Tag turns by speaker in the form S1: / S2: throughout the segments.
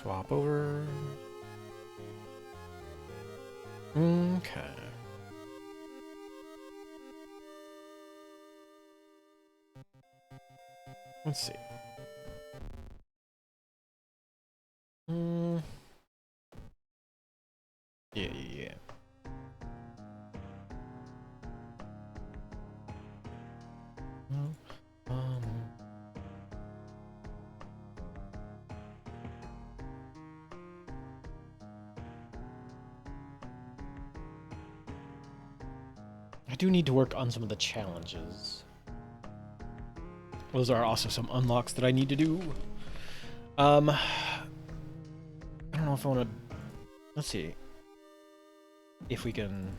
S1: Swap over. Okay. Let's see. Yeah. Mm, Um, I do need to work on some of the challenges. Those are also some unlocks that I need to do. I don't know if I want to. Let's see if we can.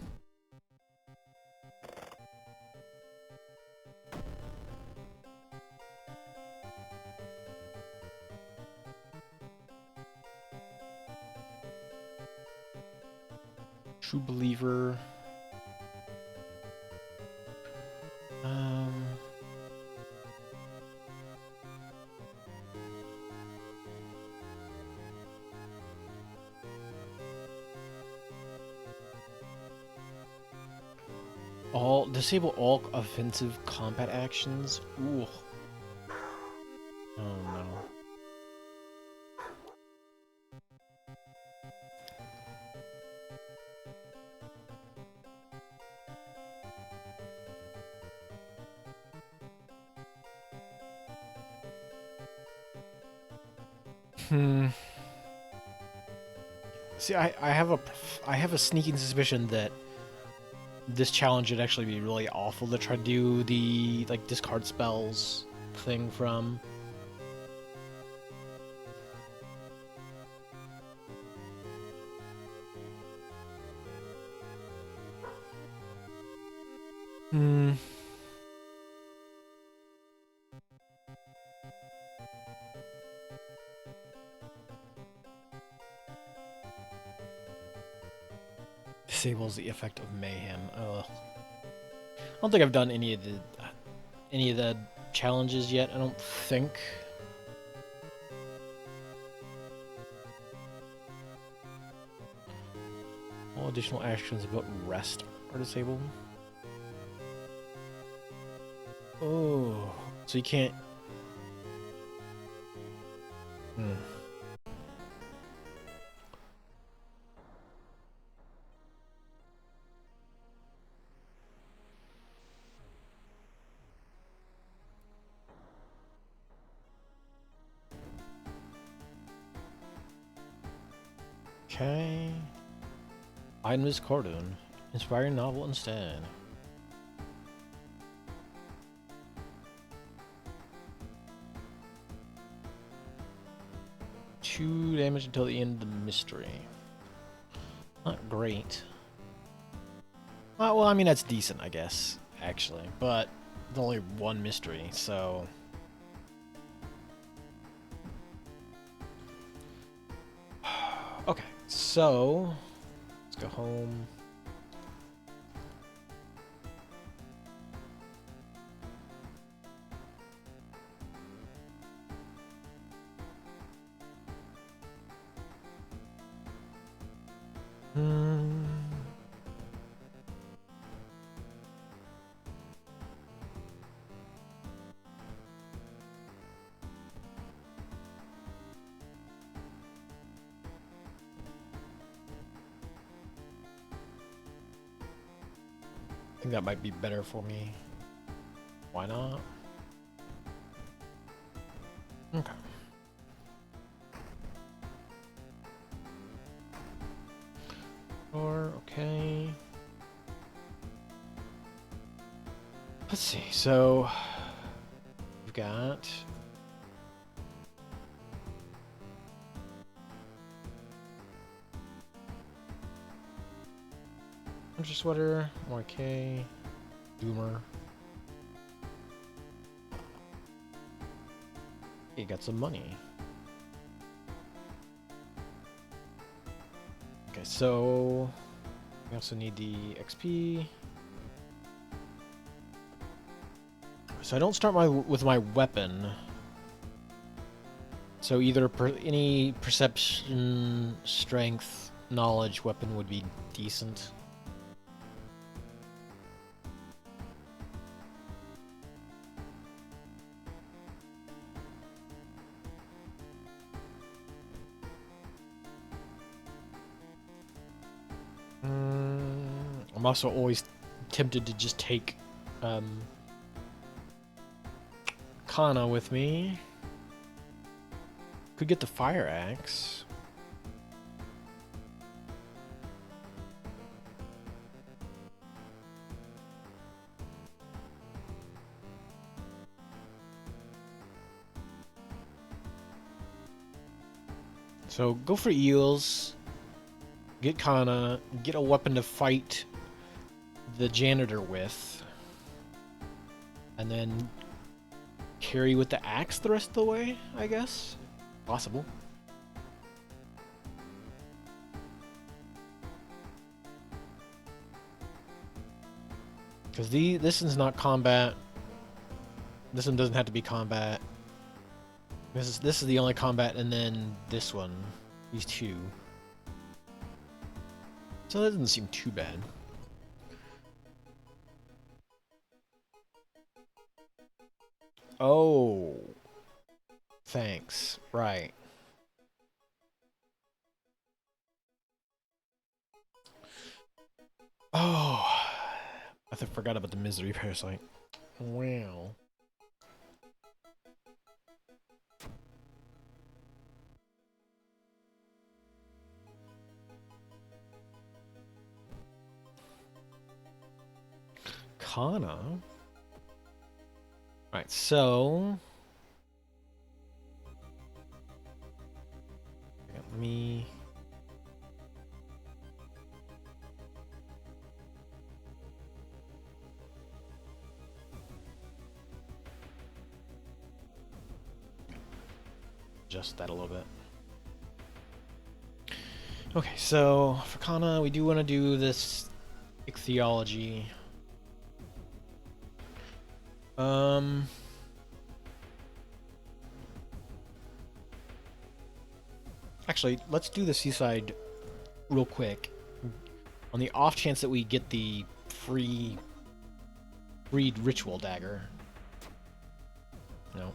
S1: True Believer. Um. Disable all offensive combat actions. Ooh. Oh no. See, I have a sneaking suspicion that this challenge would actually be really awful to try to do the like discard spells thing from. Hmm. Disables the effect of mayhem. Ugh. I don't think I've done any of the challenges yet. I don't think. All additional actions about rest are disabled. Oh, so you can't. Hmm. Okay. Find Miss Cordon. Inspiring novel instead. 2 damage until the end of the mystery. Not great. Well, I mean, that's decent, I guess, actually. But it's only 1 mystery, so. Okay, so. Let's go home. I think that might be better for me. Why not? Okay. Okay. Let's see. So we've got Winter Sweater, MRK, Doomer. He got some money. Okay, so we also need the XP. So I don't start with my weapon. So either any perception, strength, knowledge weapon would be decent. I'm also always tempted to just take Kana with me. Could get the fire axe. So go for eels. Get Kana. Get a weapon to fight the janitor with. And then carry with the axe the rest of the way, I guess? Possible. Because this one's not combat. This one doesn't have to be combat. This is the only combat, and then this one. These two. So that doesn't seem too bad. Oh. Thanks. Right. Oh. I forgot about the misery parasite. Wow. Kana? Right, so... Let me... adjust that a little bit. Okay, so for Kana, we do want to do this ichthyology. Actually, let's do the seaside real quick. On the off chance that we get the free ritual dagger. No.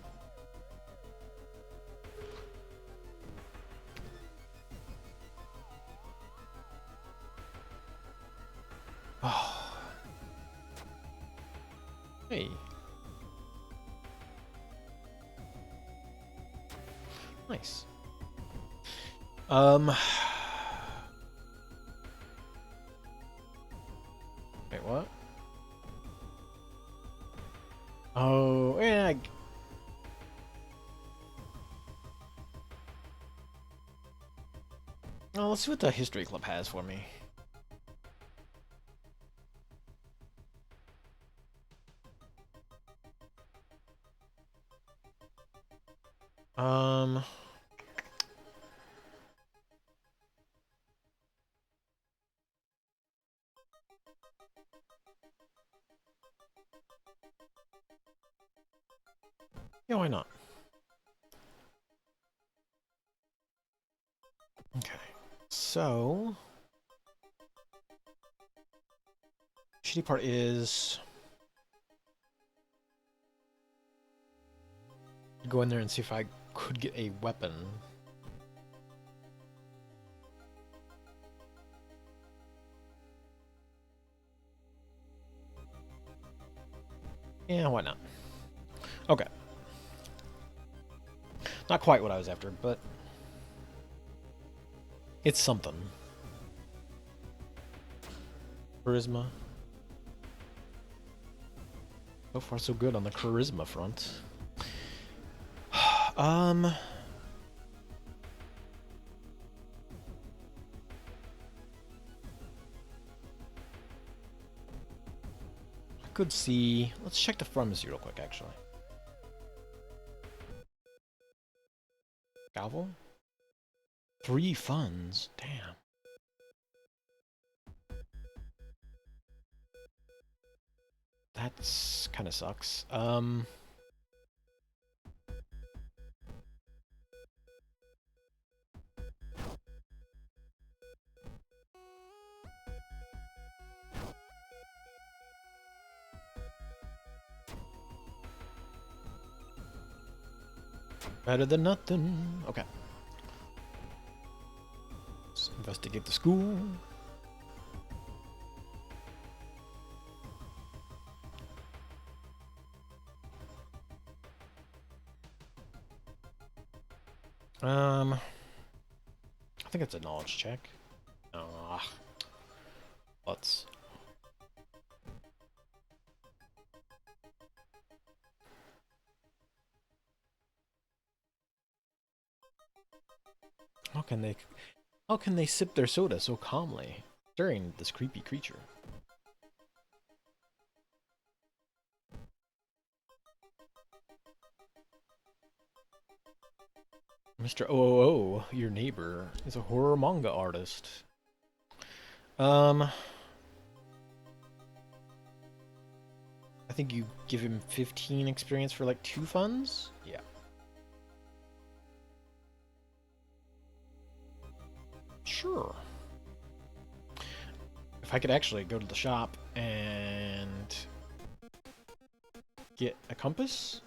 S1: Oh. Hey. Nice. Wait, what? Oh, yeah. Oh, let's see what the history club has for me. Yeah, why not? Okay. So... shitty part is... go in there and see if I could get a weapon. Yeah, why not? Okay. Not quite what I was after, but... it's something. Charisma. So far, so good on the charisma front. I could see... let's check the pharmacy real quick, actually. Galval? 3 funds? Damn. That's kind of sucks. Better than nothing. Okay. Let's investigate the school. I think it's a knowledge check. Let's. How can they sip their soda so calmly during this creepy creature? Mr. OOO, your neighbor, is a horror manga artist. I think you give him 15 experience for like 2 funds? Yeah. Sure. If I could actually go to the shop and get a compass?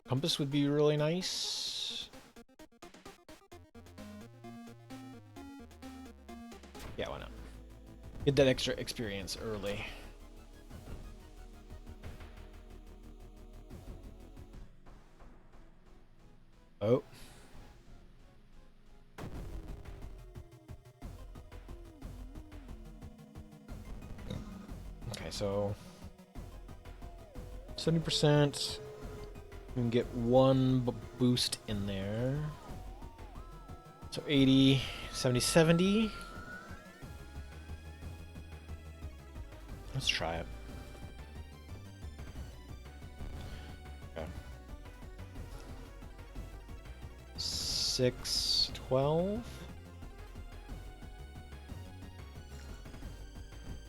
S1: Compass would be really nice. Yeah, why not? Get that extra experience early. Oh. Okay, so 70%. We can get 1 boost in there. So 80, 70, 70. Let's try it. Okay. 6, 12.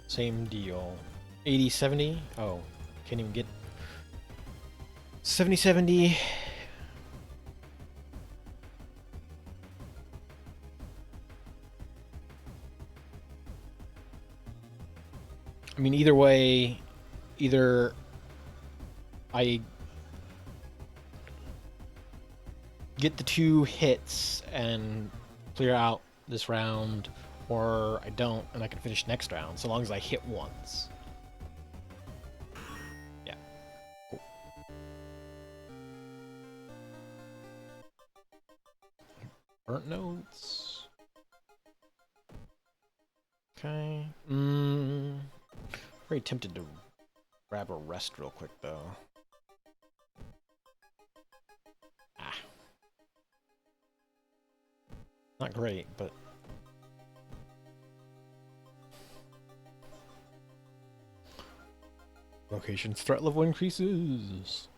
S1: Same deal. 80, 70. Oh, can't even get 70, 70. I mean, either way, either I get the 2 hits and clear out this round, or I don't and I can finish next round, so long as I hit once. Yeah. Cool. Burnt notes. Okay. Very tempted to grab a rest real quick, though. Ah. Not great, but... Location's threat level increases.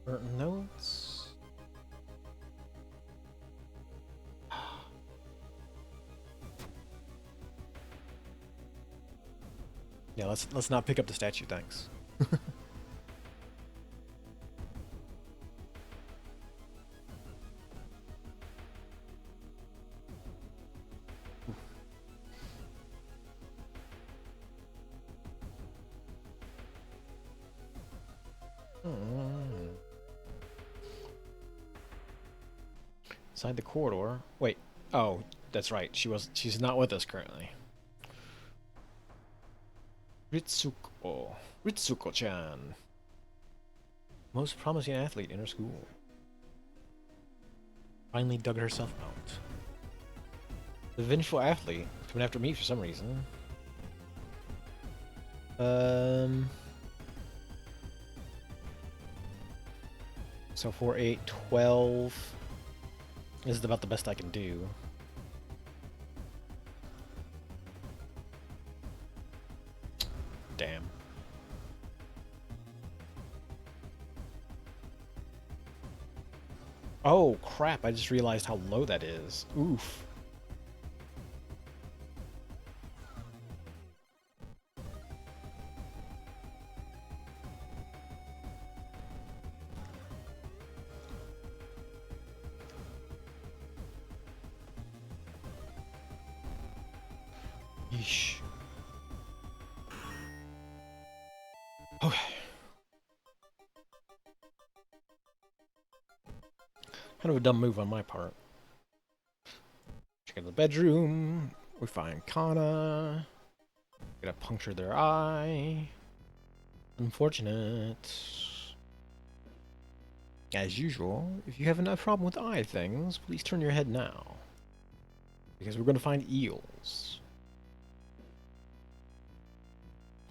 S1: Burnt notes. Yeah, let's not pick up the statue, thanks. Inside the corridor. Wait. Oh, that's right. She's not with us currently. Ritsuko. Ritsuko-chan. Most promising athlete in her school. Finally dug herself out. The vengeful athlete coming after me for some reason. So 4, 8, 12. This is about the best I can do. Damn. Oh, crap. I just realized how low that is. Oof. Yeesh. Okay. Kind of a dumb move on my part. Check out the bedroom. We find Kana. Gonna puncture their eye. Unfortunate. As usual, if you have enough problem with eye things, please turn your head now. Because we're gonna find eels.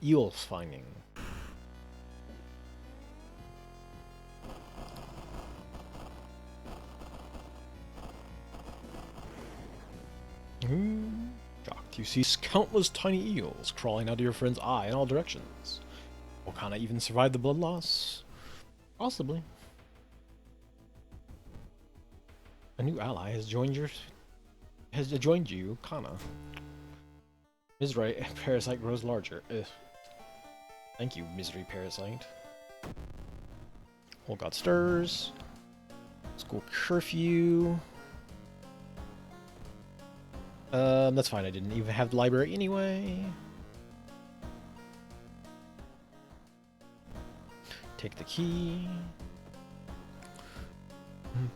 S1: Eels finding. Shocked. You see countless tiny eels crawling out of your friend's eye in all directions. Will Kana even survive the blood loss? Possibly. A new ally has joined you, Kana. Misery parasite grows larger. Ugh. Thank you, misery parasite. Whole god stirs. School curfew. That's fine. I didn't even have the library anyway. Take the key. I'm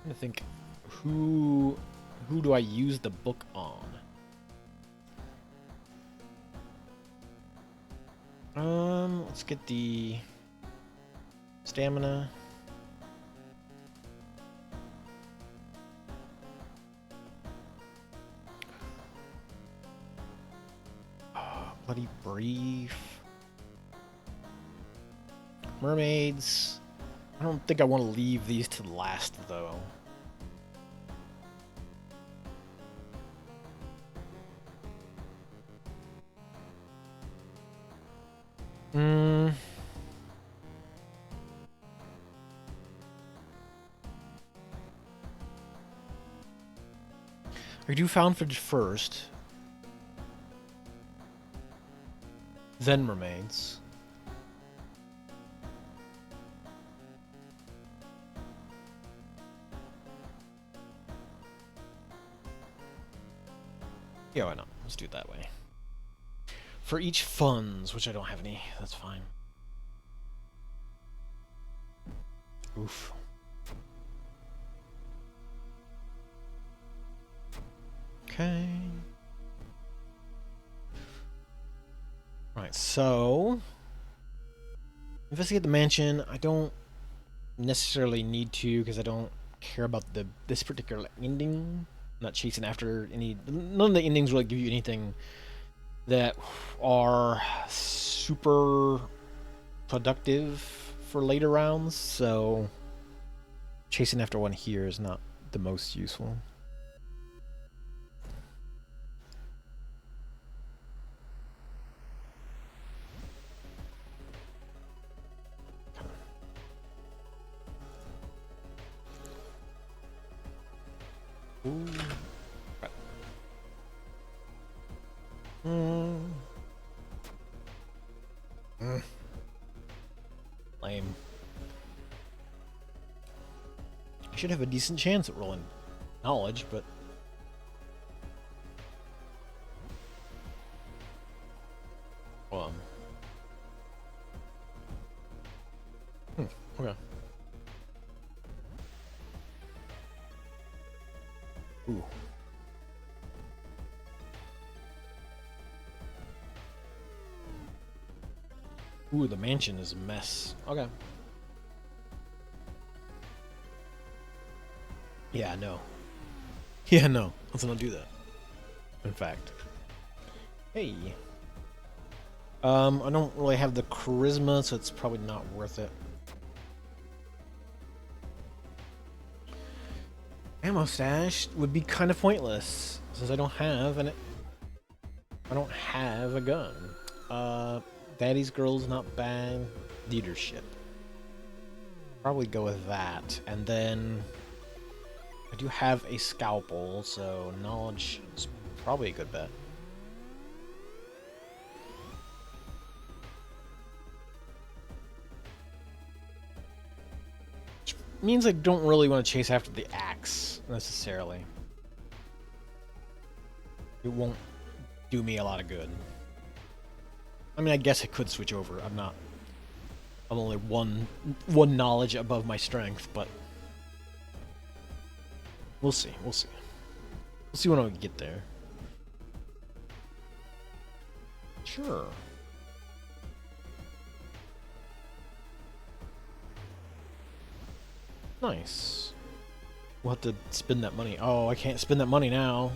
S1: trying to think, who do I use the book on? Let's get the stamina. Bloody brief. Mermaids. I don't think I want to leave these to last, though. I do Found Footage first. Then Mermaids. Yeah, why not? Let's do it that way. For each funds, which I don't have any, that's fine. Oof. Okay. Right, so investigate the mansion. I don't necessarily need to because I don't care about this particular ending. I'm not chasing after any. None of the endings really give you anything that are super productive for later rounds, so chasing after one here is not the most useful. Ooh. Lame. I should have a decent chance at rolling knowledge, but okay. Ooh. Ooh, the mansion is a mess. Okay. Yeah, no. Yeah, no. Let's not do that. In fact. Hey. I don't really have the charisma, so it's probably not worth it. Ammo stash would be kind of pointless since I don't have a gun. Daddy's Girl's not bad. Leadership. Probably go with that, and then I do have a scalpel, so knowledge is probably a good bet. means I don't really want to chase after the axe, necessarily. It won't do me a lot of good. I mean, I guess I could switch over. I'm only one knowledge above my strength, but we'll see. We'll see. We'll see when I get there. Sure. Nice. We'll have to spend that money. Oh, I can't spend that money now.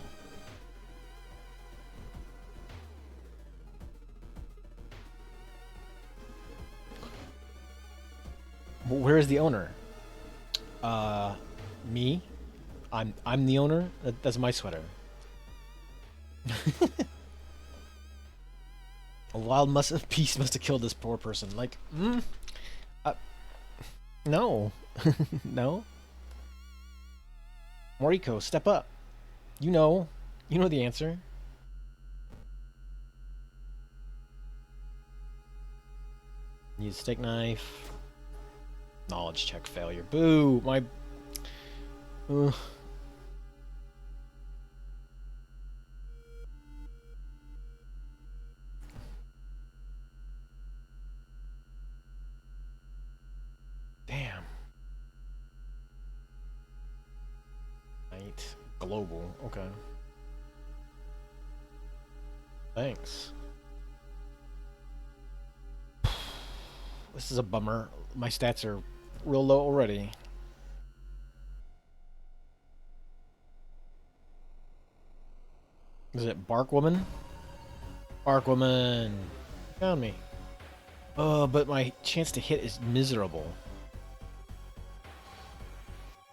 S1: Where is the owner? Me? I'm the owner? That's my sweater. A wild beast must have killed this poor person. Like, no. No. Moriko, step up. You know the answer. Need a steak knife. Knowledge check failure. Boo! My... Damn. Night. Global. Okay. Thanks. This is a bummer. My stats are real low already. Is it Barkwoman? Barkwoman! Found me. Oh, but my chance to hit is miserable.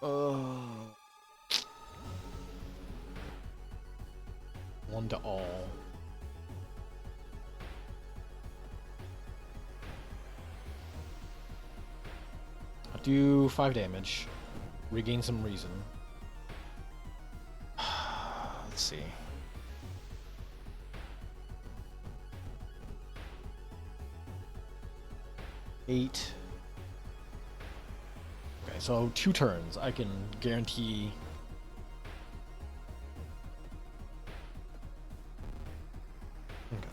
S1: Oh. One to all. I'll do 5 damage. Regain some reason. Let's see. Eight. Okay, so 2 turns. I can guarantee. Okay.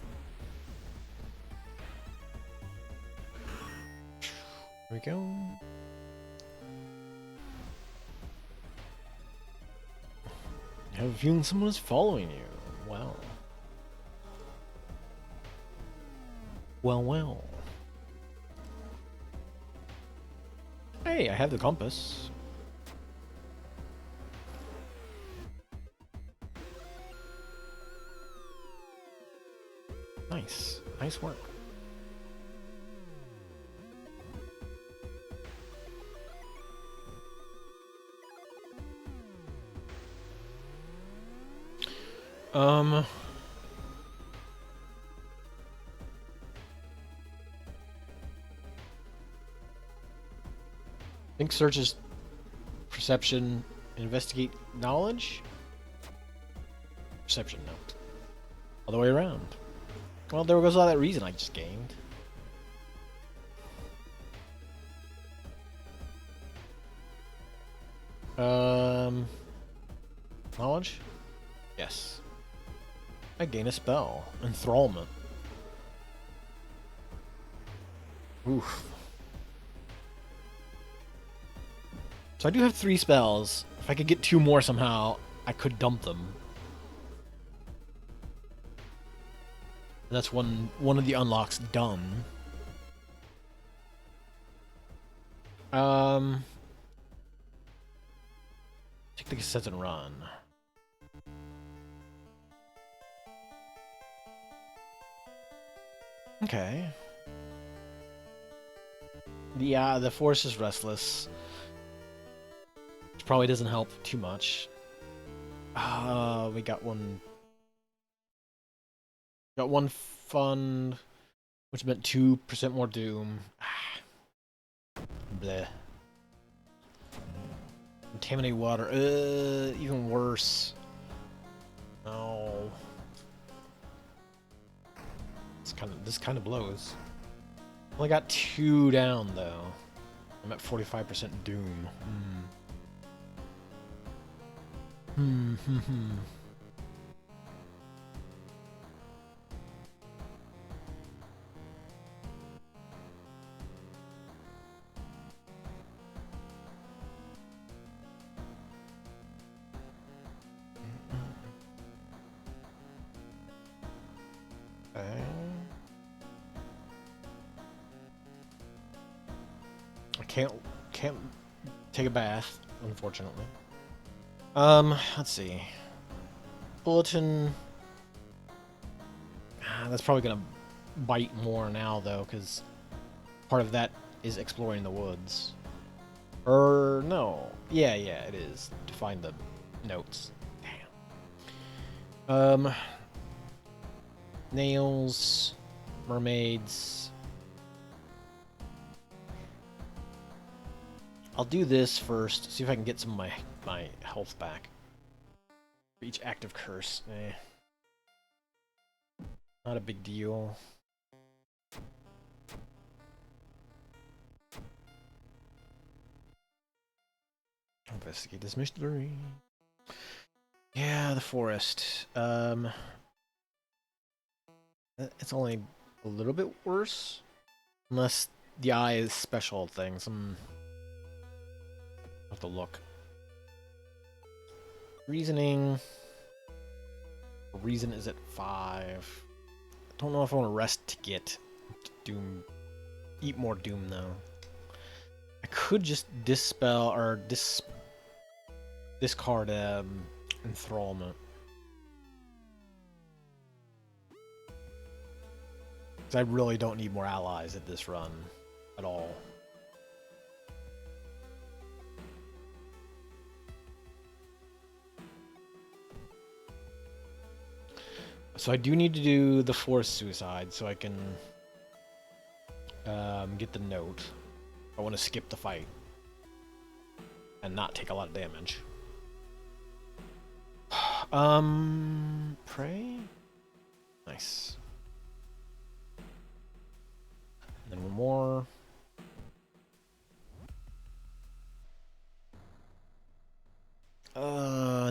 S1: Here we go. I have a feeling someone is following you. Wow. Well, well. Hey, I have the compass. Nice. Nice work. Think searches perception, investigate knowledge? Perception, no. All the way around. Well, there goes all that reason I just gained. Knowledge? Yes. I gain a spell. Enthrallment. Oof. So I do have 3 spells. If I could get 2 more somehow, I could dump them. And that's one of the unlocks done. Take the cassettes and run. Okay. The force is restless. Which probably doesn't help too much. We got one. Got one fund, which meant 2% more doom. Bleh. Contaminated water. Even worse. No. This kind of blows. Only got 2 down though. I'm at 45% doom. Hmm. Okay. I can't take a bath, unfortunately. Let's see. Bulletin. That's probably gonna bite more now though, because part of that is exploring the woods. No. Yeah, it is. To find the notes. Damn. Nails, mermaids. I'll do this first, see if I can get some of my health back. For each active curse. Not a big deal. Investigate this mystery. Yeah, the forest. It's only a little bit worse. Unless the eye is special things. I'll have to look. Reasoning. Reason is at 5. I don't know if I want to rest to get Doom. Eat more Doom, though. I could just dispel or discard Enthrallment. Because I really don't need more allies at this run at all. So I do need to do the forced suicide so I can get the note. I want to skip the fight and not take a lot of damage. Pray? Nice. And then one more.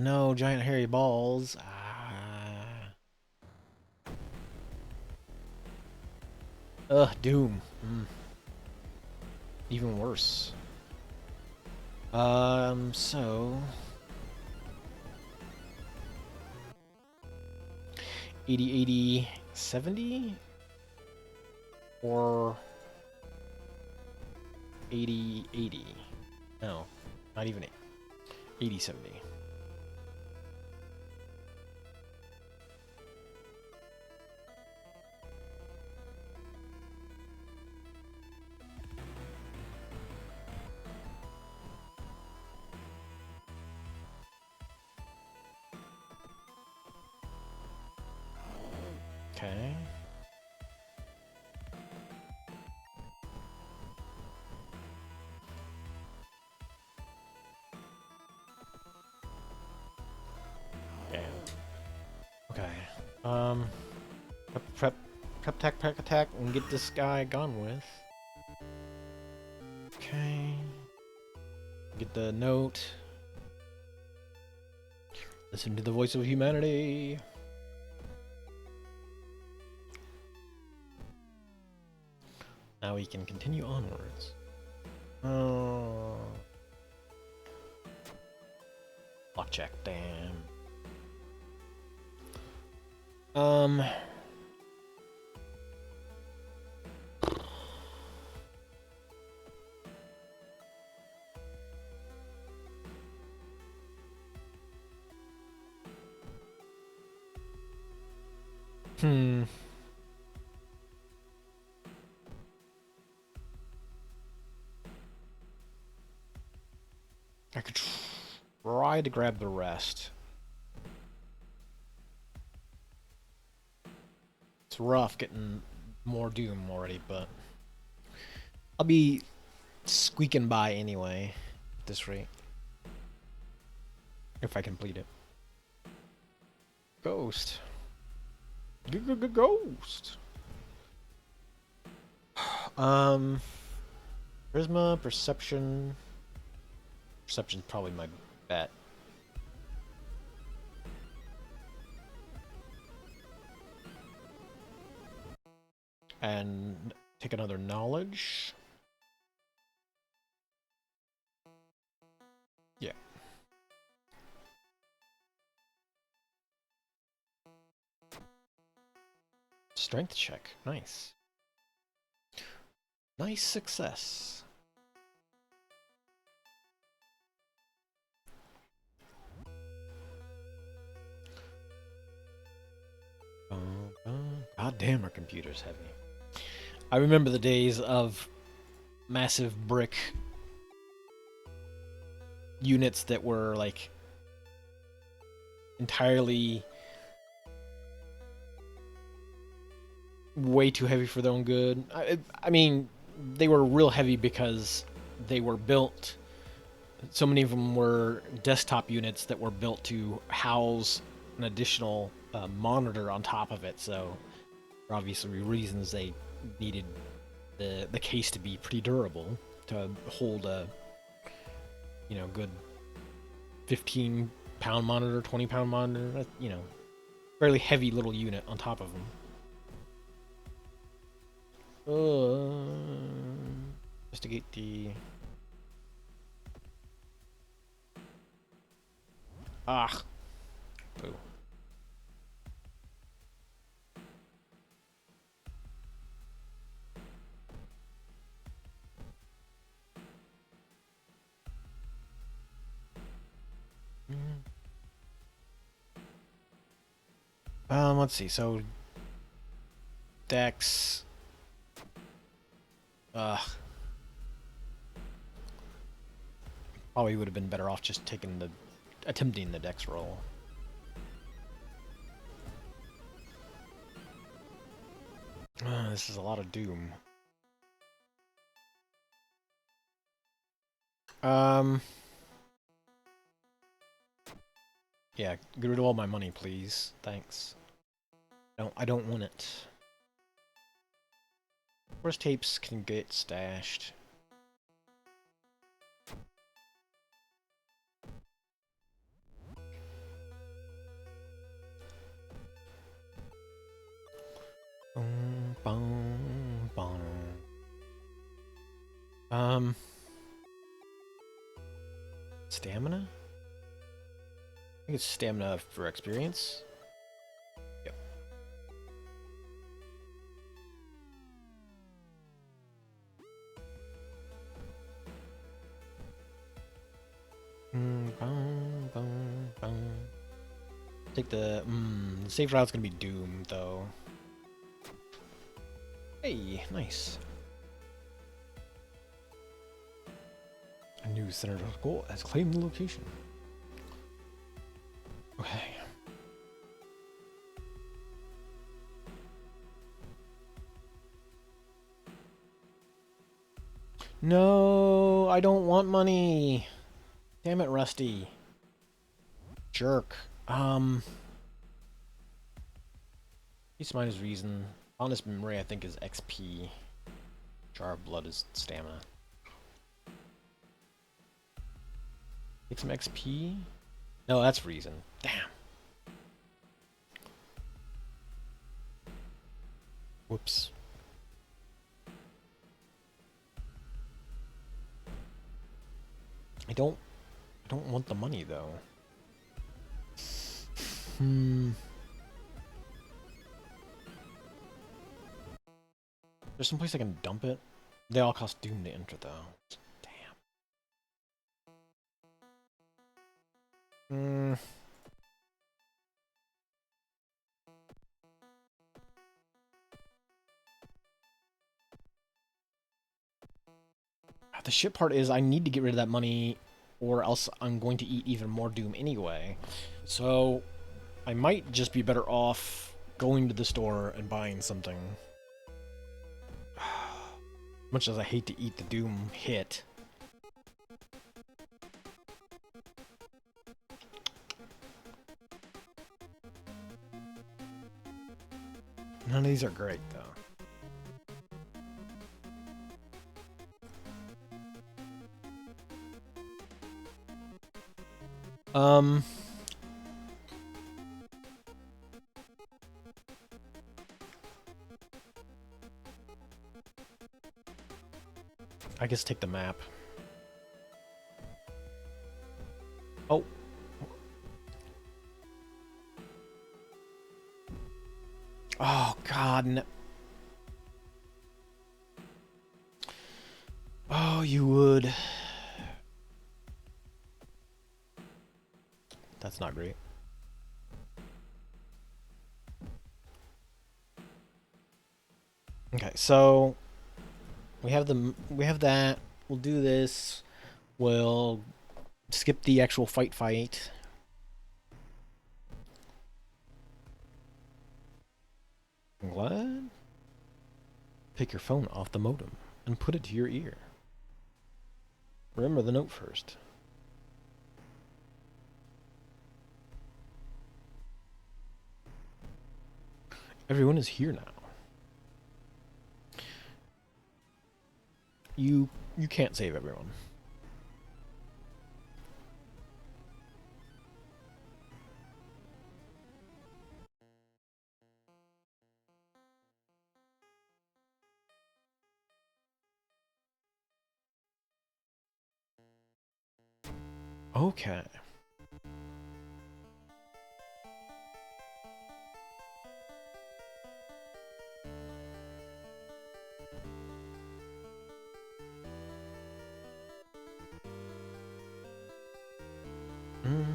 S1: No, giant hairy balls. Doom. Even worse. So 80, 80, 70? Or 80, 80? No, not even 80, 70. Okay. Damn. Okay. Prep attack, and get this guy gone with. Okay. Get the note. Listen to the voice of humanity. Now we can continue onwards. Oh. Lock check, damn. I could try to grab the rest. It's rough getting more Doom already, but I'll be squeaking by anyway at this rate. If I complete it. Ghost. Ghost. Charisma, perception. Perception's probably my bet. And take another knowledge. Yeah. Strength check. Nice. Nice success. God damn, our computer's heavy. I remember the days of massive brick units that were like entirely way too heavy for their own good. I mean, they were real heavy because they were built. So many of them were desktop units that were built to house an additional monitor on top of it. So, for obvious reasons, they needed the case to be pretty durable to hold a good 15-pound monitor, 20-pound monitor. Fairly heavy little unit on top of them. Investigate the... Ah. Boo. Let's see. So, Dex. Probably would have been better off just attempting the Dex roll. This is a lot of doom. Yeah, get rid of all my money, please. Thanks. I don't want it. First tapes can get stashed. Stamina? I think it's stamina for experience. Yep. Take the safe route's gonna be Doom though. Hey, nice. A new Senator Goal has claimed the location. Okay. No, I don't want money. Damn it, Rusty. Jerk. Peace of Mind is reason. Honest Memory, I think, is XP. Jar of Blood is stamina. Take some XP? No, that's reason. Damn. Whoops. I don't want the money though. There's some place I can dump it. They all cost Doom to enter though. Damn. The shit part is I need to get rid of that money or else I'm going to eat even more Doom anyway. So I might just be better off going to the store and buying something. Much as I hate to eat the Doom hit. None of these are great though. Um. I guess take the map. Oh. Oh, God. Oh, you would. That's not great. Okay, so we have that. We'll do this. We'll skip the actual fight. What? Take your phone off the modem and put it to your ear. Remember the note first. Everyone is here now. You can't save everyone. Okay. Mm.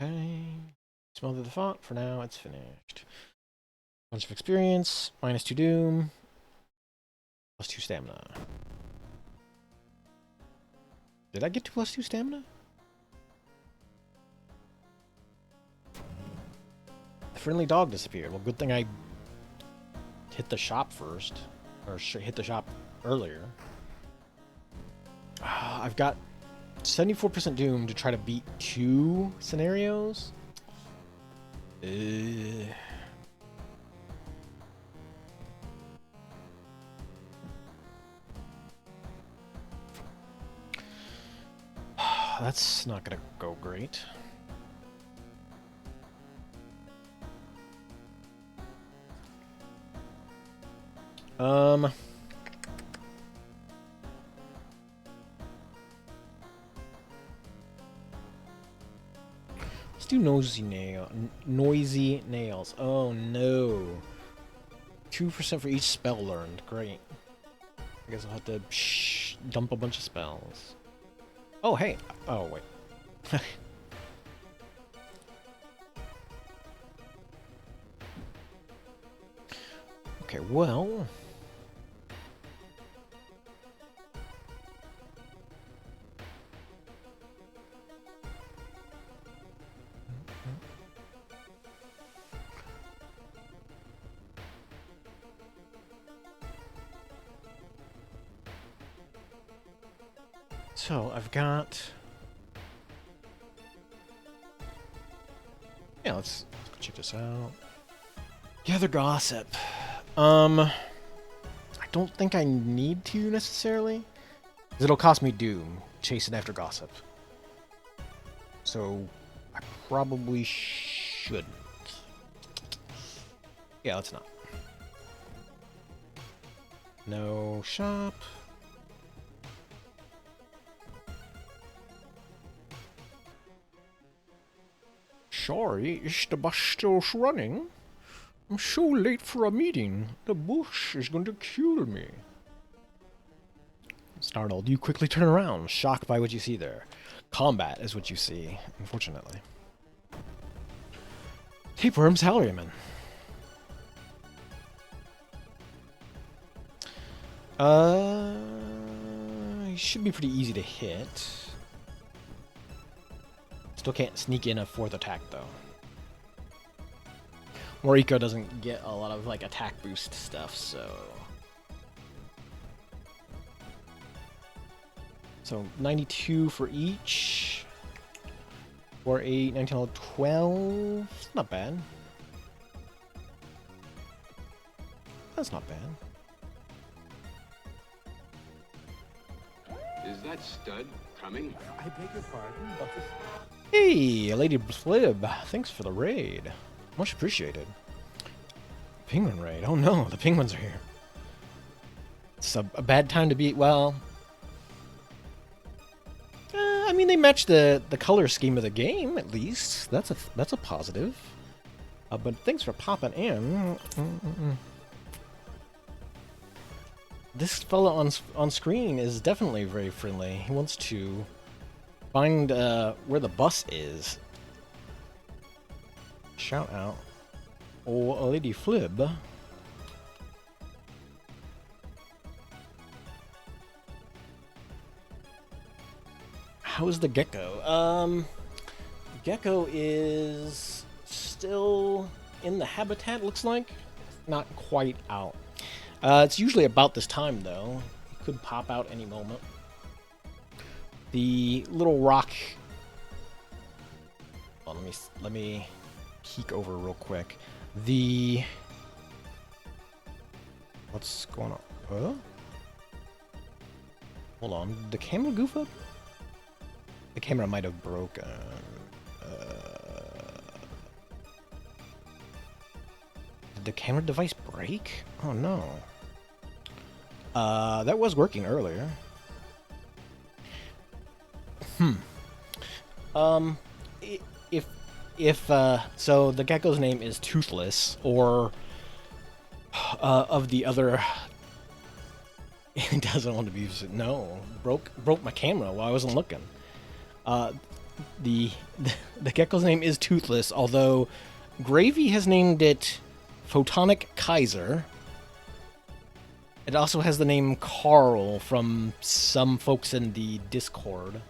S1: Okay. Smother the font. For now, it's finished. Bunch of experience. -2 doom. +2 stamina. Did I get to +2 stamina? The friendly dog disappeared. Well, good thing I hit the shop first. Or hit the shop earlier. I've got 74% doom to try to beat 2 scenarios. That's not gonna go great. Let's do noisy nails. Oh no. 2% for each spell learned. Great. I guess I'll have to dump a bunch of spells. Oh, hey. Oh, wait. Okay, well... So, I've got... Yeah, let's go check this out. Gather gossip. I don't think I need to, necessarily. It'll cost me doom, chasing after gossip. So, I probably shouldn't. Yeah, let's not. No shop. Sorry, is the bus still running? I'm so late for a meeting. The bush is going to kill me. Startled, you quickly turn around, shocked by what you see there. Combat is what you see, unfortunately. Tapeworm Salaryman. He should be pretty easy to hit. Still can't sneak in a 4th attack, though. Moriko doesn't get a lot of, like, attack boost stuff, so... So 92 for each. 4, 8, 19, 12. Not bad. That's not bad.
S2: Is that stud coming?
S3: I beg your pardon, but
S1: Hey, Lady Flib. Thanks for the raid. Much appreciated. Penguin raid. Oh no, the penguins are here. It's a bad time to be. Well, I mean they match the color scheme of the game at least. That's a positive. But thanks for popping in. This fella on screen is definitely very friendly. He wants to find where the bus is. Shout out. Oh, Lady Flib. How's the gecko? The gecko is still in the habitat, looks like. Not quite out. It's usually about this time, though. It could pop out any moment. The little rock... Well, let me peek over real quick. The... What's going on? Huh? Hold on. Did the camera goof up? The camera might have broken. Did the camera device break? Oh no. That was working earlier. So the gecko's name is Toothless, or of the other. It doesn't want to be used. No, broke my camera while I wasn't looking. The gecko's name is Toothless, although Gravy has named it Photonic Kaiser. It also has the name Carl from some folks in the Discord.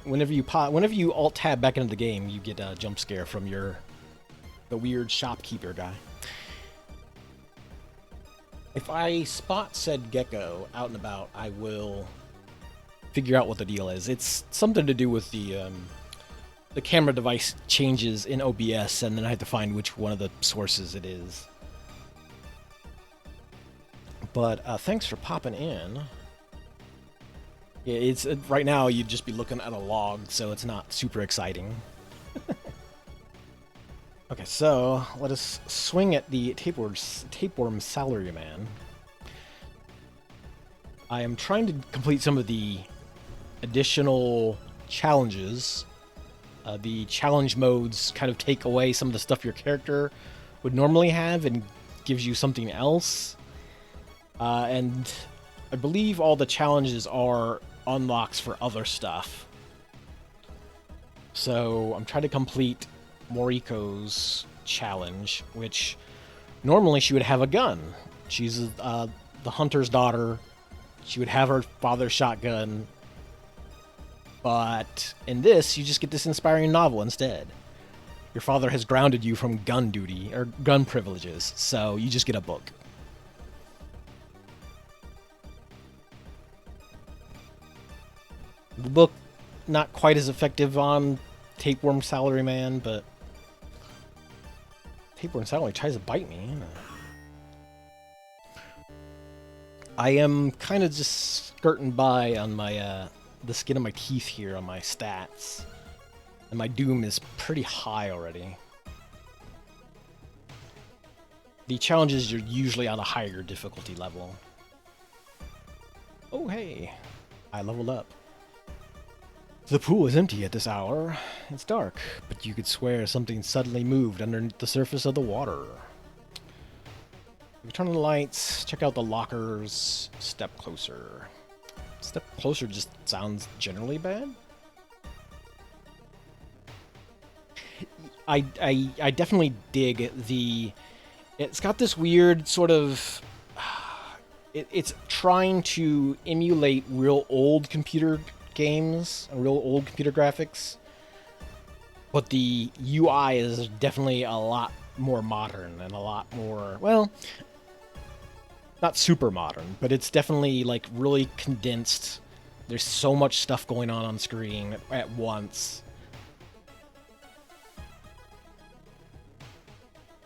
S1: Whenever you alt tab back into the game, you get a jump scare from the weird shopkeeper guy. If I spot said gecko out and about, I will figure out what the deal is. It's something to do with the camera device changes in OBS, and then I have to find which one of the sources it is. But thanks for popping in. Yeah, it's right now you'd just be looking at a log, so it's not super exciting. Okay, so let us swing at the tapeworm salaryman. I am trying to complete some of the additional challenges. The challenge modes kind of take away some of the stuff your character would normally have and gives you something else. And I believe all the challenges are unlocks for other stuff. So I'm trying to complete Moriko's challenge, which normally she would have a gun. She's the hunter's daughter. She would have her father's shotgun. But in this, you just get this inspiring novel instead. Your father has grounded you from gun duty, or gun privileges, so you just get a book. The book, not quite as effective on Tapeworm Salaryman, but Tapeworm Salary tries to bite me. I am kind of just skirting by on my the skin of my teeth here on my stats, and my doom is pretty high already. The challenges are usually on a higher difficulty level. Oh hey, I leveled up. The pool is empty at this hour. It's dark, but you could swear something suddenly moved underneath the surface of the water. You turn on the lights, check out the lockers, step closer. Step closer just sounds generally bad. I definitely dig the... It's got this weird sort of... It's trying to emulate real old computer games, real old computer graphics. But the UI is definitely a lot more modern and a lot more... Well... not super modern, but it's definitely like really condensed. There's so much stuff going on screen at once.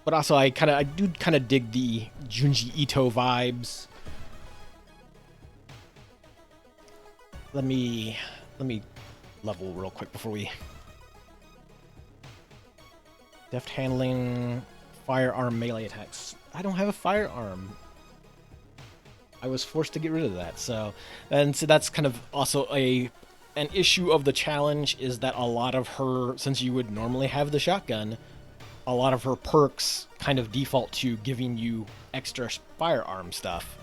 S1: But also, I do kind of dig the Junji Ito vibes. Let me level real quick before we. Deft handling, firearm melee attacks. I don't have a firearm. I was forced to get rid of that. So that's kind of also an issue of the challenge is that a lot of her, since you would normally have the shotgun, a lot of her perks kind of default to giving you extra firearm stuff.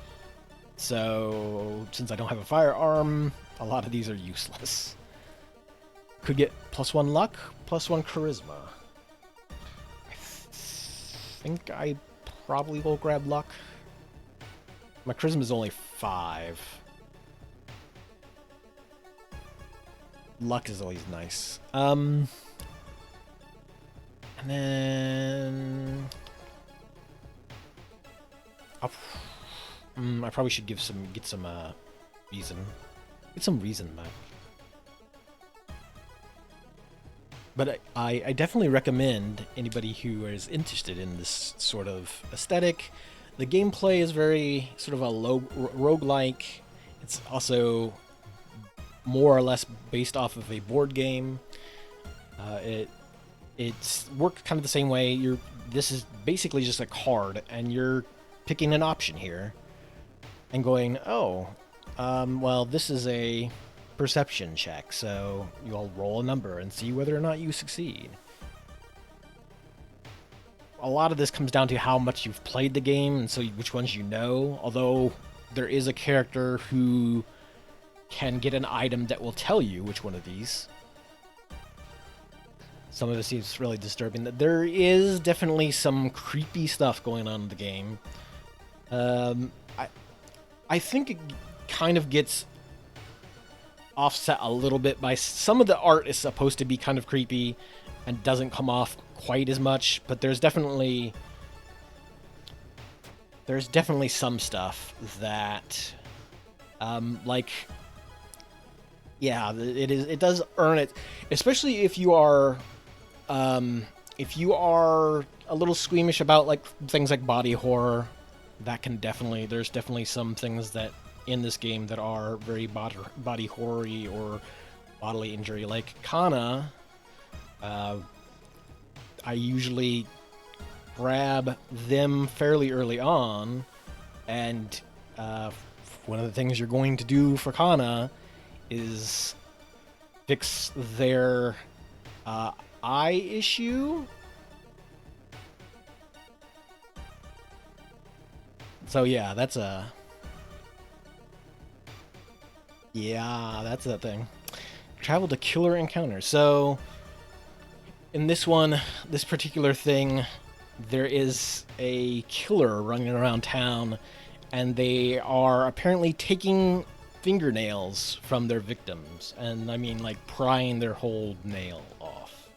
S1: So since I don't have a firearm, a lot of these are useless. Could get +1 luck, +1 charisma. I think I probably will grab luck. My charisma is only 5. Luck is always nice. And then I probably should get some reason. Get some reason back. But I definitely recommend anybody who is interested in this sort of aesthetic. The gameplay is very sort of a roguelike. It's also more or less based off of a board game. It's worked kind of the same way. This is basically just a card, and you're picking an option here, and going, oh, well, this is a perception check, so you'll roll a number and see whether or not you succeed. A lot of this comes down to how much you've played the game, and so which ones you know, although there is a character who can get an item that will tell you which one of these. Some of it seems really disturbing. There is definitely some creepy stuff going on in the game. I think it kind of gets offset a little bit by some of the art is supposed to be kind of creepy and doesn't come off quite as much, but there's definitely some stuff that like, yeah, it does earn it, especially if you are a little squeamish about like things like body horror. That can there's definitely some things that in this game that are very body horror-y or bodily injury, like Kana. I usually grab them fairly early on, and one of the things you're going to do for Kana is fix their eye issue. So yeah, that's a thing. Travel to killer encounters. So in this particular thing, there is a killer running around town, and they are apparently taking fingernails from their victims, and I mean like prying their whole nail off.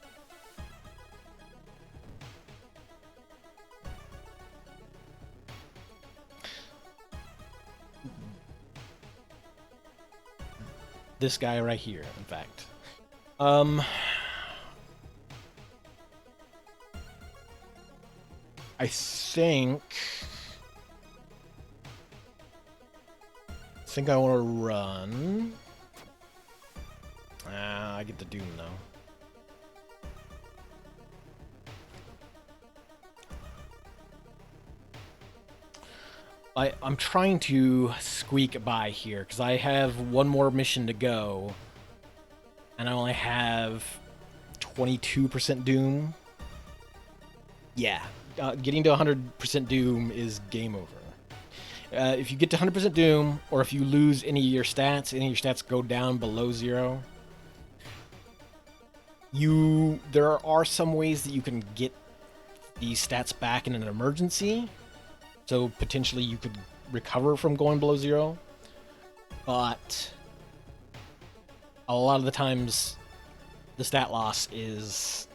S1: This guy right here, in fact. I think I want to run. I get the Doom though. I'm trying to squeak by here because I have one more mission to go, and I only have 22% Doom. Yeah, getting to 100% Doom is game over. If you get to 100% Doom, or if you lose any of your stats go down below 0, there are some ways that you can get these stats back in an emergency. So potentially you could recover from going below 0, but a lot of the times the stat loss is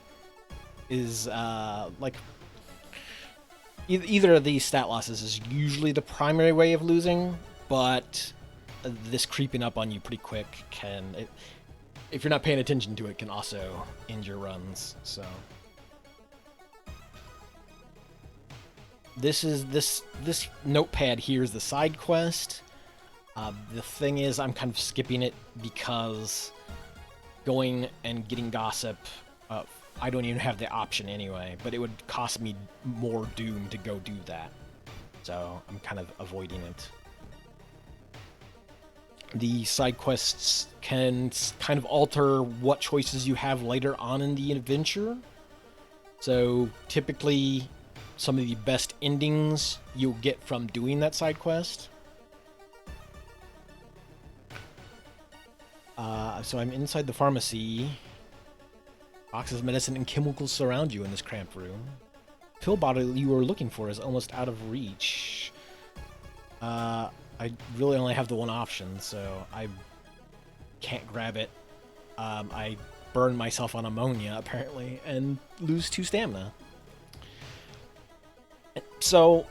S1: like Either of these stat losses is usually the primary way of losing, but this creeping up on you pretty quick if you're not paying attention to it, can also end your runs. So this notepad here is the side quest. The thing is, I'm kind of skipping it because going and getting gossip, I don't even have the option anyway, but it would cost me more doom to go do that. So I'm kind of avoiding it. The side quests can kind of alter what choices you have later on in the adventure. So typically, some of the best endings you'll get from doing that side quest. So I'm inside the pharmacy. Boxes of medicine and chemicals surround you in this cramped room. Pill bottle you were looking for is almost out of reach. I really only have the one option, so I can't grab it. I burn myself on ammonia, apparently, and lose 2 stamina. So,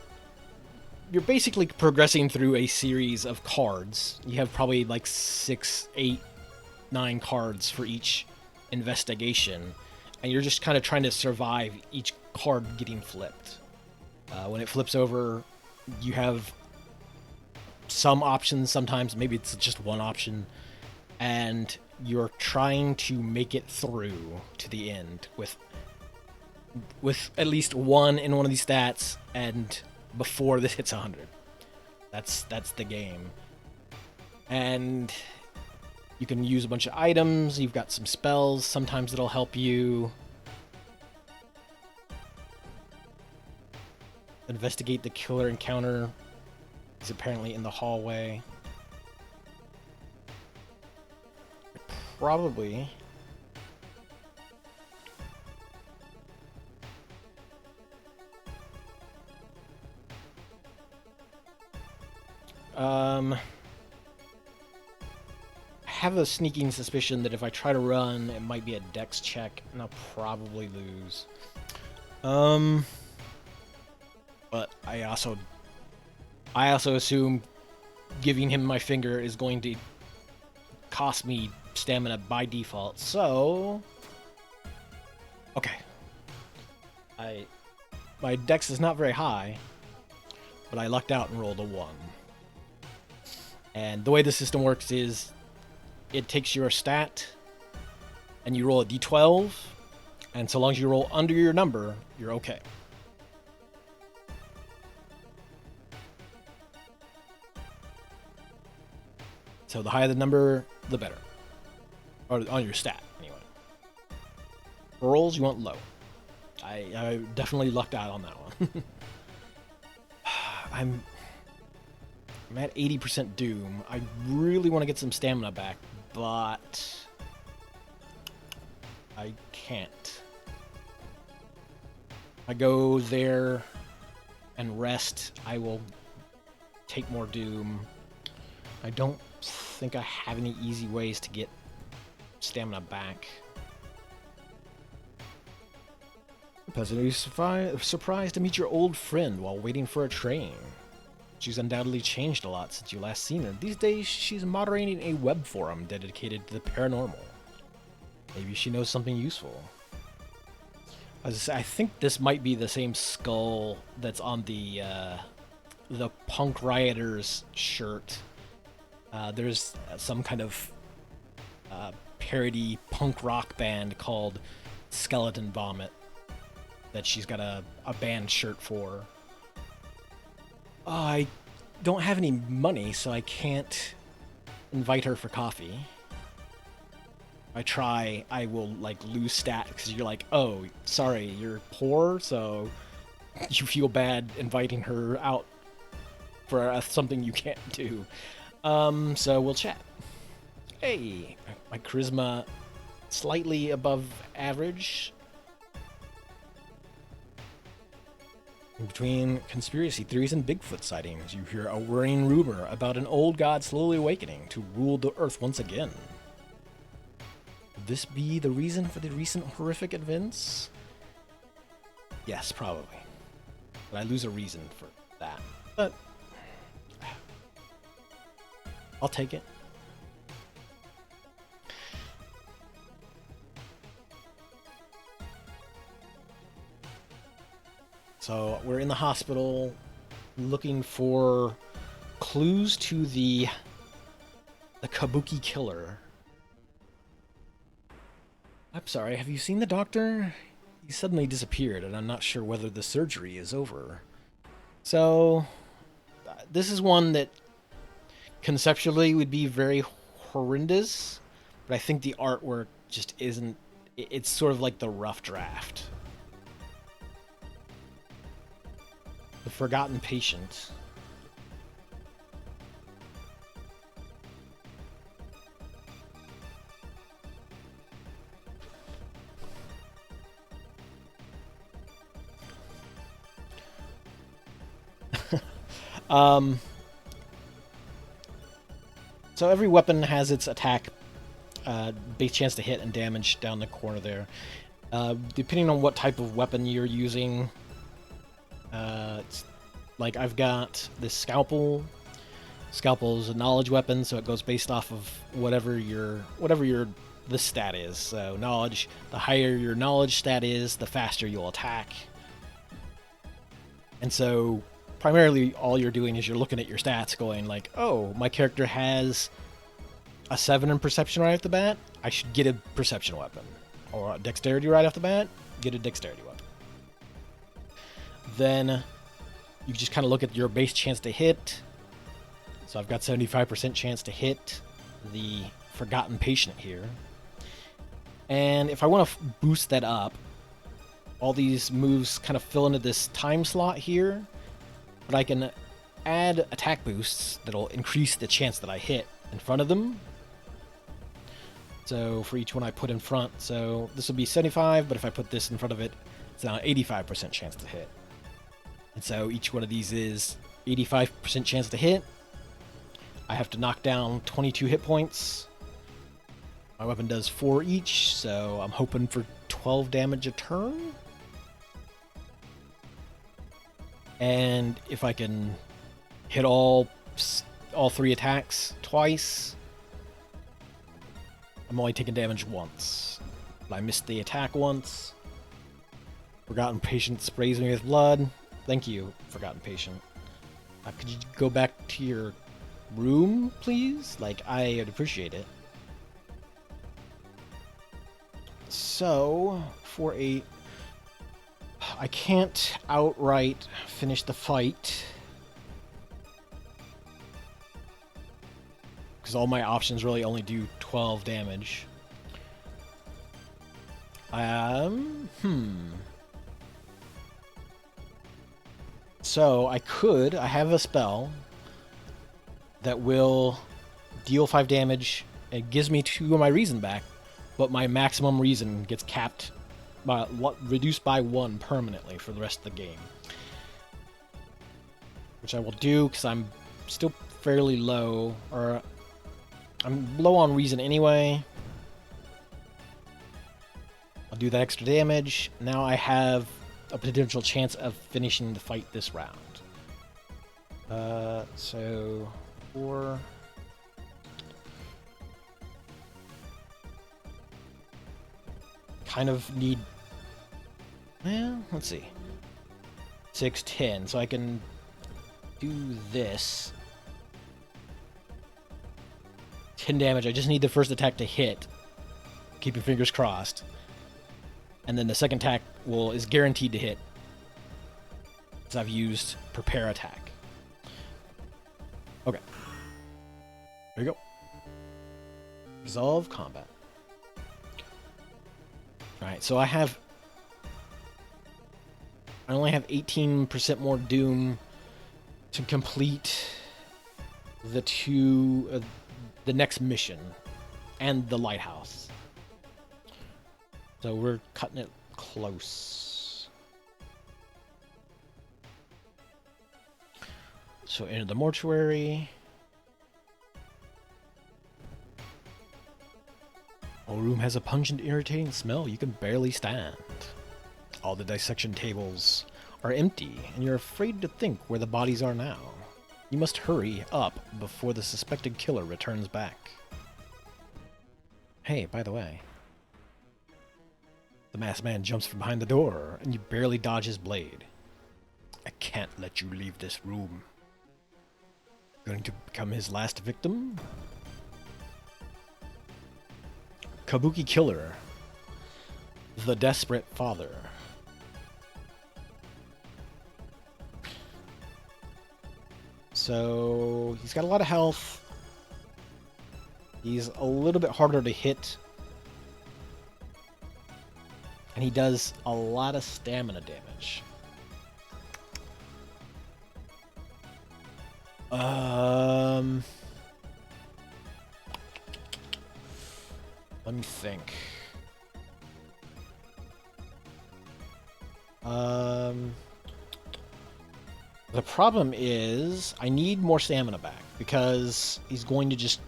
S1: you're basically progressing through a series of cards. You have probably like 6, 8, 9 cards for each investigation, and you're just kind of trying to survive each card getting flipped. When it flips over, you have some options. Sometimes maybe it's just one option, and you're trying to make it through to the end with at least 1 in one of these stats, and before this hits 100. That's the game. And you can use a bunch of items. You've got some spells. Sometimes it'll help you. Investigate the killer encounter. He's apparently in the hallway. Probably. I have a sneaking suspicion that if I try to run, it might be a dex check, and I'll probably lose. But I also assume giving him my finger is going to cost me stamina by default. So, okay. My dex is not very high, but I lucked out and rolled a 1. And the way the system works is it takes your stat and you roll a d12, and so long as you roll under your number, you're okay. So the higher the number, the better. Or on your stat, anyway. For rolls, you want low. I definitely lucked out on that one. I'm at 80% doom. I really want to get some stamina back, but I can't. I go there and rest, I will take more doom. I don't think I have any easy ways to get stamina back. Pleasantly surprised to meet your old friend while waiting for a train. She's undoubtedly changed a lot since you last seen her. These days, she's moderating a web forum dedicated to the paranormal. Maybe she knows something useful. I think this might be the same skull that's on the Punk Rioters shirt. There's some kind of parody punk rock band called Skeleton Vomit that she's got a band shirt for. I don't have any money, so I can't invite her for coffee. If I try, I will lose stat because you're like, oh, sorry, you're poor, so you feel bad inviting her out for something you can't do. So we'll chat. Hey, my charisma slightly above average. In between conspiracy theories and Bigfoot sightings, you hear a worrying rumor about an old god slowly awakening to rule the earth once again. Would this be the reason for the recent horrific events? Yes, probably. But I lose a reason for that. But I'll take it. So we're in the hospital looking for clues to the Kabuki killer. I'm sorry, have you seen the doctor? He suddenly disappeared, and I'm not sure whether the surgery is over. So, this is one that conceptually would be very horrendous, but I think the artwork just isn't. It's sort of like the rough draft. The Forgotten Patient. So every weapon has its attack, base chance to hit and damage down the corner there. Depending on what type of weapon you're using, it's like I've got this scalpel. Scalpel is a knowledge weapon, so it goes based off of whatever your the stat is. So knowledge, the higher your knowledge stat is, the faster you'll attack. And so primarily all you're doing is you're looking at your stats going like, oh, my character has a 7 in perception right off the bat, I should get a perception weapon. Or a dexterity right off the bat, get a dexterity weapon. Then you just kind of look at your base chance to hit. So I've got 75% chance to hit the Forgotten Patient here. And if I want to boost that up, all these moves kind of fill into this time slot here. But I can add attack boosts that'll increase the chance that I hit in front of them. So for each one I put in front, so this will be 75, but if I put this in front of it, it's now 85% chance to hit. And so each one of these is 85% chance to hit. I have to knock down 22 hit points. My weapon does 4 each, so I'm hoping for 12 damage a turn. And if I can hit all 3 attacks twice, I'm only taking damage once. I missed the attack once. Forgotten Patient sprays me with blood. Thank you, Forgotten Patient. Could you go back to your room, please? Like, I would appreciate it. So, for a... I can't outright finish the fight, because all my options really only do 12 damage. So I have a spell that will deal 5 damage. It gives me 2 of my reason back, but my maximum reason gets capped by reduced by 1 permanently for the rest of the game. Which I will do because I'm still fairly low, or I'm low on reason anyway. I'll do that extra damage. Now I have a potential chance of finishing the fight this round. So 4. Kind of need. Well, let's see. 6, 10. So I can do this. 10 damage. I just need the first attack to hit. Keep your fingers crossed. And then the second attack is guaranteed to hit, because I've used Prepare Attack. Okay. There you go. Resolve Combat. Alright, so I only have 18% more Doom to complete the next mission and the lighthouse. So we're cutting it close. So enter the mortuary. Whole room has a pungent, irritating smell you can barely stand. All the dissection tables are empty, and you're afraid to think where the bodies are now. You must hurry up before the suspected killer returns back. Hey, by the way, the masked man jumps from behind the door, and you barely dodge his blade. I can't let you leave this room. Going to become his last victim? Kabuki Killer. The Desperate Father. So, he's got a lot of health. He's a little bit harder to hit. And he does a lot of stamina damage. Let me think. The problem is I need more stamina back because he's going to just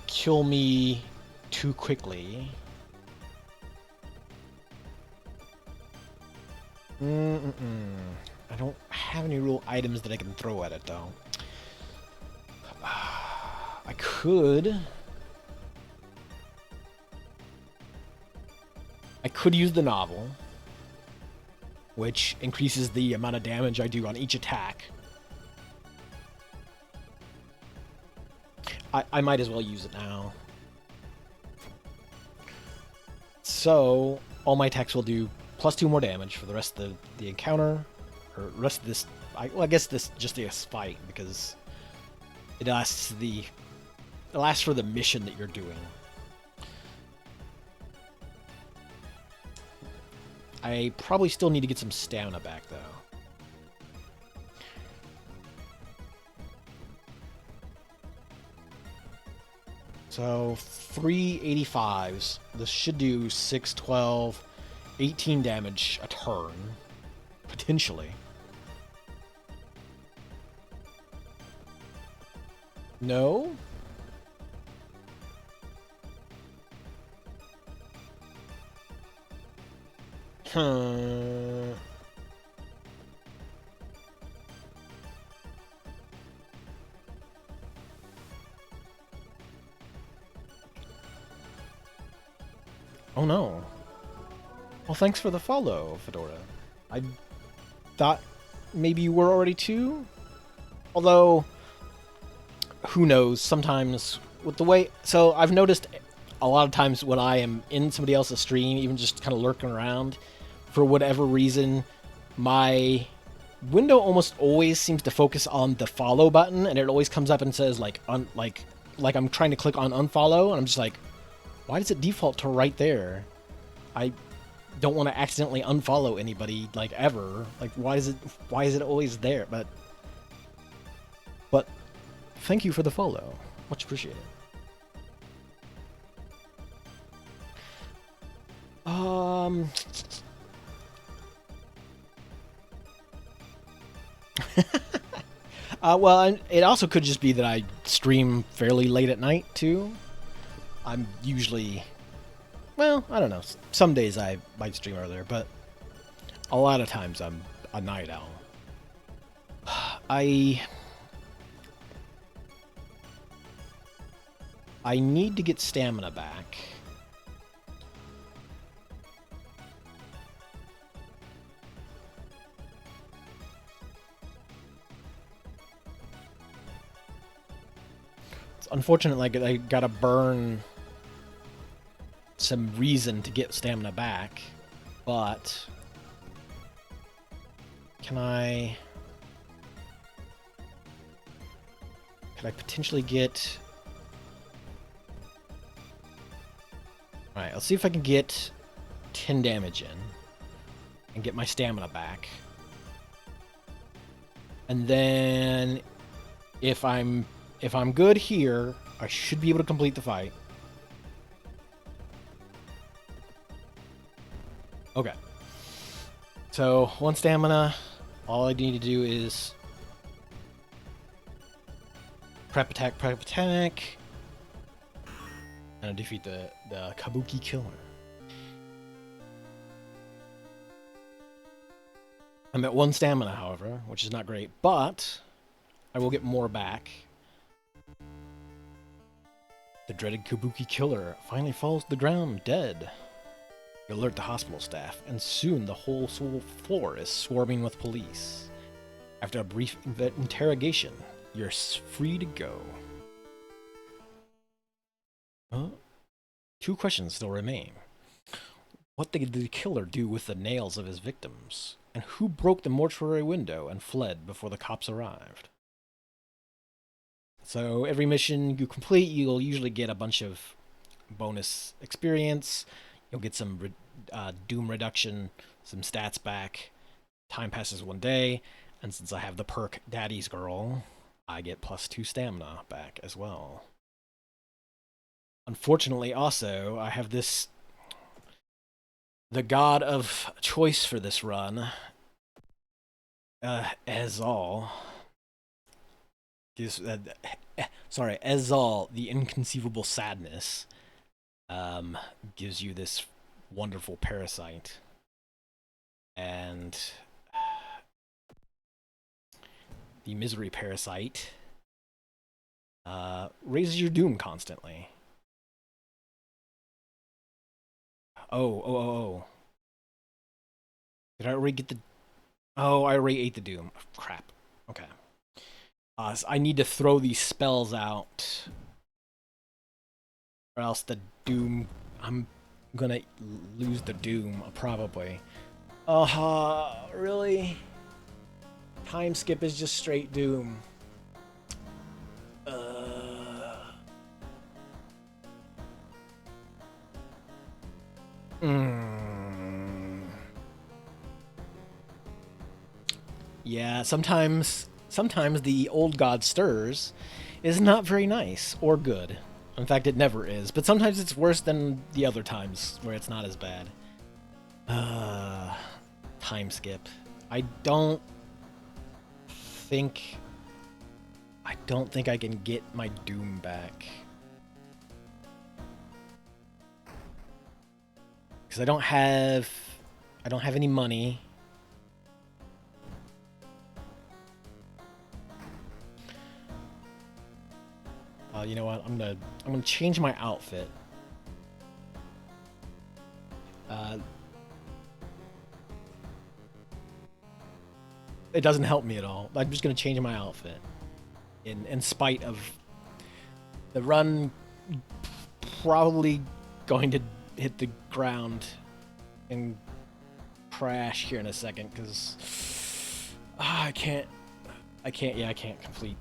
S1: kill me too quickly. I don't have any real items that I can throw at it, though. I could use the novel, which increases the amount of damage I do on each attack. I might as well use it now. So, all my attacks will do +2 more damage for the rest of the encounter, or rest of this. I guess this just this fight, because it lasts for the mission that you're doing. I probably still need to get some stamina back, though. So, 385s. This should do 6, 12, 18 damage a turn. Potentially. No? Oh no. Well, thanks for the follow, Fedora. I thought maybe you were already too? Although, who knows, sometimes with the way... So, I've noticed a lot of times when I am in somebody else's stream, even just kind of lurking around, for whatever reason, my window almost always seems to focus on the follow button, and it always comes up and says, like I'm trying to click on unfollow, and I'm just like, why does it default to right there? I don't want to accidentally unfollow anybody, like, ever. Like, why is it always there? But thank you for the follow. Much appreciated. Well, it also could just be that I stream fairly late at night, too. I'm usually... Well, I don't know. Some days I might stream earlier, but a lot of times I'm a night owl. I need to get stamina back. It's unfortunate, like, I gotta burn some reason to get stamina back, but can I potentially get... Alright, let's see if I can get 10 damage in and get my stamina back. And then if I'm good here, I should be able to complete the fight. Okay. So, 1 stamina. All I need to do is prep attack, and defeat the Kabuki Killer. I'm at 1 stamina, however, which is not great, but I will get more back. The dreaded Kabuki killer finally falls to the ground, dead. You alert the hospital staff, and soon the whole floor is swarming with police. After a brief interrogation, you're free to go. Huh? 2 questions still remain. What did the killer do with the nails of his victims? And who broke the mortuary window and fled before the cops arrived? So every mission you complete, you'll usually get a bunch of bonus experience. You'll get some doom reduction, some stats back. Time passes 1 day, and since I have the perk Daddy's Girl, I get +2 stamina back as well. Unfortunately, also, I have this... the god of choice for this run, Ezal. Sorry, Ezal, the inconceivable sadness, gives you this wonderful parasite. And the misery parasite raises your doom constantly. Oh. Did I already get the... Oh, I already ate the doom. Oh, crap. Okay. So I need to throw these spells out. Or else the doom... I'm gonna lose the doom, probably. Really? Time skip is just straight doom. Yeah, sometimes the old god stirs is not very nice or good. In fact, it never is. But sometimes it's worse than the other times where it's not as bad. Time skip. I don't think I can get my doom back. Because I don't have any money. You know what? I'm gonna change my outfit. It doesn't help me at all. I'm just gonna change my outfit, in spite of the run probably going to hit the ground and crash here in a second because I can't complete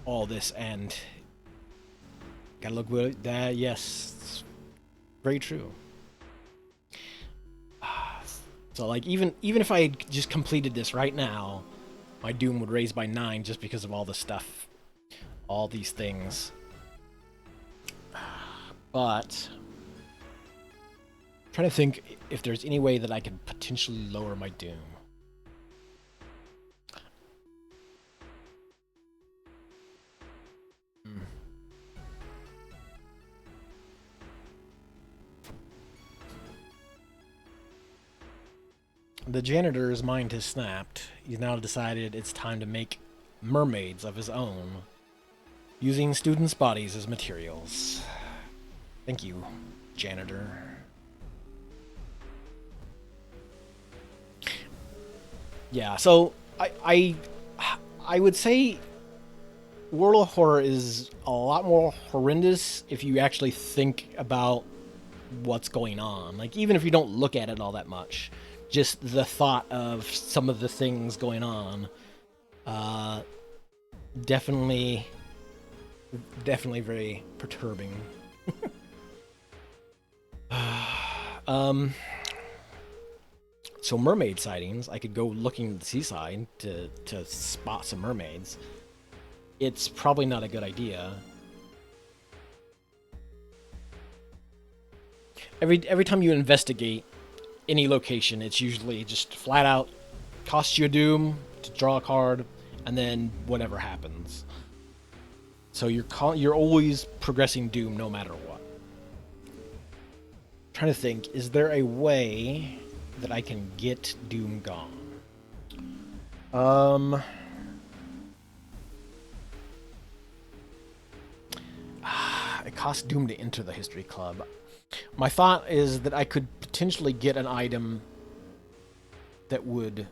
S1: all this and gotta look good. That yes, very true. So like even if I just completed this right now, my doom would raise by 9 just because of all the stuff, all these things. But I'm trying to think if there's any way that I could potentially lower my doom. The janitor's mind has snapped. He's now decided it's time to make mermaids of his own, using students' bodies as materials. Thank you, janitor. Yeah, so I would say World of Horror is a lot more horrendous if you actually think about what's going on. Like, even if you don't look at it all that much, just the thought of some of the things going on, definitely very perturbing. So mermaid sightings, I could go looking at the seaside to spot some mermaids. It's probably not a good idea. Every time you investigate any location, it's usually just flat out costs you a doom to draw a card, and then whatever happens. So you're always progressing doom no matter what. I'm trying to think, is there a way that I can get doom gone? Um, it costs Doom to enter the History Club. My thought is that I could potentially get an item that would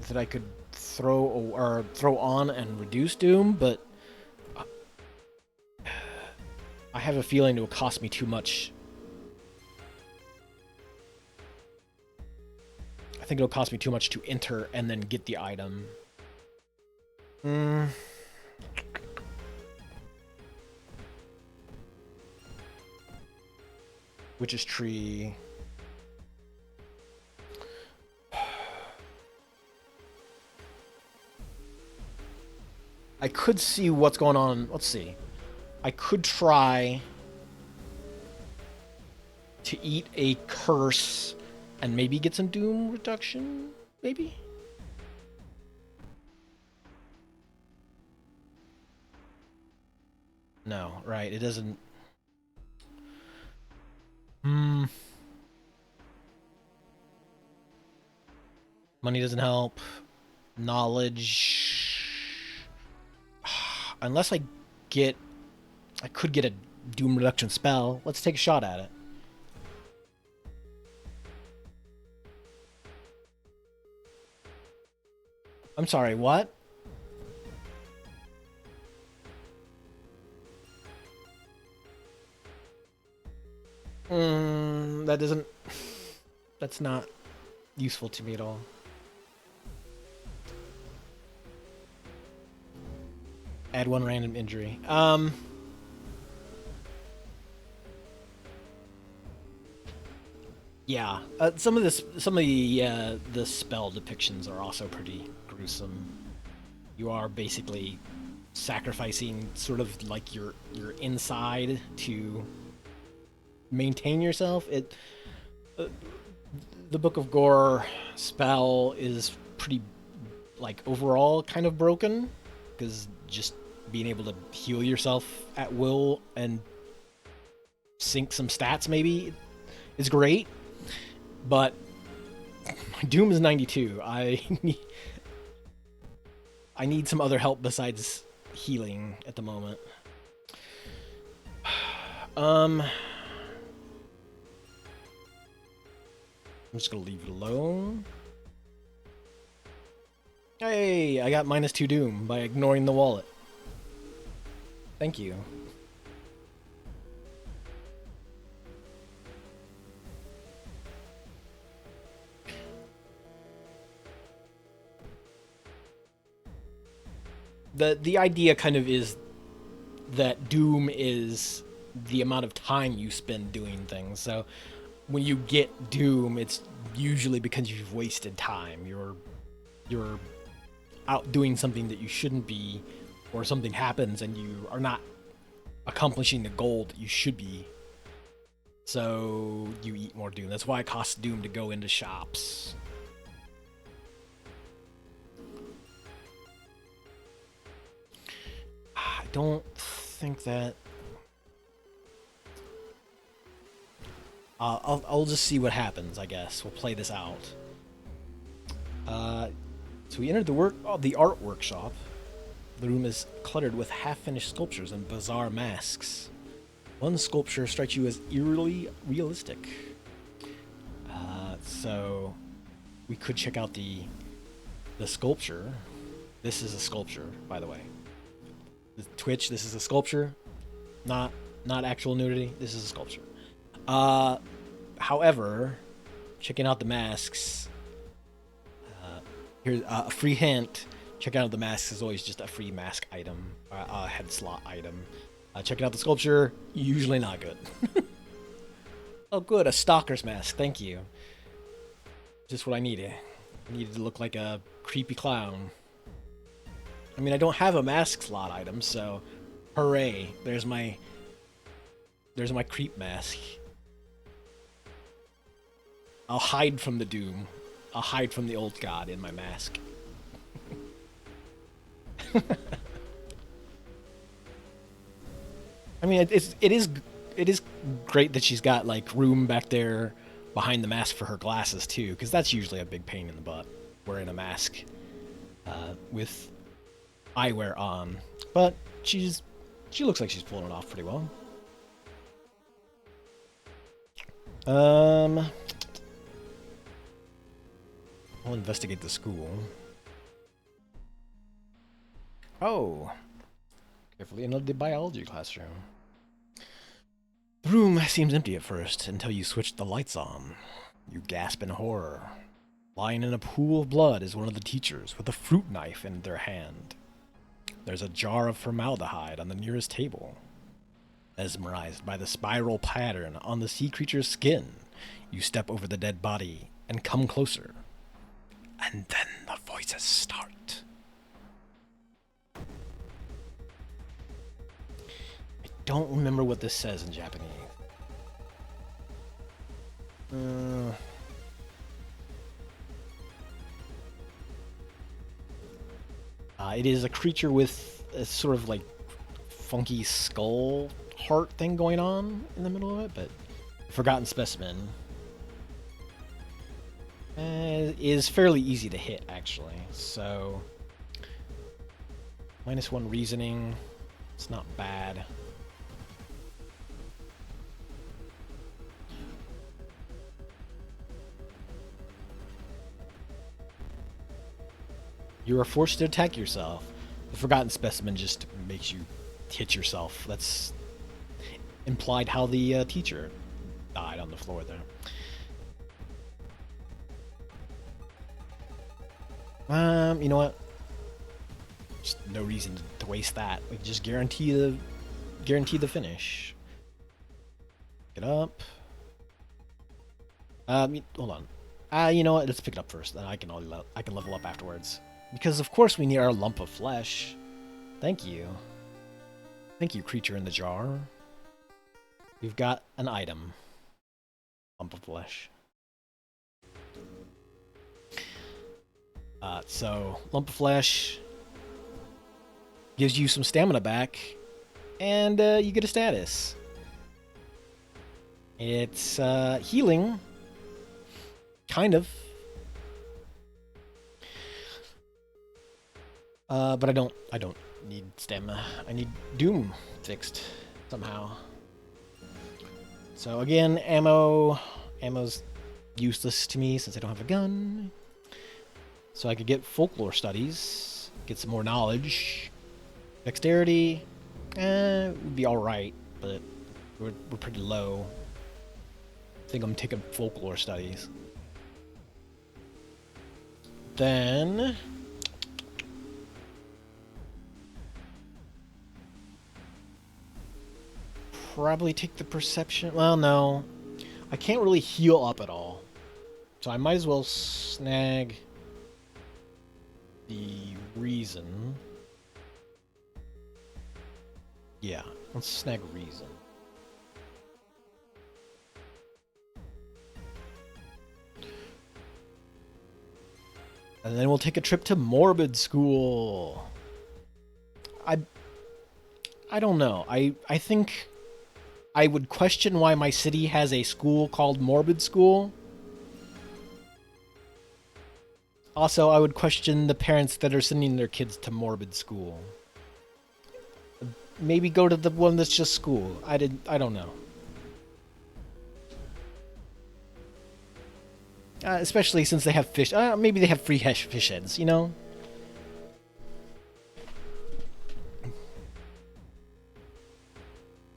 S1: that I could throw on and reduce Doom, but I have a feeling it will cost me too much. I think it'll cost me too much to enter and then get the item. Witch's Tree. I could see what's going on. Let's see. I could try to eat a curse and maybe get some Doom reduction. Maybe? No, right. It doesn't. Money doesn't help. Knowledge. Unless I get. I could get a Doom reduction spell. Let's take a shot at it. I'm sorry, what? That doesn't. That's not useful to me at all. Add one random injury. Yeah. Some of the spell depictions are also pretty gruesome. You are basically sacrificing sort of like your inside to maintain yourself. The Book of Gore spell is pretty, like, overall kind of broken, because just being able to heal yourself at will and sink some stats maybe is great, but my Doom is 92. I need some other help besides healing at the moment. I'm just gonna leave it alone. Hey, I got -2 Doom by ignoring the wallet. Thank you. The idea kind of is that Doom is the amount of time you spend doing things. So when you get Doom, it's usually because you've wasted time. You're out doing something that you shouldn't be, or something happens and you are not accomplishing the goal that you should be. So you eat more Doom. That's why it costs Doom to go into shops. I don't think that... I'll just see what happens, I guess. We'll play this out. So we entered the art workshop. The room is cluttered with half-finished sculptures and bizarre masks. One sculpture strikes you as eerily realistic. So we could check out the sculpture. This is a sculpture, by the way. The Twitch, this is a sculpture. Not actual nudity. This is a sculpture. However, checking out the masks. Here's a free hint. Checking out the masks is always just a free mask item, a head slot item. Checking out the sculpture, usually not good. Oh, good, a stalker's mask. Thank you. Just what I needed. I needed to look like a creepy clown. I mean, I don't have a mask slot item, so hooray! There's my creep mask. I'll hide from the Doom. I'll hide from the old god in my mask. I mean, it is great that she's got like room back there behind the mask for her glasses too, because that's usually a big pain in the butt. wearing a mask with eyewear on, but she looks like she's pulling it off pretty well. I'll investigate the school. Oh, carefully enter the biology classroom. The room seems empty at first until you switch the lights on. You gasp in horror. Lying in a pool of blood is one of the teachers with a fruit knife in their hand. There's a jar of formaldehyde on the nearest table. Mesmerized by the spiral pattern on the sea creature's skin, you step over the dead body and come closer. And then the voices start. I don't remember what this says in Japanese. It is a creature with a sort of like funky skull heart thing going on in the middle of it, but Forgotten Specimen is fairly easy to hit, actually. So, -1 reasoning. It's not bad. You are forced to attack yourself. The Forgotten Specimen just makes you hit yourself. That's implied how the teacher died on the floor there. You know what? Just no reason to waste that. We can just guarantee the finish. Get up. Hold on. You know what? Let's pick it up first. Then I can level up afterwards. Because of course we need our lump of flesh. Thank you. Thank you, creature in the jar. We've got an item. Lump of flesh. So, lump of flesh gives you some stamina back, and you get a status. It's healing, kind of. But I don't need stamina. I need Doom fixed somehow. So again, ammo's useless to me since I don't have a gun. So I could get folklore studies, get some more knowledge. Dexterity, would be alright, but we're pretty low. I think I'm taking folklore studies. Then probably take the perception. Well, no. I can't really heal up at all. So I might as well snag the reason. Yeah, let's snag reason. And then we'll take a trip to Morbid School. I don't know. I think I would question why my city has a school called Morbid School. Also, I would question the parents that are sending their kids to Morbid School. Maybe go to the one that's just school. I don't know. Especially since they have fish. Maybe they have free fish heads, you know?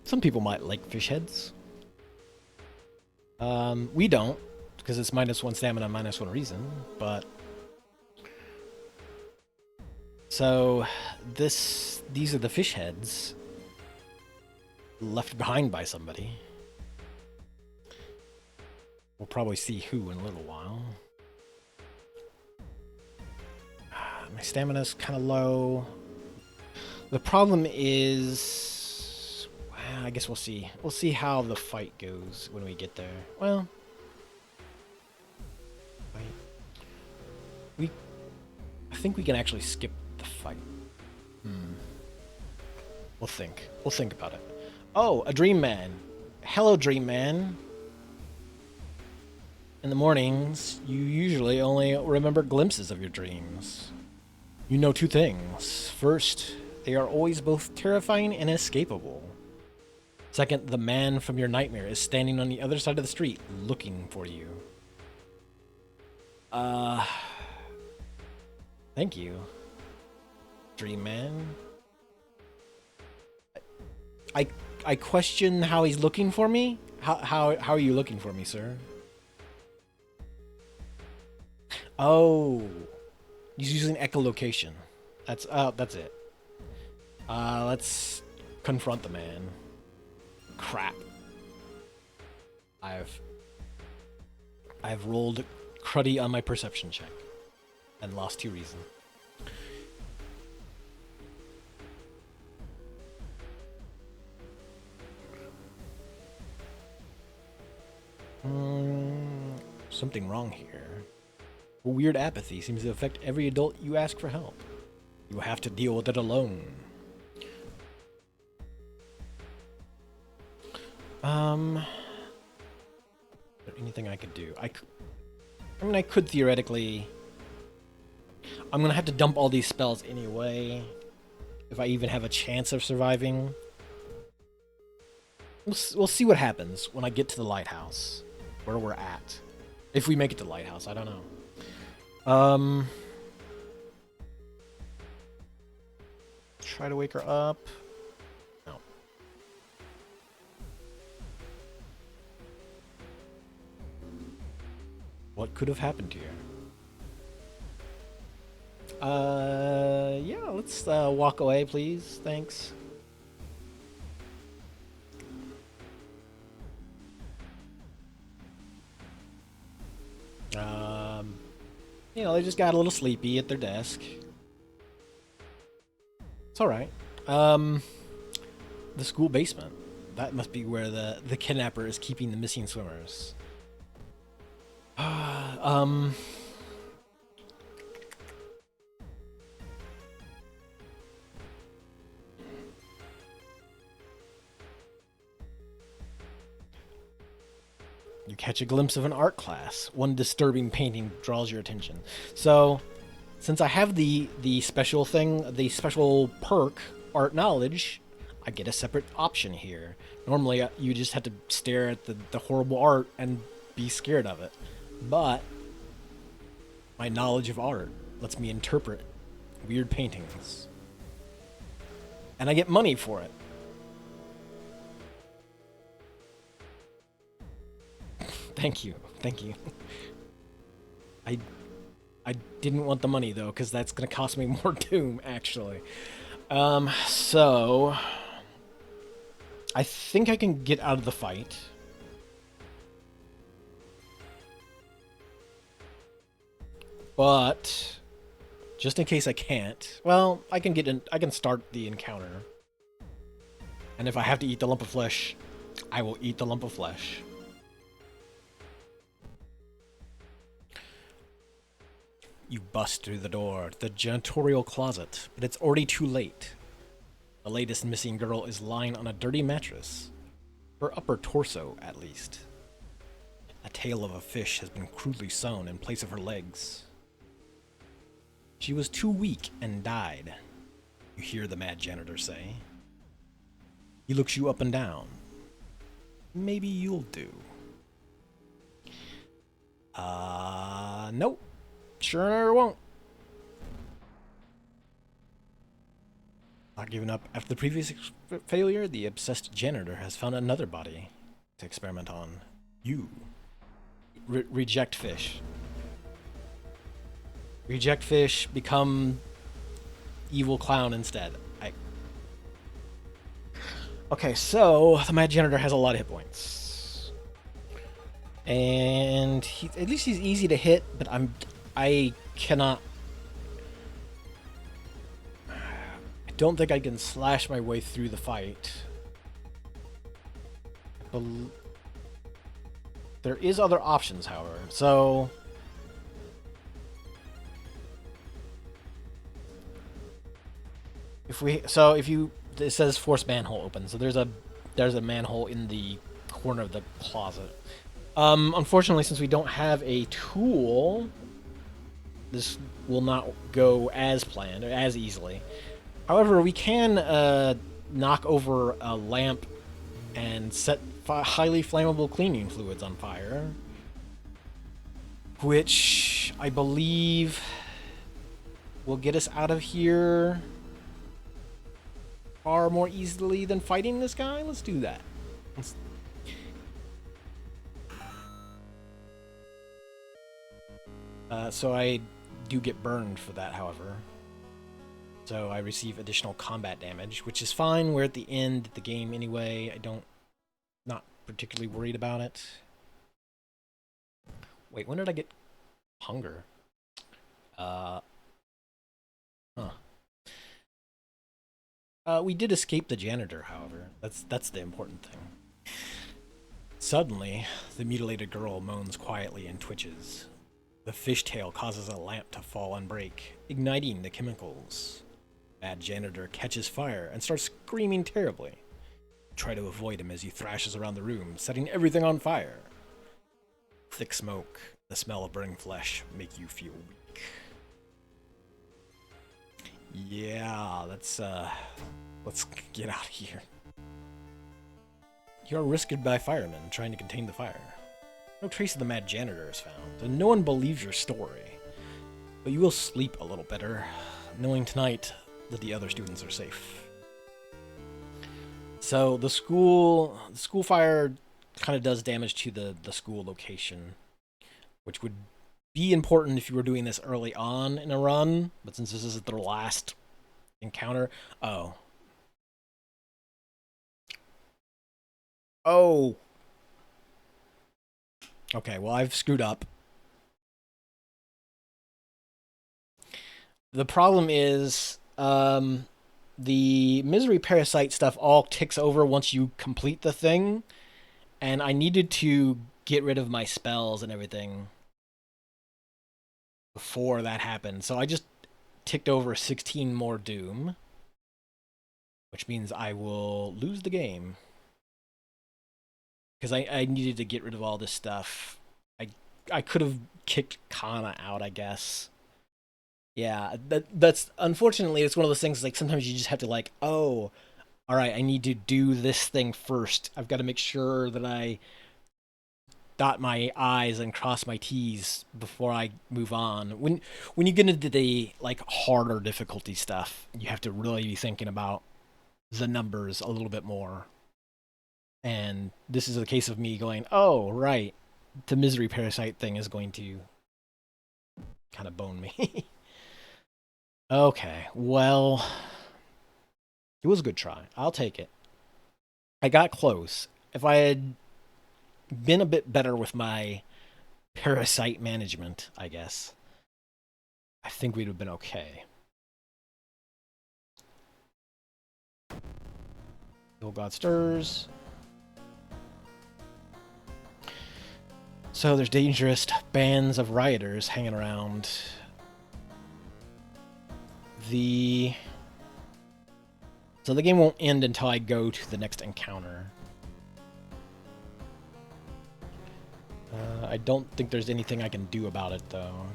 S1: Some people might like fish heads. We don't, because it's -1 stamina, -1 reason, but... So, these are the fish heads left behind by somebody. We'll probably see who in a little while. My stamina's kind of low. The problem is... I guess we'll see. We'll see how the fight goes when we get there. Well... I think we can actually skip the fight. We'll think. We'll think about it. Oh, a Dream Man. Hello, Dream Man. In the mornings, you usually only remember glimpses of your dreams. You know two things. First, they are always both terrifying and inescapable. Second, the man from your nightmare is standing on the other side of the street looking for you. Thank you, Dream Man. I question how he's looking for me? How are you looking for me, sir? Oh, he's using echolocation. That's it. Let's confront the man. Crap. I've rolled cruddy on my perception check and lost 2 reason. Something wrong here. A weird apathy seems to affect every adult you ask for help. You have to deal with it alone. Is there anything I could do? I mean, I could theoretically... I'm gonna have to dump all these spells anyway, if I even have a chance of surviving. We'll see what happens when I get to the lighthouse, where we're at. If we make it to the lighthouse, I don't know. Try to wake her up. No. What could have happened here? Yeah, let's walk away, please. Thanks. You know, they just got a little sleepy at their desk. It's alright. The school basement. That must be where the kidnapper is keeping the missing swimmers. You catch a glimpse of an art class. One disturbing painting draws your attention. So, since I have the special thing, the special perk, art knowledge, I get a separate option here. Normally, you just have to stare at the horrible art and be scared of it. But my knowledge of art lets me interpret weird paintings. And I get money for it. Thank you. Thank you. I didn't want the money, though, because that's going to cost me more doom, actually. So... I think I can get out of the fight. But... just in case I can't... well, I can start the encounter. And if I have to eat the lump of flesh, I will eat the lump of flesh. You bust through the door, the janitorial closet, but it's already too late. The latest missing girl is lying on a dirty mattress. Her upper torso, at least. A tail of a fish has been crudely sewn in place of her legs. She was too weak and died, you hear the mad janitor say. He looks you up and down. Maybe you'll do. Nope. Sure won't. Not giving up after the previous failure, the obsessed janitor has found another body to experiment on. You. Reject fish. Reject fish, become evil clown instead. Okay, so the mad janitor has a lot of hit points. And at least he's easy to hit, but I cannot... I don't think I can slash my way through the fight. There is other options, however. So... it says force manhole open, so there's a manhole in the corner of the closet. Unfortunately, since we don't have a tool, this will not go as planned or as easily. However, we can knock over a lamp and set highly flammable cleaning fluids on fire, which I believe will get us out of here far more easily than fighting this guy. Let's do that. So I do get burned for that, however. So I receive additional combat damage, which is fine. We're at the end of the game anyway. Not particularly worried about it. Wait, when did I get hunger? We did escape the janitor, however. That's the important thing. Suddenly, the mutilated girl moans quietly and twitches. The fishtail causes a lamp to fall and break, igniting the chemicals. Mad janitor catches fire and starts screaming terribly. Try to avoid him as he thrashes around the room, setting everything on fire. Thick smoke, the smell of burning flesh make you feel weak. Yeah, let's get out of here. You're rescued by firemen trying to contain the fire. No trace of the mad janitor is found, and no one believes your story. But you will sleep a little better, knowing tonight that the other students are safe. So the school fire kind of does damage to the school location, which would be important if you were doing this early on in a run, but since this is their last encounter... Oh. Okay, well, I've screwed up. The problem is, the misery parasite stuff all ticks over once you complete the thing, and I needed to get rid of my spells and everything before that happened. So I just ticked over 16 more doom, which means I will lose the game. Because I needed to get rid of all this stuff. I could have kicked Kana out, I guess. Yeah, that's unfortunately it's one of those things like sometimes you just have to like, oh, all right, I need to do this thing first. I've got to make sure that I dot my I's and cross my T's before I move on. When you get into the like harder difficulty stuff, you have to really be thinking about the numbers a little bit more. And this is a case of me going, oh, right, the misery parasite thing is going to kind of bone me. Okay, well, it was a good try. I'll take it. I got close. If I had been a bit better with my parasite management, I guess, I think we'd have been okay. The old god stirs. So there's dangerous bands of rioters hanging around. So the game won't end until I go to the next encounter. I don't think there's anything I can do about it, though.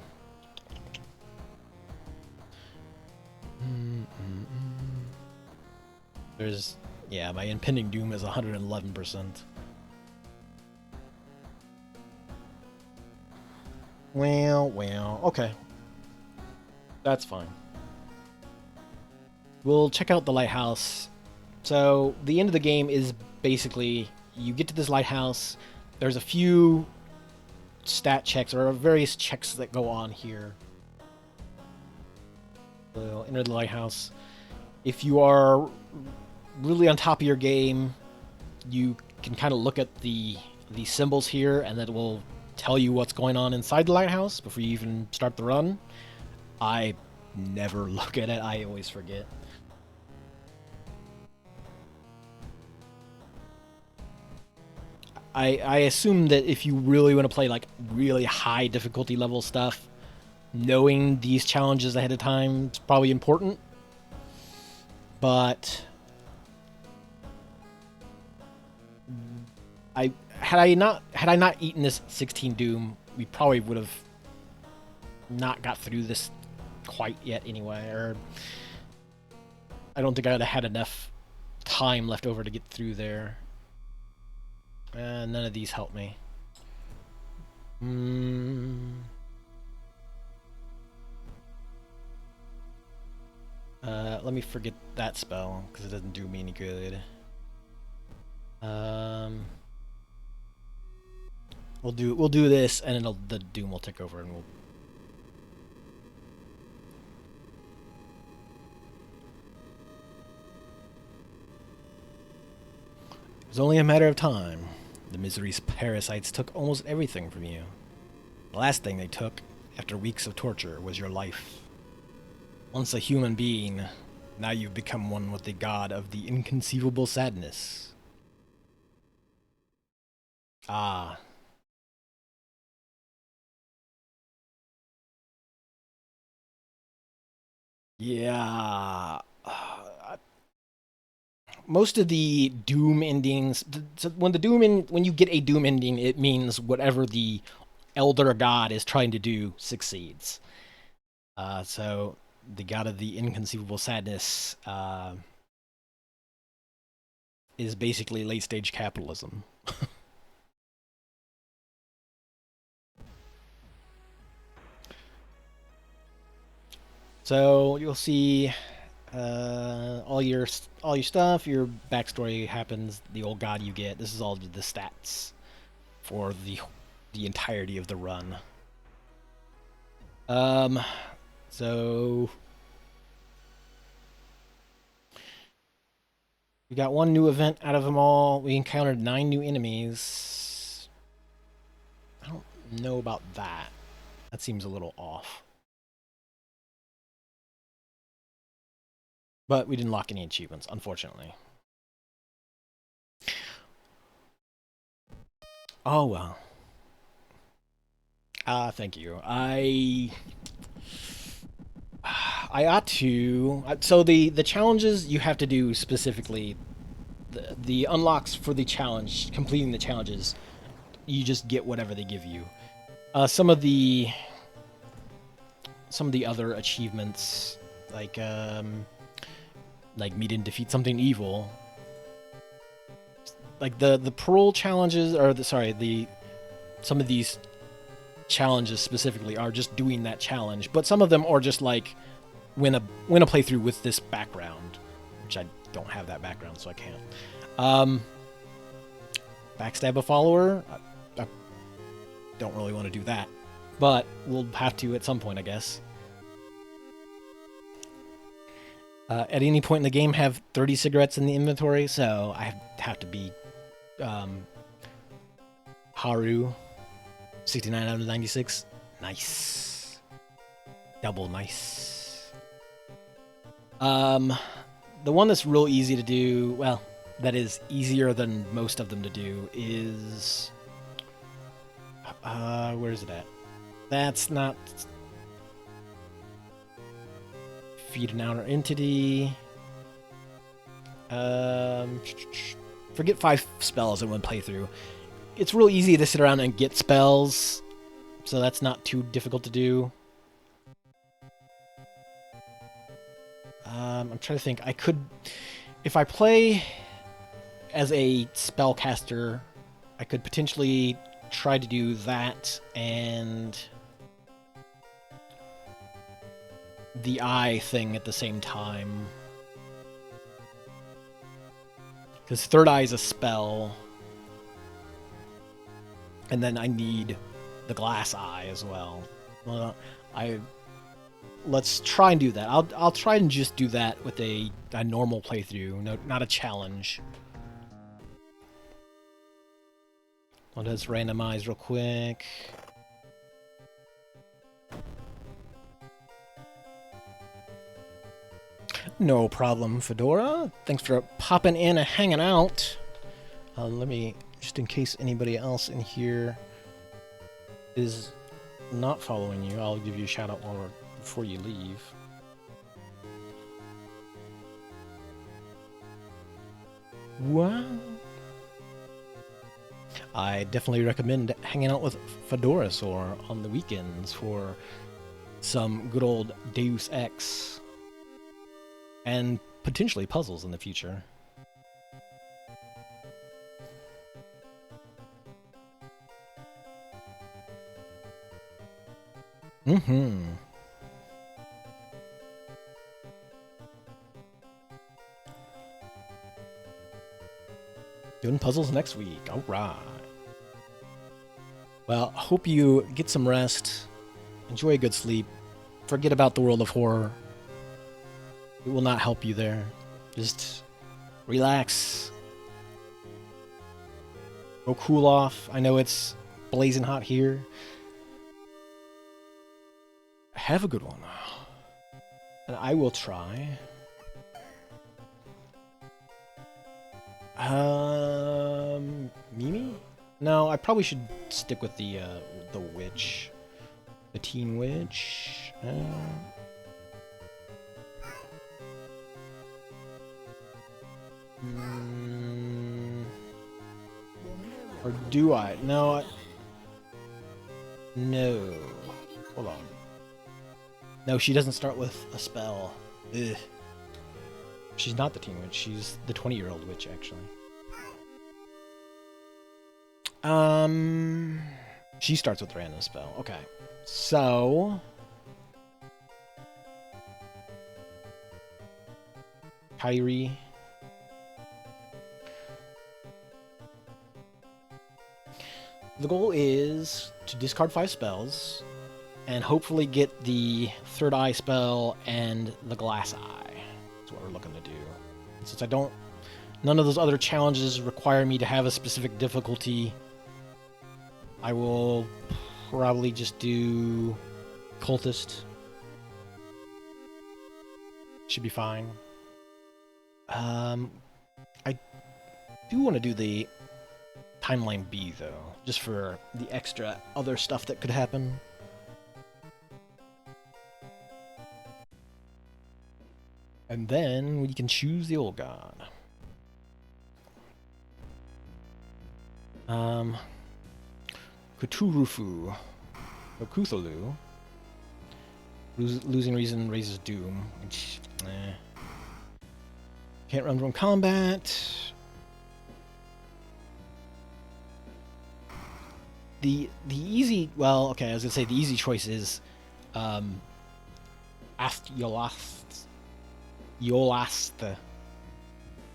S1: Yeah, my impending doom is 111%. Well, okay. That's fine. We'll check out the lighthouse. So, the end of the game is basically, you get to this lighthouse, there's a few stat checks, or various checks that go on here. We'll enter the lighthouse. If you are really on top of your game, you can kind of look at the symbols here, and that will tell you what's going on inside the lighthouse before you even start the run. I never look at it. I always forget. I assume that if you really want to play like really high difficulty level stuff, knowing these challenges ahead of time is probably important. But had I not eaten this 16 Doom, we probably would have not got through this quite yet anyway. Or I don't think I would have had enough time left over to get through there. None of these help me. Let me forget that spell because it doesn't do me any good. We'll do this, and then the Doom will take over, and we'll. It was only a matter of time. The Misery's parasites took almost everything from you. The last thing they took, after weeks of torture, was your life. Once a human being, now you've become one with the god of the inconceivable sadness. Ah. Yeah. Most of the Doom endings, when you get a Doom ending, it means whatever the Elder God is trying to do succeeds. So the god of the inconceivable sadness is basically late stage capitalism. So you'll see all your stuff, your backstory happens, the old god you get. This is all the stats for the entirety of the run. So we got one new event out of them all. We encountered 9 new enemies. I don't know about that. That seems a little off. But we didn't lock any achievements, unfortunately. Oh well. Thank you. I ought to. So the challenges you have to do specifically, the unlocks for the challenge, completing the challenges, you just get whatever they give you. Some of the other achievements, like meet and defeat something evil, like the parole challenges, or some of these challenges specifically are just doing that challenge, but some of them are just like win a playthrough with this background, which I don't have that background, so I can't. Backstab a follower, I don't really want to do that, but we'll have to at some point, I guess. At any point in the game, have 30 cigarettes in the inventory, so I have to be Haru. 69 out of 96. Nice. Double nice. The one that's real easy to do, well, that is easier than most of them to do, is... where is it at? That's not... Feed an outer entity. Forget 5 spells in one playthrough. It's real easy to sit around and get spells, so that's not too difficult to do. I'm trying to think. I could, if I play as a spellcaster, I could potentially try to do that and the eye thing at the same time. Because Third Eye is a spell. And then I need the glass eye as well. Well, let's try and do that. I'll try and just do that with a normal playthrough, not a challenge. I'll just randomize real quick. No problem, Fedora. Thanks for popping in and hanging out. Let me, just in case anybody else in here is not following you, I'll give you a shout out before you leave. Wow. I definitely recommend hanging out with Fedorasaur on the weekends for some good old Deus Ex and potentially puzzles in the future. Mm-hmm. Doing puzzles next week. All right. Well, hope you get some rest, enjoy a good sleep, forget about the world of horror. It will not help you there. Just relax. Go cool off. I know it's blazing hot here. Have a good one. And I will try. Mimi? No, I probably should stick with the witch. The teen witch. Or do I? No. No. Hold on. No, she doesn't start with a spell. Ugh. She's not the teen witch. She's the 20-year-old witch, actually. She starts with a random spell. Okay. So... Kairi. The goal is to discard 5 spells and hopefully get the third eye spell and the glass eye. That's what we're looking to do. Since none of those other challenges require me to have a specific difficulty, I will probably just do Cultist. Should be fine. I do want to do the Timeline B, though, just for the extra other stuff that could happen. And then we can choose the old god. Cthulhu. Or Cthulhu. Losing reason raises doom. Which, Can't run from combat. The easy, well, okay, I was gonna say the easy choice is Yolast.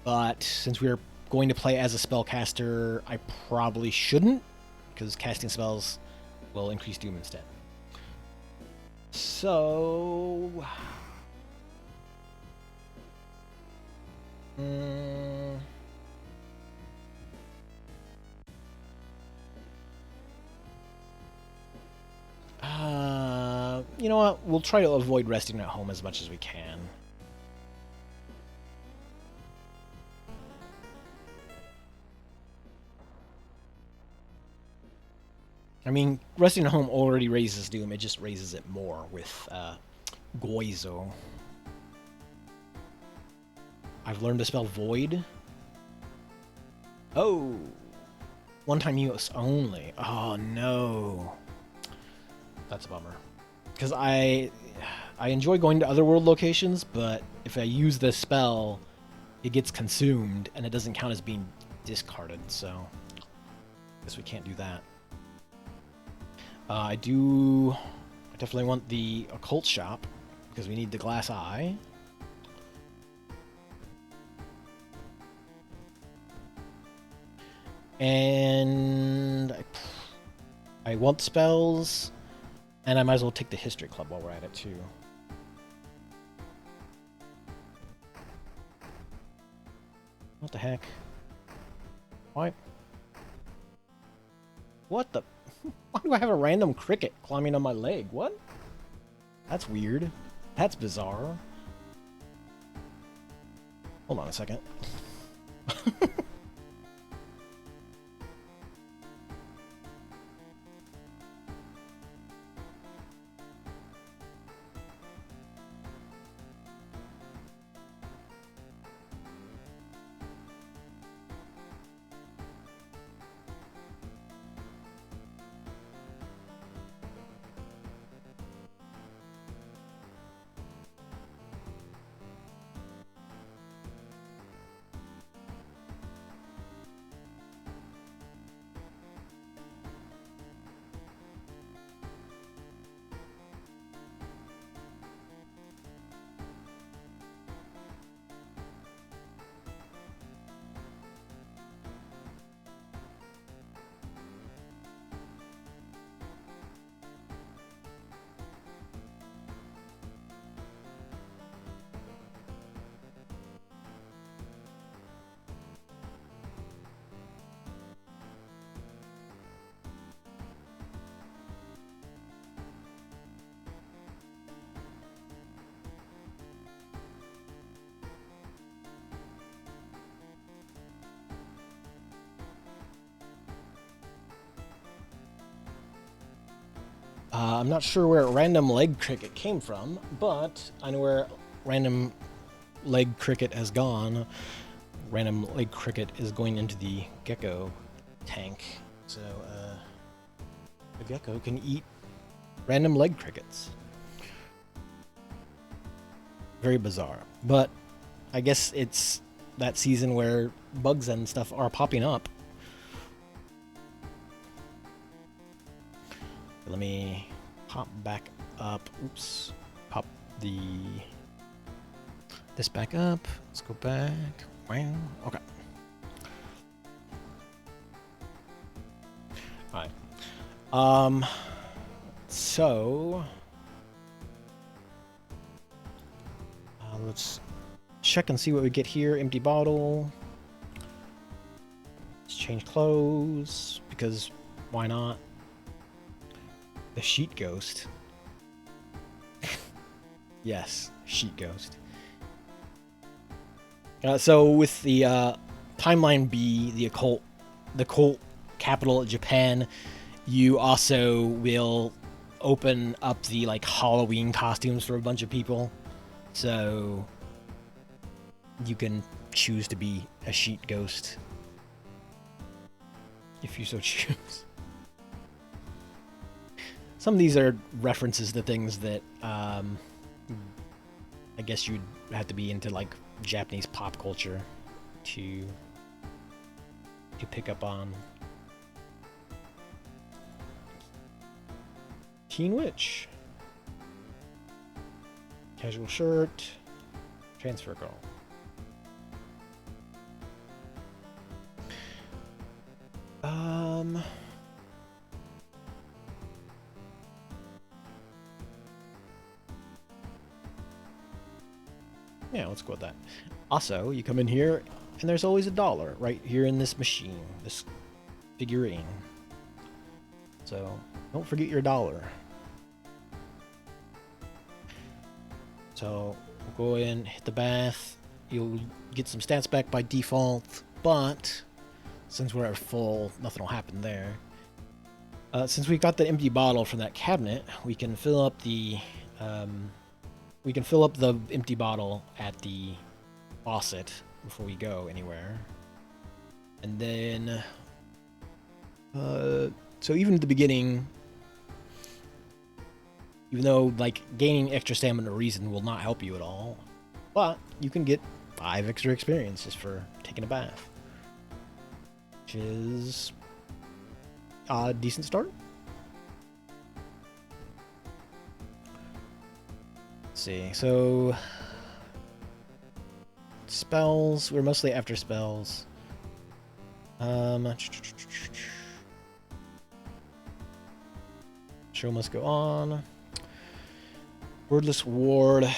S1: But since we're going to play as a spellcaster, I probably shouldn't, because casting spells will increase doom instead. So... you know what? We'll try to avoid resting at home as much as we can. I mean, resting at home already raises doom. It just raises it more with Goizo. I've learned to spell Void. Oh! One-time use only. Oh, no. That's a bummer. Because I enjoy going to other world locations, but if I use this spell, it gets consumed, and it doesn't count as being discarded, so... I guess we can't do that. I definitely want the occult shop, because we need the glass eye. And I want spells, and I might as well take the history club while we're at it too. What the heck? Why? What the? Why do I have a random cricket climbing on my leg? What? That's weird. That's bizarre. Hold on a second. I'm not sure where random leg cricket came from, but I know where random leg cricket has gone. Random leg cricket is going into the gecko tank. So, the gecko can eat random leg crickets. Very bizarre. But I guess it's that season where bugs and stuff are popping up. Let me pop back up. Oops. Pop this back up. Let's go back. Wow. Okay. Alright. So let's check and see what we get here. Empty bottle. Let's change clothes because why not? The sheet ghost. Yes, sheet ghost. So with the timeline B, the occult capital of Japan, you also will open up the like Halloween costumes for a bunch of people. So you can choose to be a sheet ghost if you so choose. Some of these are references to things that I guess you'd have to be into like Japanese pop culture to pick up on. Teen Witch. Casual shirt. Transfer girl. Yeah, let's go with that. Also, you come in here, and there's always $1 right here in this machine, this figurine. So, don't forget your $1. So, we'll go in, hit the bath. You'll get some stats back by default, but since we're at full, nothing will happen there. Since we got the empty bottle from that cabinet, we can fill up the empty bottle at the faucet before we go anywhere. And then, so even at the beginning, even though like gaining extra stamina reason will not help you at all, but you can get 5 extra experiences for taking a bath, which is a decent start. Let's see, so spells, we're mostly after spells. Show must go on. Wordless Ward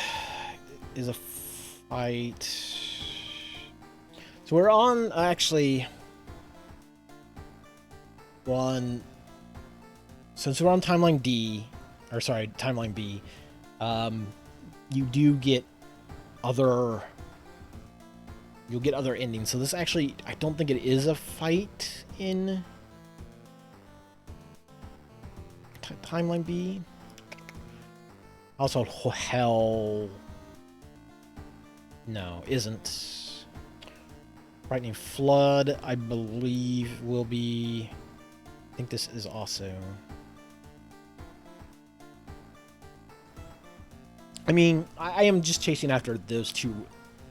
S1: is a fight. So we're on actually one. Since we're on timeline D, or sorry, timeline B, you do get other. You'll get other endings. So this actually, I don't think it is a fight in timeline B. Also, hell. No, isn't. Frightening Flood, I believe, will be. I think this is also. I mean, I am just chasing after those 2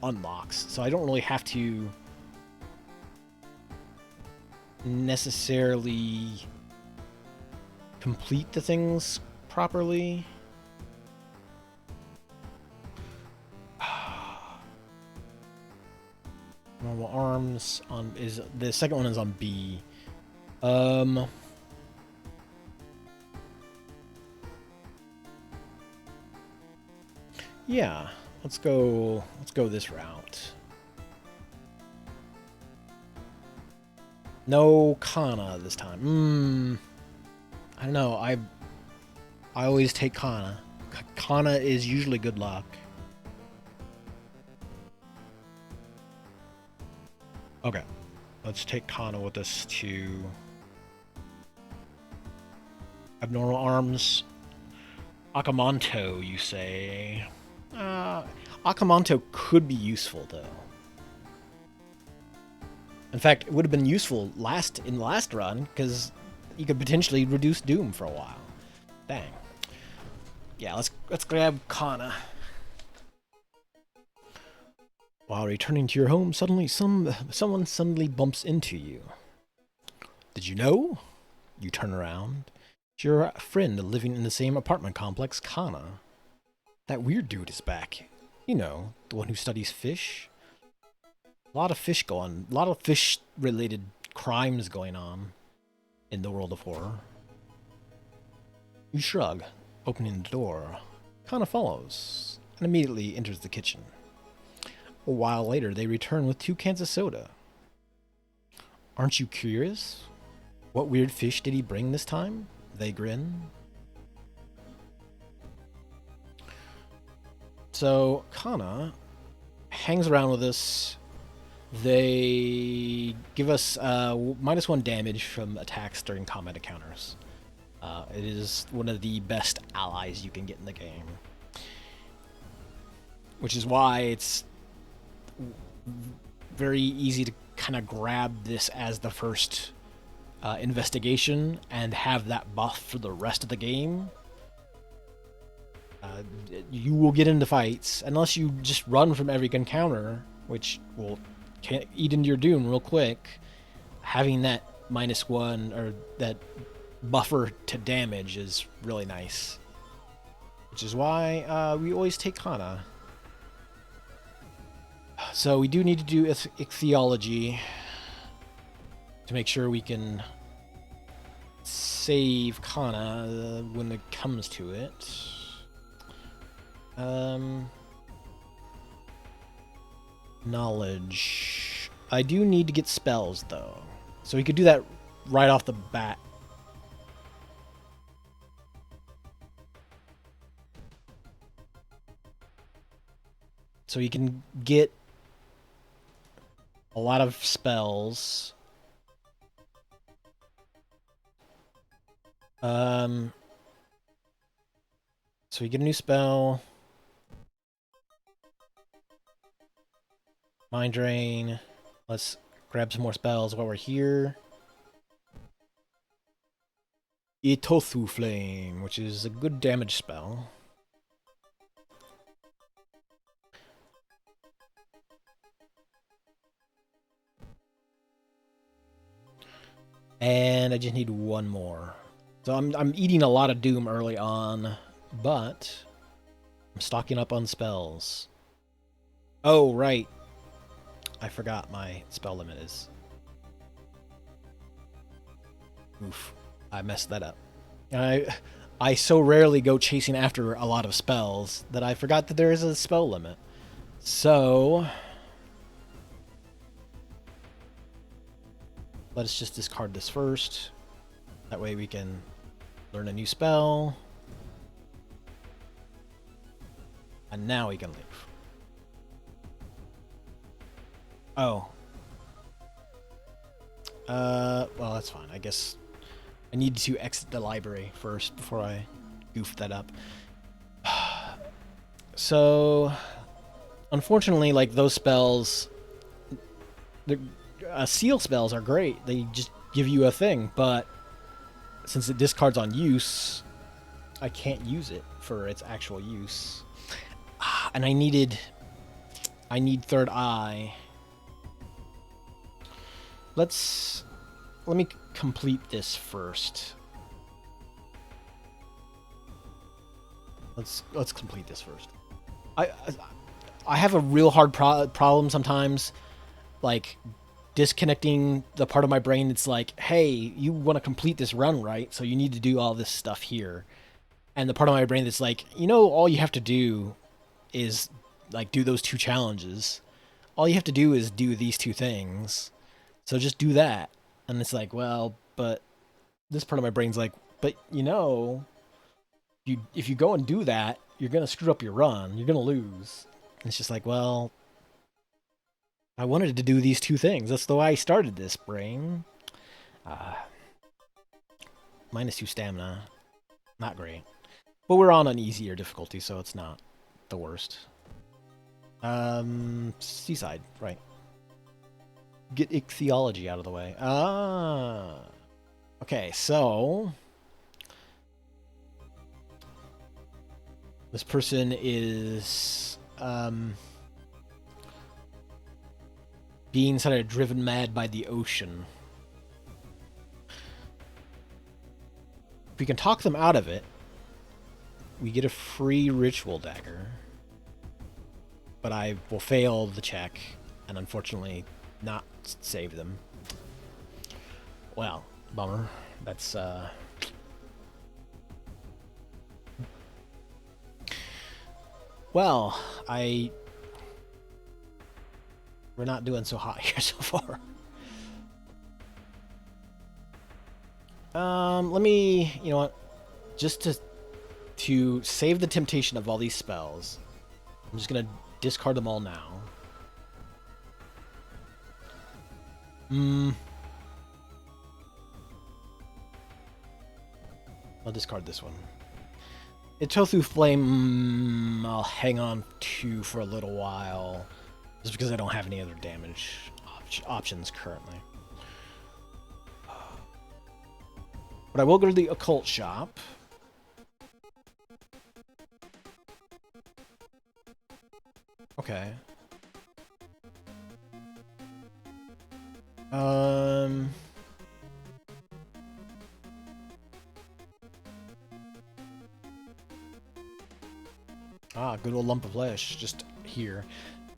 S1: unlocks, so I don't really have to necessarily complete the things properly. Normal arms on is the second one is on B. Yeah, let's go this route. No Kana this time. I don't know. I always take Kana. Kana is usually good luck. Okay, let's take Kana with us to Abnormal Arms. Akamanto, you say? Akamanto could be useful, though. In fact, it would have been useful in the last run, because you could potentially reduce Doom for a while. Dang. Yeah, let's grab Kana. While returning to your home, suddenly someone suddenly bumps into you. Did you know? You turn around. It's your friend living in the same apartment complex, Kana. That weird dude is back. You know, the one who studies fish. A lot of fish-related crimes going on in the world of horror. You shrug, opening the door. Kana follows, and immediately enters the kitchen. A while later, they return with 2 cans of soda. Aren't you curious? What weird fish did he bring this time? They grin. So, Kana hangs around with us. They give us -1 damage from attacks during combat encounters. It is one of the best allies you can get in the game. Which is why it's very easy to kind of grab this as the first investigation and have that buff for the rest of the game. You will get into fights unless you just run from every encounter, which will eat into your Doom real quick. Having that -1 or that buffer to damage is really nice, which is why we always take Kana. So we do need to do ichthyology to make sure we can save Kana when it comes to it. Knowledge. I do need to get spells, though. So we could do that right off the bat. So you can get a lot of spells. So we get a new spell. Mind Drain. Let's grab some more spells while we're here. Itothu Flame, which is a good damage spell. And I just need one more. So I'm eating a lot of Doom early on, but I'm stocking up on spells. Oh, right. I forgot my spell limit is. Oof. I messed that up. I so rarely go chasing after a lot of spells that I forgot that there is a spell limit. So let's just discard this first. That way we can learn a new spell. And now we can leave. Oh. Well, that's fine. I guess I need to exit the library first before I goof that up. So, unfortunately, like, those spells, the seal spells are great. They just give you a thing, but since it discards on use, I can't use it for its actual use. And I need Third Eye. Let me complete this first. Let's complete this first. I have a real hard problem sometimes, like disconnecting the part of my brain that's like, hey, you want to complete this run, right? So you need to do all this stuff here. And the part of my brain that's like, you know, all you have to do is like do those 2 challenges. All you have to do is do these 2 things. So just do that. And it's like, well, but this part of my brain's like, but you know, if you go and do that, you're going to screw up your run. You're going to lose. And it's just like, well, I wanted to do these 2 things. That's the way I started this, brain. -2 stamina. Not great. But we're on an easier difficulty, so it's not the worst. Seaside, right. Get ichthyology out of the way. Ah. Okay, so this person is being sort of driven mad by the ocean. If we can talk them out of it, we get a free ritual dagger. But I will fail the check and unfortunately not save them. Well, bummer. That's well, we're not doing so hot here so far. Let me, you know what? Just to save the temptation of all these spells, I'm just gonna discard them all now. I'll discard this one. Itothu Flame, I'll hang on to for a little while, just because I don't have any other damage options currently. But I will go to the occult shop. Okay. Good old lump of flesh just here.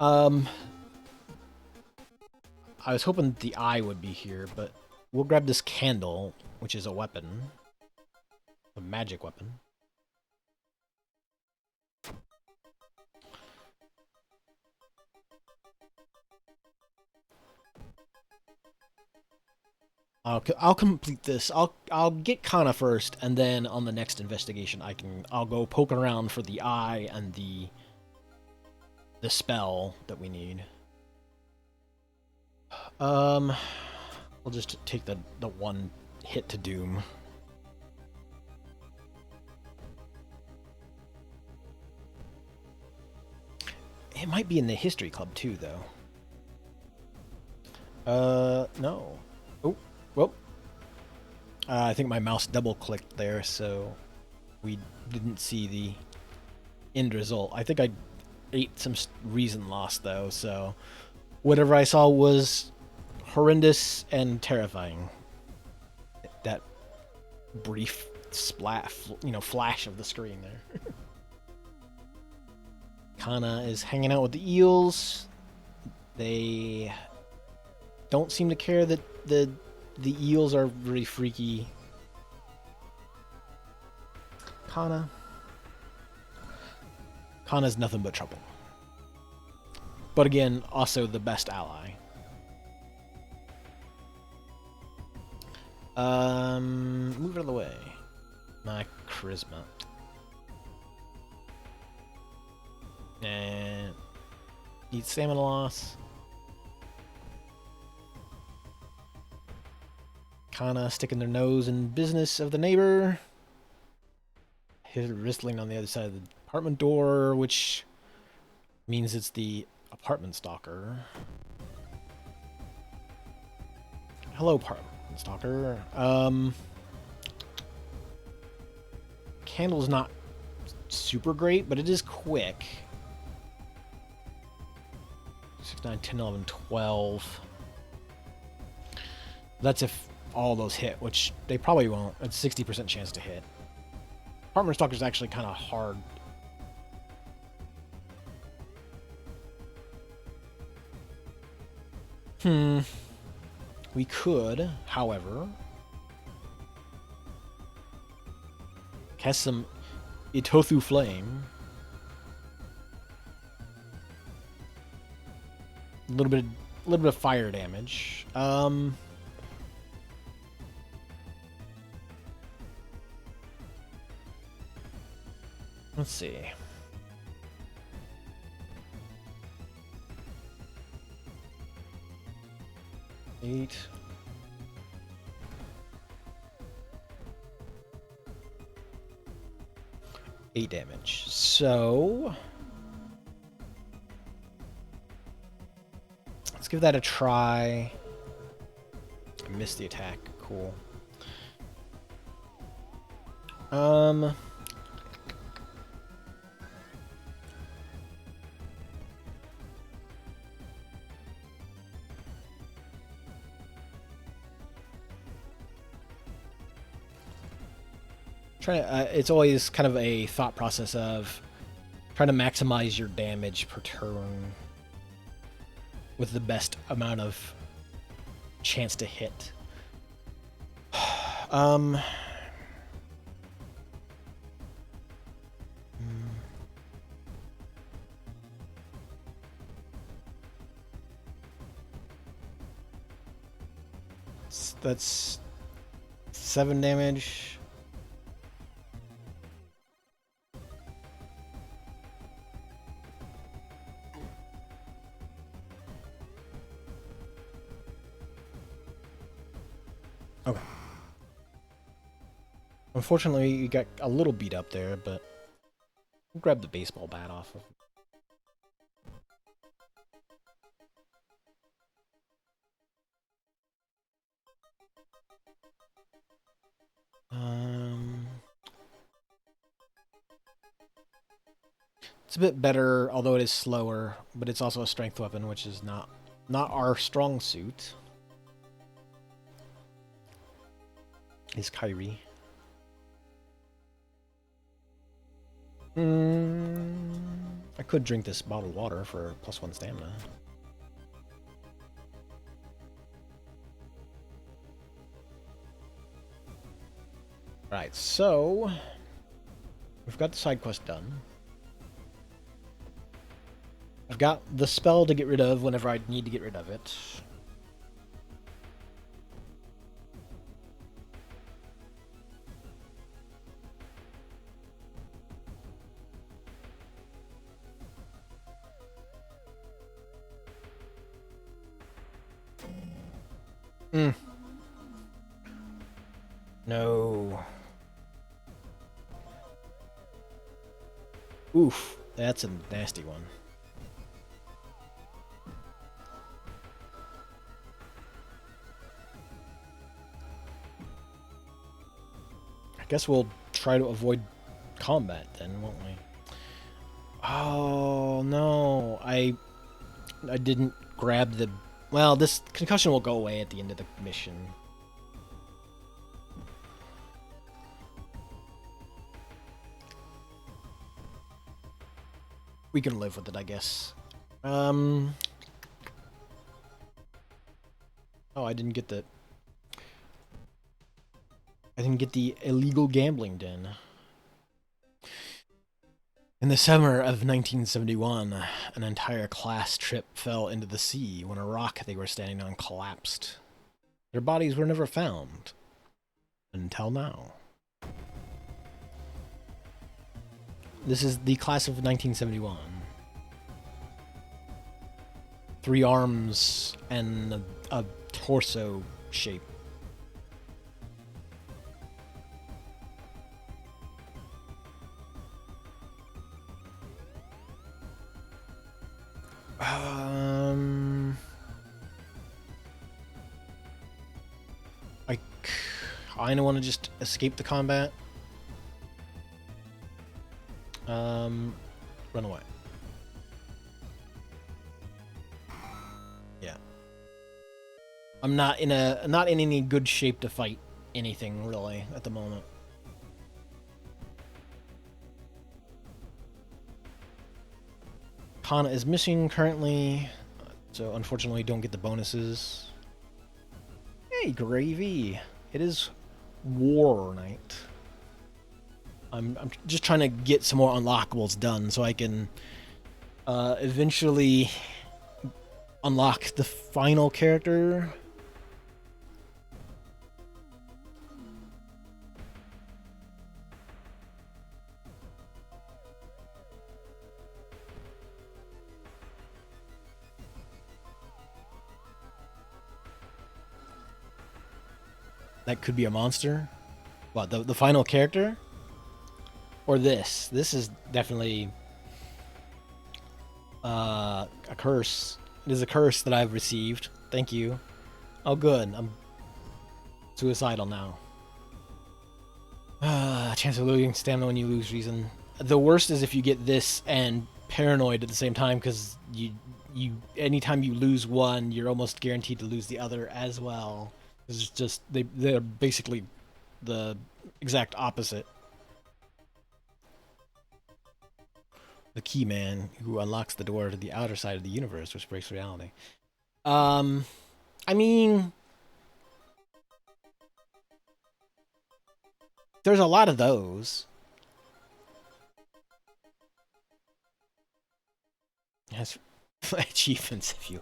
S1: I was hoping the eye would be here, but we'll grab this candle, which is a weapon. A magic weapon. I'll complete this. I'll get Kana first, and then on the next investigation, I'll go poke around for the eye and the spell that we need. We'll just take the one hit to doom. It might be in the history club too, though. No. Oh. Well, I think my mouse double-clicked there, so we didn't see the end result. I think I ate some reason loss, though, so whatever I saw was horrendous and terrifying. That brief flash of the screen there. Kana is hanging out with the eels. They don't seem to care that the eels are really freaky. Kana's nothing but trouble. But again, also the best ally. Move out of the way. My charisma. And eat stamina loss. Kana sticking their nose in business of the neighbor. Hit wristling on the other side of the apartment door, which means it's the apartment stalker. Hello, apartment stalker. Candle's not super great, but it is quick. 6, 9, 10, 11, 12. That's if all those hit, which they probably won't. It's 60% chance to hit. Apartment stalker is actually kind of hard. We could, however, cast some Itothu Flame. A little bit of fire damage. Let's see. Eight. 8 damage. So let's give that a try. I missed the attack. Cool. It's always kind of a thought process of trying to maximize your damage per turn with the best amount of chance to hit. That's 7 damage. Okay. Unfortunately, you got a little beat up there, but we'll grab the baseball bat off of. It's a bit better, although it is slower, but it's also a strength weapon, which is not our strong suit. Is Kyrie. I could drink this bottled water for +1 stamina. Right, so we've got the side quest done. I've got the spell to get rid of whenever I need to get rid of it. No. Oof, that's a nasty one. I guess we'll try to avoid combat then, won't we? Oh no, I didn't grab the. Well, this concussion will go away at the end of the mission. We can live with it, I guess. Oh, I didn't get the. I didn't get the illegal gambling den. In the summer of 1971, an entire class trip fell into the sea when a rock they were standing on collapsed. Their bodies were never found. Until now. This is the class of 1971. 3 arms and a torso shape. I kinda want to just escape the combat. Run away. Yeah. I'm not in any good shape to fight anything really at the moment. Kana is missing currently, so unfortunately don't get the bonuses. Hey, Gravy. It is War Night. I'm just trying to get some more unlockables done so I can eventually unlock the final character. That could be a monster. What, the final character? Or this. This is definitely a curse. It is a curse that I've received. Thank you. Oh, good. I'm suicidal now. Chance of losing stamina when you lose reason. The worst is if you get this and paranoid at the same time, because anytime you lose one, you're almost guaranteed to lose the other as well. It's just they're basically the exact opposite. The key man who unlocks the door to the outer side of the universe, which breaks reality. I mean, there's a lot of those. Yes, achievements if you.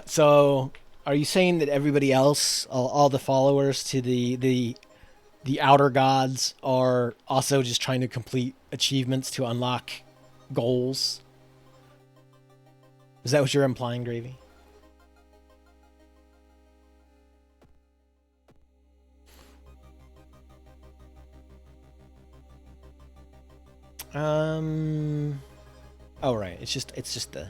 S1: So, are you saying that everybody else, all the followers to the outer gods, are also just trying to complete achievements to unlock goals? Is that what you're implying, Gravy? Oh right, it's just the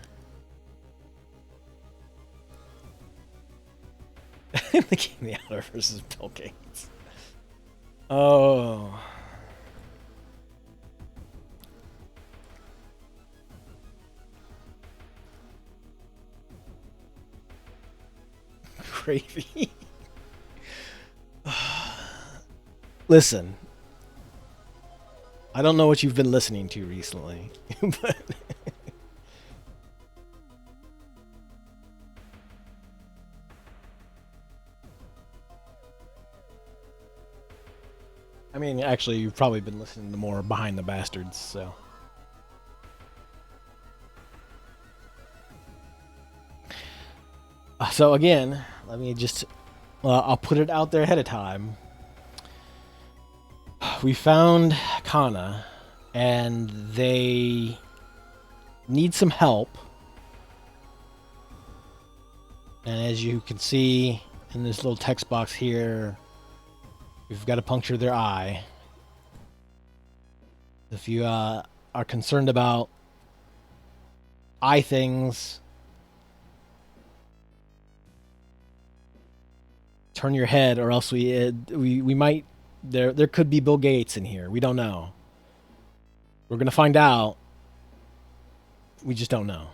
S1: the King of the Outer versus Bill Gates. Oh. Gravy. Listen. I don't know what you've been listening to recently, but I mean, actually, you've probably been listening to more Behind the Bastards, so. So again, let me just, I'll put it out there ahead of time. We found Kana, and they need some help. And as you can see in this little text box here, we've got to puncture their eye. If you are concerned about eye things, turn your head, or else we might. There could be Bill Gates in here. We don't know. We're gonna find out. We just don't know.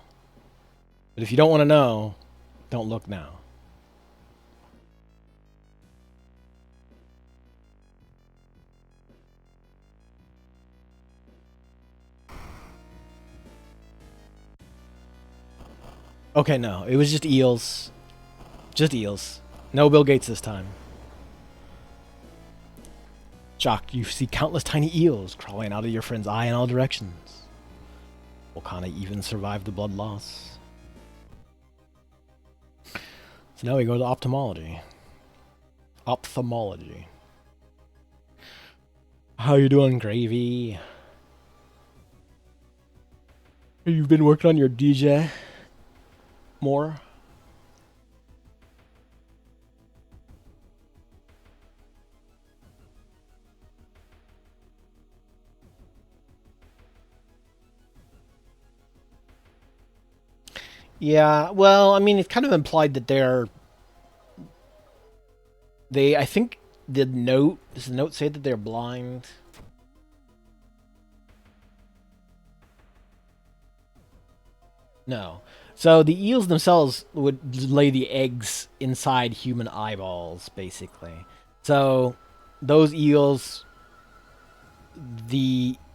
S1: But if you don't want to know, don't look now. Okay, no. It was just eels. Just eels. No Bill Gates this time. Shocked, you see countless tiny eels crawling out of your friend's eye in all directions. Will Kana even survive the blood loss? So now we go to ophthalmology. Ophthalmology. How you doing, Gravy? You've been working on your DJ more? Yeah, well, I mean, it's kind of implied that I think does the note say that they're blind? No. So the eels themselves would lay the eggs inside human eyeballs, basically. So those eels,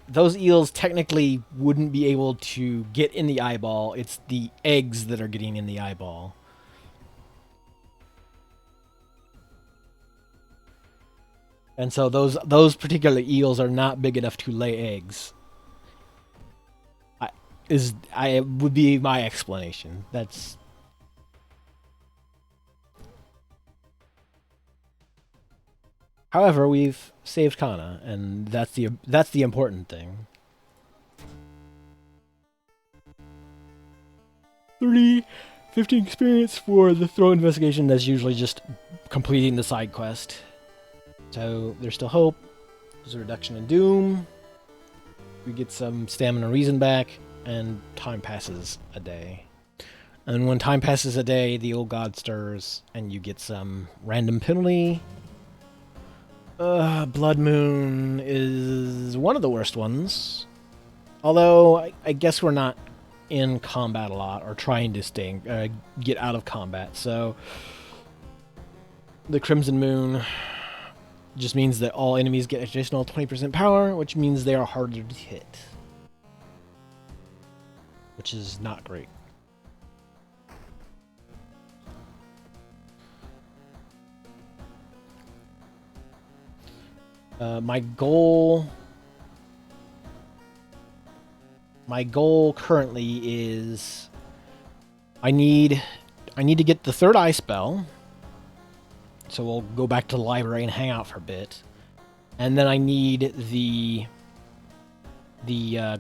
S1: those eels technically wouldn't be able to get in the eyeball. It's the eggs that are getting in the eyeball. And so those particular eels are not big enough to lay eggs. I would be my explanation. That's However, we've saved Kana, and that's the important thing. 15 experience for the throw investigation. That's usually just completing the side quest. So there's still hope. There's a reduction in doom. we get some stamina reason back, and time passes a day. And when time passes a day, the old god stirs, and you get some random penalty. Blood Moon is one of the worst ones. Although, I guess we're not in combat a lot, or trying to get out of combat, so... The Crimson Moon just means that all enemies get additional 20% power, which means they are harder to hit. Which is not great. My goal currently is I need to get the third eye spell. So we'll go back to the library and hang out for a bit. And then I need the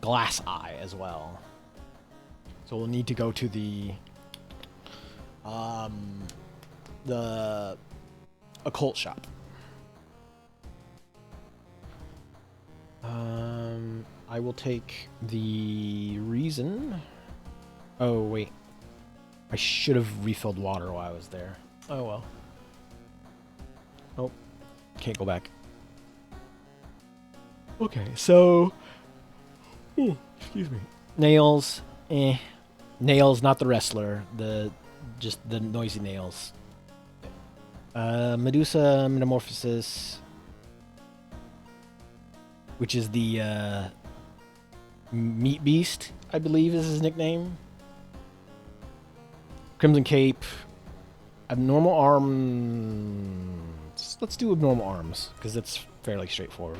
S1: glass eye as well. So we'll need to go to the occult shop. I will take the reason. Oh, wait. I should have refilled water while I was there. Oh, well. Oh, can't go back. Okay, so... Ooh, excuse me. Nails, Nails, not the wrestler. Just the noisy nails. Medusa Metamorphosis, which is the Meat Beast, I believe is his nickname. Crimson Cape. Abnormal Arms. Let's do Abnormal Arms, because that's fairly straightforward.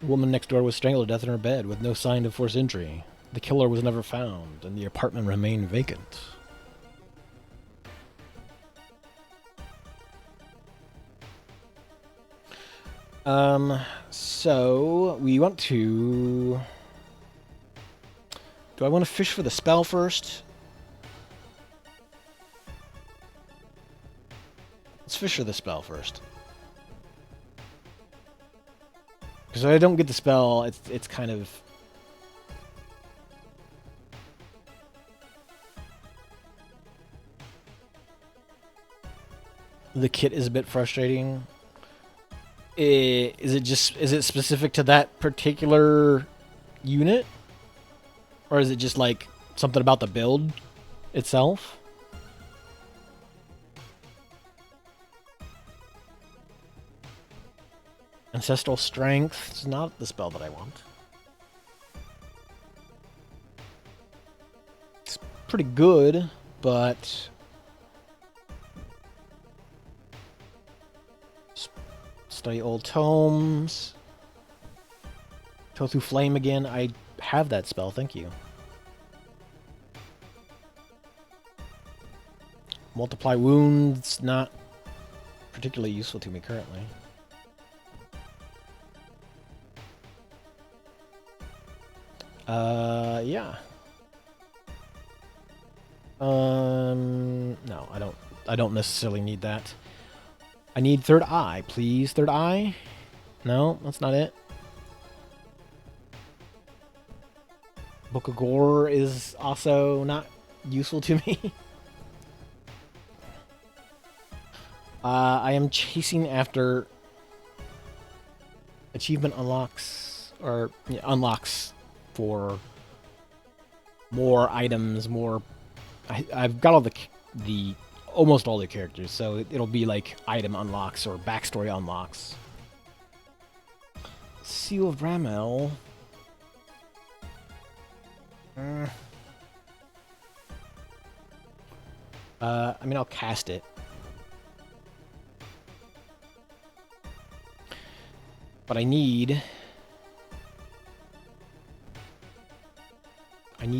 S1: The woman next door was strangled to death in her bed with no sign of forced injury. The killer was never found, and the apartment remained vacant. So we want to... Do I want to fish for the spell first? Let's fish for the spell first. Because if I don't get the spell, it's kind of... The kit is a bit frustrating. Is it specific to that particular unit? Or is it just like something about the build itself? Ancestral Strength is not the spell that I want. It's pretty good, but... Study old tomes. Totu Flame again. I have that spell, thank you. Multiply wounds, not particularly useful to me currently. Yeah. No, I don't necessarily need that. I need third eye, please. Third eye? No, that's not it. Book of Gore is also not useful to me. I am chasing after achievement unlocks, or yeah, unlocks for more items, more... I've got all the almost all the characters, so it'll be like item unlocks or backstory unlocks. Seal of Ramel. I mean, I'll cast it. But I need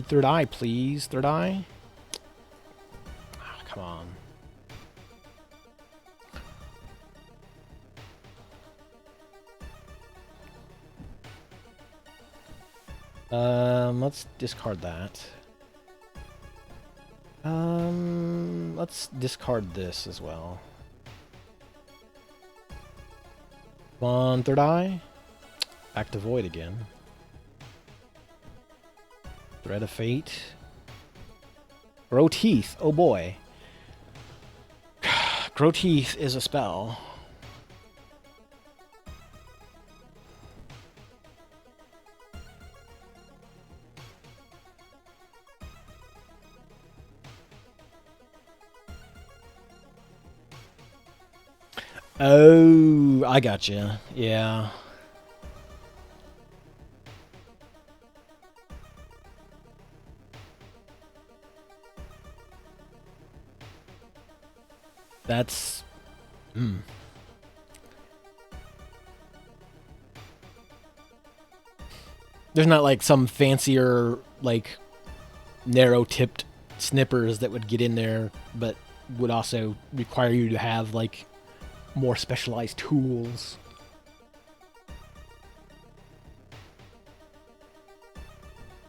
S1: third eye, please. Third eye? Ah, come on. Let's discard that. Let's discard this as well. Come on, third eye. Back to void again. Thread of fate. Grow teeth. Oh boy. Grow teeth is a spell. Oh, I gotcha. Yeah. That's... There's not like some fancier, like, narrow-tipped snippers that would get in there, but would also require you to have, like, more specialized tools.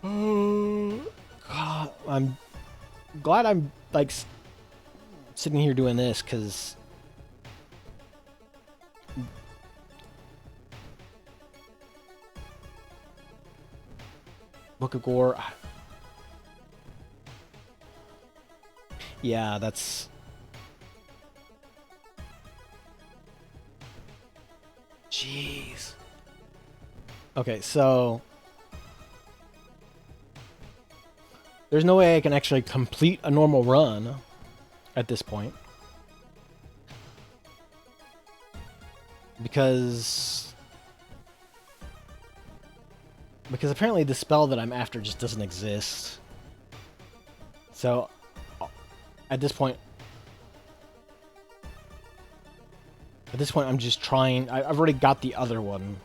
S1: God, I'm glad I'm, like, sitting here doing this, because... Book of Gore... Yeah, that's... Jeez. Okay, so... There's no way I can actually complete a normal run at this point. Because apparently the spell that I'm after just doesn't exist. So, at this point, I'm just trying... I've already got the other one.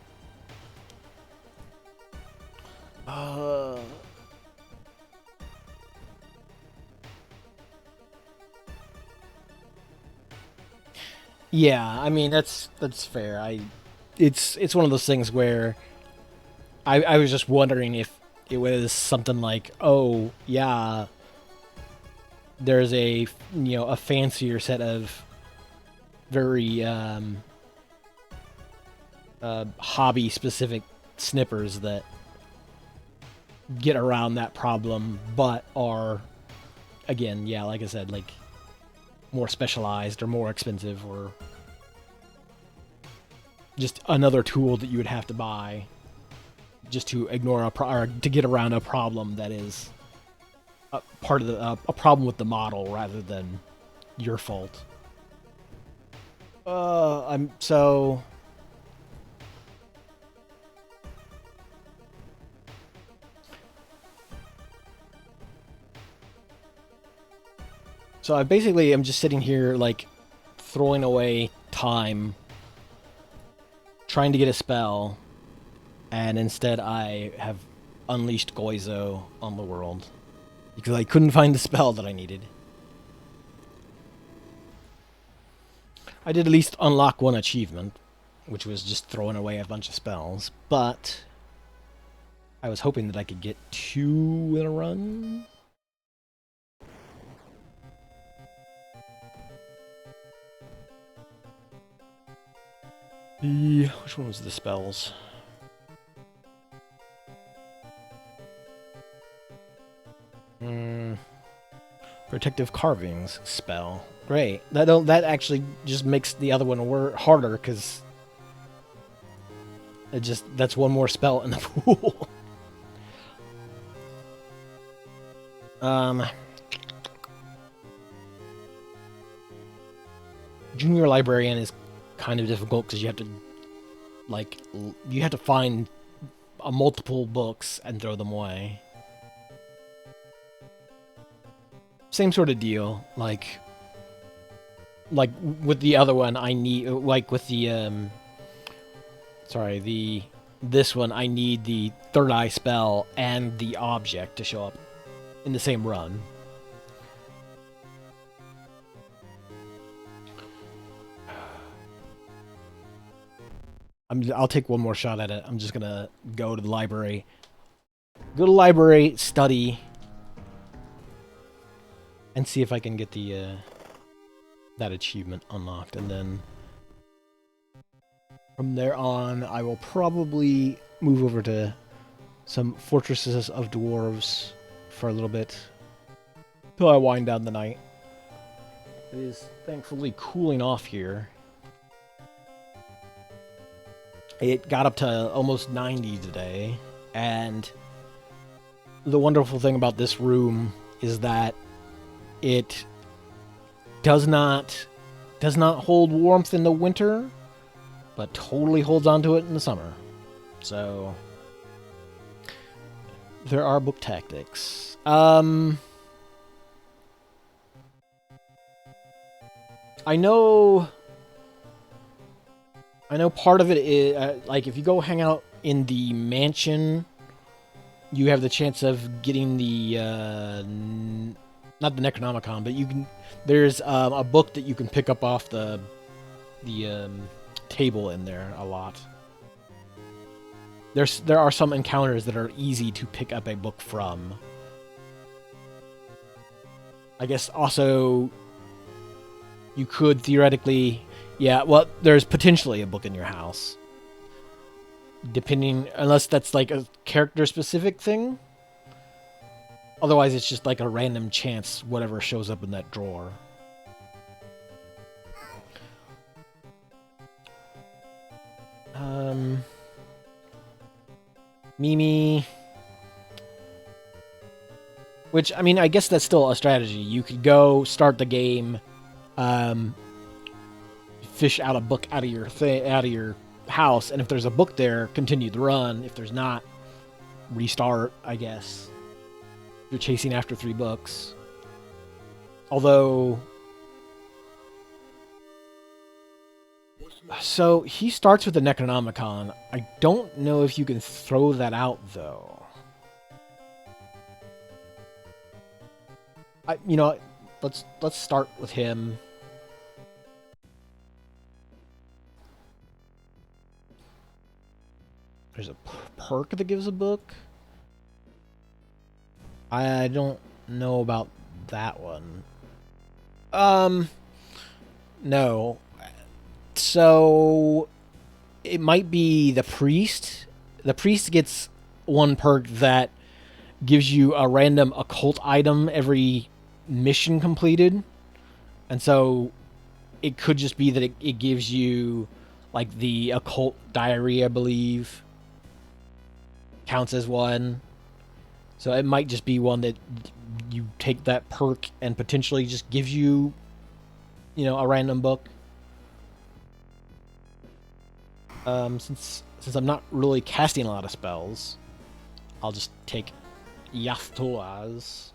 S1: Yeah, I mean, that's fair. It's one of those things where I was just wondering if it was something like, oh, yeah, there's a fancier set of very hobby specific snippers that get around that problem, but are, again, yeah, like I said, like more specialized or more expensive, or just another tool that you would have to buy just to ignore or to get around a problem that is a part of a problem with the model rather than your fault. I'm so... So I basically am just sitting here, like, throwing away time, trying to get a spell, and instead I have unleashed Goizo on the world. Because I couldn't find the spell that I needed. I did at least unlock one achievement, which was just throwing away a bunch of spells, but I was hoping that I could get 2 in a run. Which one was the spells? Protective Carvings spell. Great. That actually just makes the other one harder, because that's one more spell in the pool. Junior Librarian is kind of difficult because you have to find multiple books and throw them away. Same sort of deal, like with the other one, I need, like with the this one, I need the third eye spell and the object to show up in the same run. I'll take one more shot at it. I'm just gonna go to the library. Go to the library, study, and see if I can get the that achievement unlocked, and then From there on, I will probably move over to some Fortresses of Dwarves for a little bit till I wind down the night. It is thankfully cooling off here. It got up to almost 90 today, and the wonderful thing about this room is that it does not hold warmth in the winter, but totally holds onto it in the summer. So there are book tactics. I know part of it is like if you go hang out in the mansion, you have the chance of getting the not the Necronomicon, but you can. There's a book that you can pick up off the table in there a lot. There are some encounters that are easy to pick up a book from. I guess also you could theoretically, yeah. Well, there's potentially a book in your house, depending, unless that's like a character-specific thing. Otherwise, it's just like a random chance, whatever shows up in that drawer. Mimi. Which, I mean, I guess that's still a strategy. You could go start the game, fish out a book out of your house, and if there's a book there, continue the run. If there's not, restart, I guess. You're chasing after 3 books. Although... So, he starts with the Necronomicon. I don't know if you can throw that out, though. You know, let's start with him. There's a perk that gives a book. I don't know about that one. No. So, it might be the priest. The priest gets one perk that gives you a random occult item every mission completed. And so, it could just be that it gives you, like, the occult diary, I believe. Counts as one. So it might just be one that you take that perk and potentially just gives you, you know, a random book. Since I'm not really casting a lot of spells, I'll just take Athyatlaz.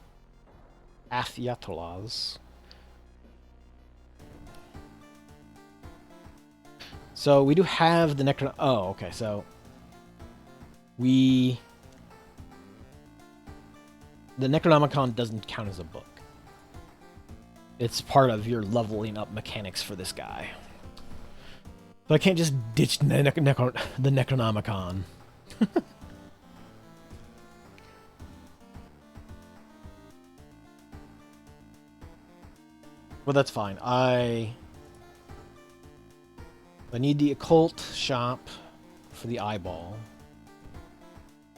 S1: So we do have the Necron... Oh, okay, so... The Necronomicon doesn't count as a book. It's part of your leveling up mechanics for this guy. So I can't just ditch the Necronomicon. Well, that's fine. I need the occult shop for the eyeball.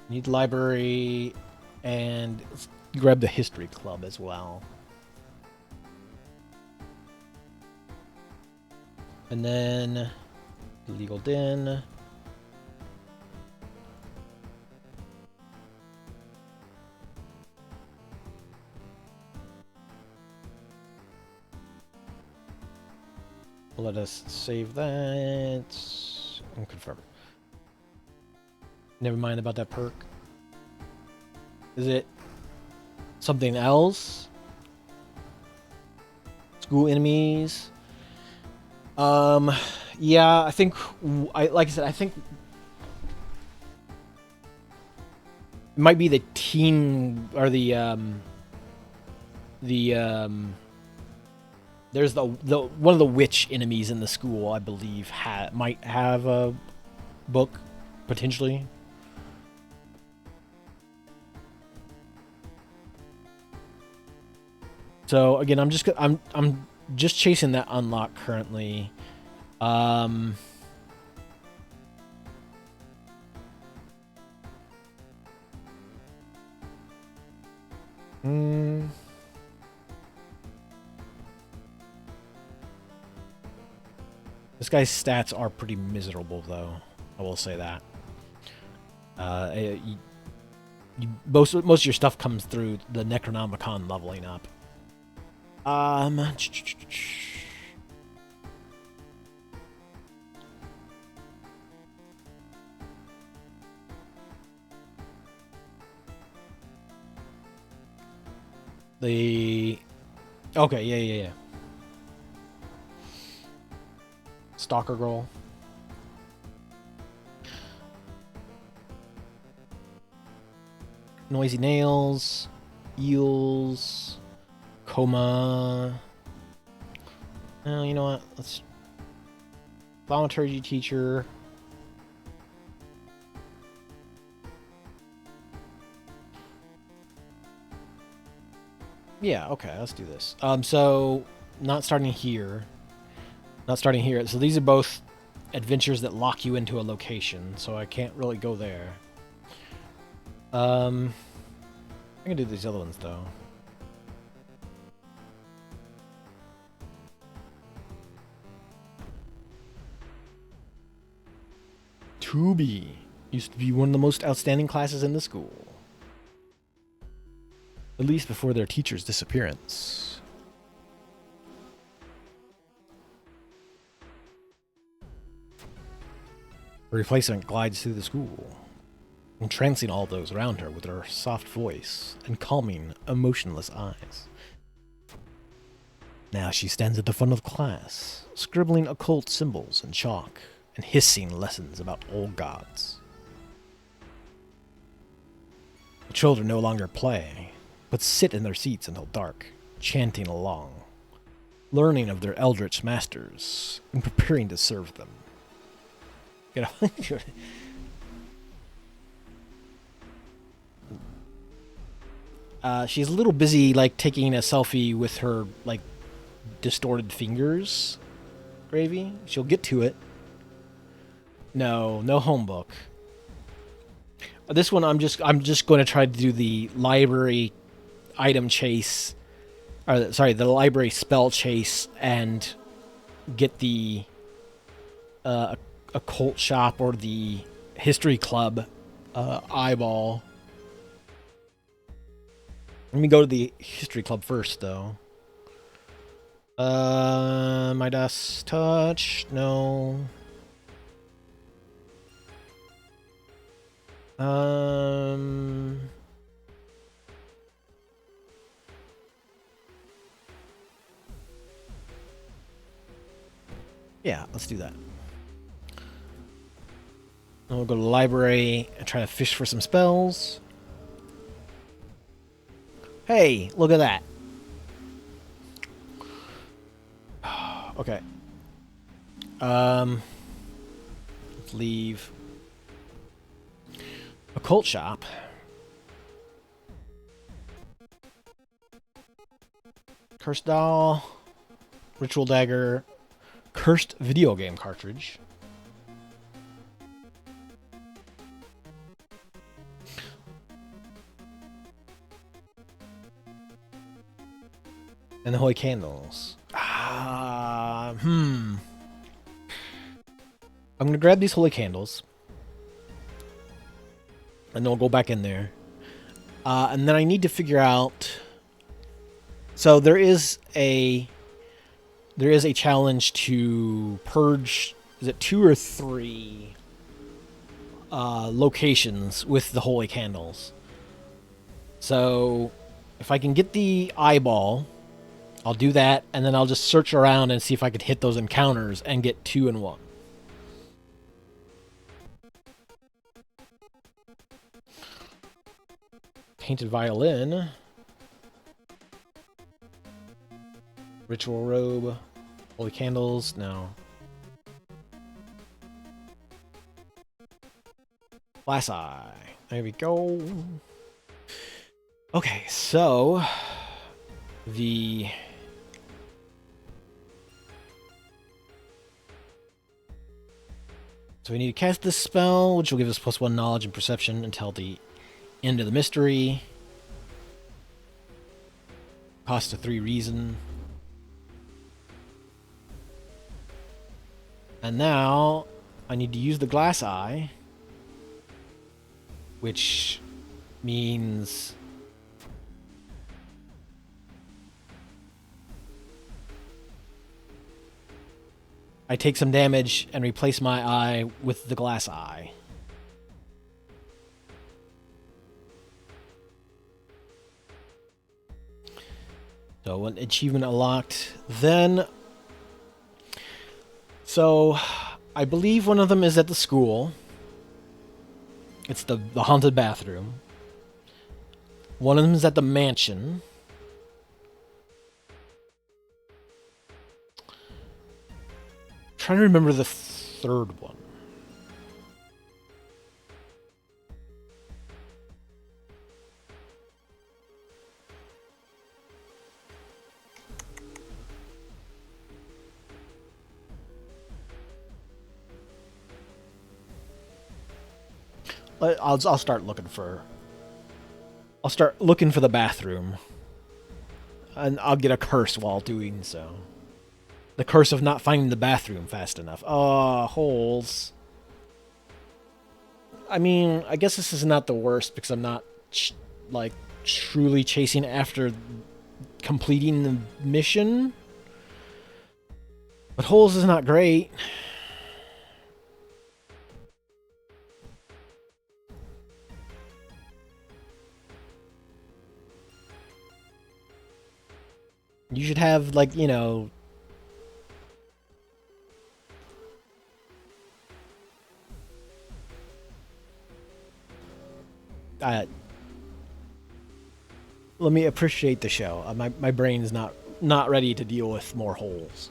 S1: I need the library, and let's grab the history club as well. And then the legal den. Let us save that and confirm. Never mind about that perk. Is it something else? School enemies? Yeah, I think, like I said, I think it might be the teen, or there's the one of the witch enemies in the school, I believe, might have a book, potentially. So again, I'm just chasing that unlock currently. Hmm. This guy's stats are pretty miserable, though. I will say that. Most of your stuff comes through the Necronomicon leveling up. The okay, yeah. Stalker Girl. Noisy Nails, Eels, Coma. Oh, you know what? Let's Thaumaturgy Teacher. Yeah, okay, let's do this. So not starting here. Not starting here. So these are both adventures that lock you into a location, so I can't really go there. I can do these other ones though. Tubi used to be one of the most outstanding classes in the school. At least before their teacher's disappearance. A replacement glides through the school, entrancing all those around her with her soft voice and calming, emotionless eyes. Now she stands at the front of the class, scribbling occult symbols in chalk and hissing lessons about old gods. The children no longer play, but sit in their seats until dark, chanting along, learning of their eldritch masters and preparing to serve them. You know, she's a little busy, like taking a selfie with her like distorted fingers. Gravy, she'll get to it. No home book. This one, I'm just going to try to do the library item chase, or sorry, the library spell chase, and get the occult shop or the history club eyeball. Let me go to the history club first, though. Midas touch, no. Yeah, let's do that. Then we'll go to the library and try to fish for some spells. Hey, look at that. Okay. Let's leave. Occult shop. Cursed doll. Ritual dagger. Cursed video game cartridge. And the holy candles. I'm gonna grab these holy candles. And then we'll go back in there. And then I need to figure out. So there is a challenge to purge. Is it 2 or 3 locations with the holy candles? So if I can get the eyeball, I'll do that, and then I'll just search around and see if I could hit those encounters and get 2 in 1. Painted violin. Ritual robe. Holy candles. No. Glass eye. There we go. Okay, so the so we need to cast this spell, which will give us +1 knowledge and perception until the end of the mystery. Cost of 3 reason. And now I need to use the glass eye, which means I take some damage and replace my eye with the glass eye. So an achievement unlocked. Then, so I believe one of them is at the school. It's the haunted bathroom. One of them is at the mansion. Trying to remember the third one. I'll start looking for. I'll start looking for the bathroom, and I'll get a curse while doing so. The curse of not finding the bathroom fast enough. Oh, holes. I mean, I guess this is not the worst because I'm not like truly chasing after completing the mission. But holes is not great. You should have, like, you know... let me appreciate the show. My brain's not ready to deal with more holes.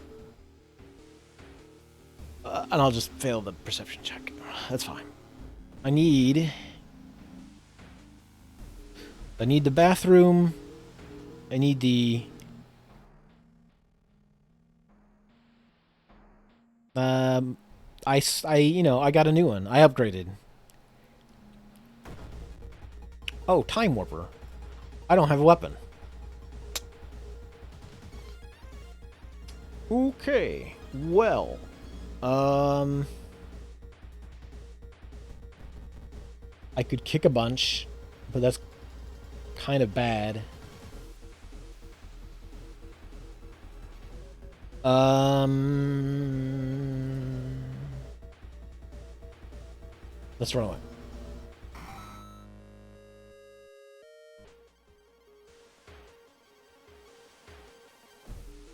S1: And I'll just fail the perception check. That's fine. I need the bathroom. I need the... you know, I got a new one. I upgraded. Oh, Time Warper. I don't have a weapon. Okay. Well, I could kick a bunch, but that's kind of bad. Let's run away.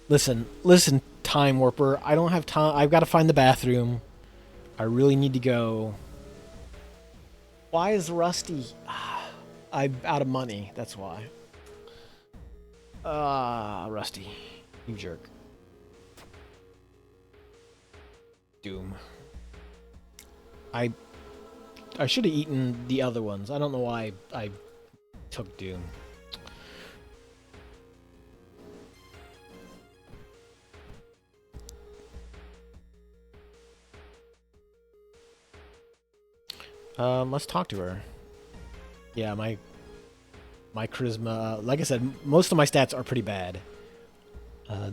S1: Listen, Time Warper. I don't have time. I've got to find the bathroom. I really need to go. Why is Rusty? I'm out of money. That's why. Rusty. You jerk. Doom. I should have eaten the other ones. I don't know why I took Doom. Let's talk to her. Yeah, my charisma, like I said, most of my stats are pretty bad.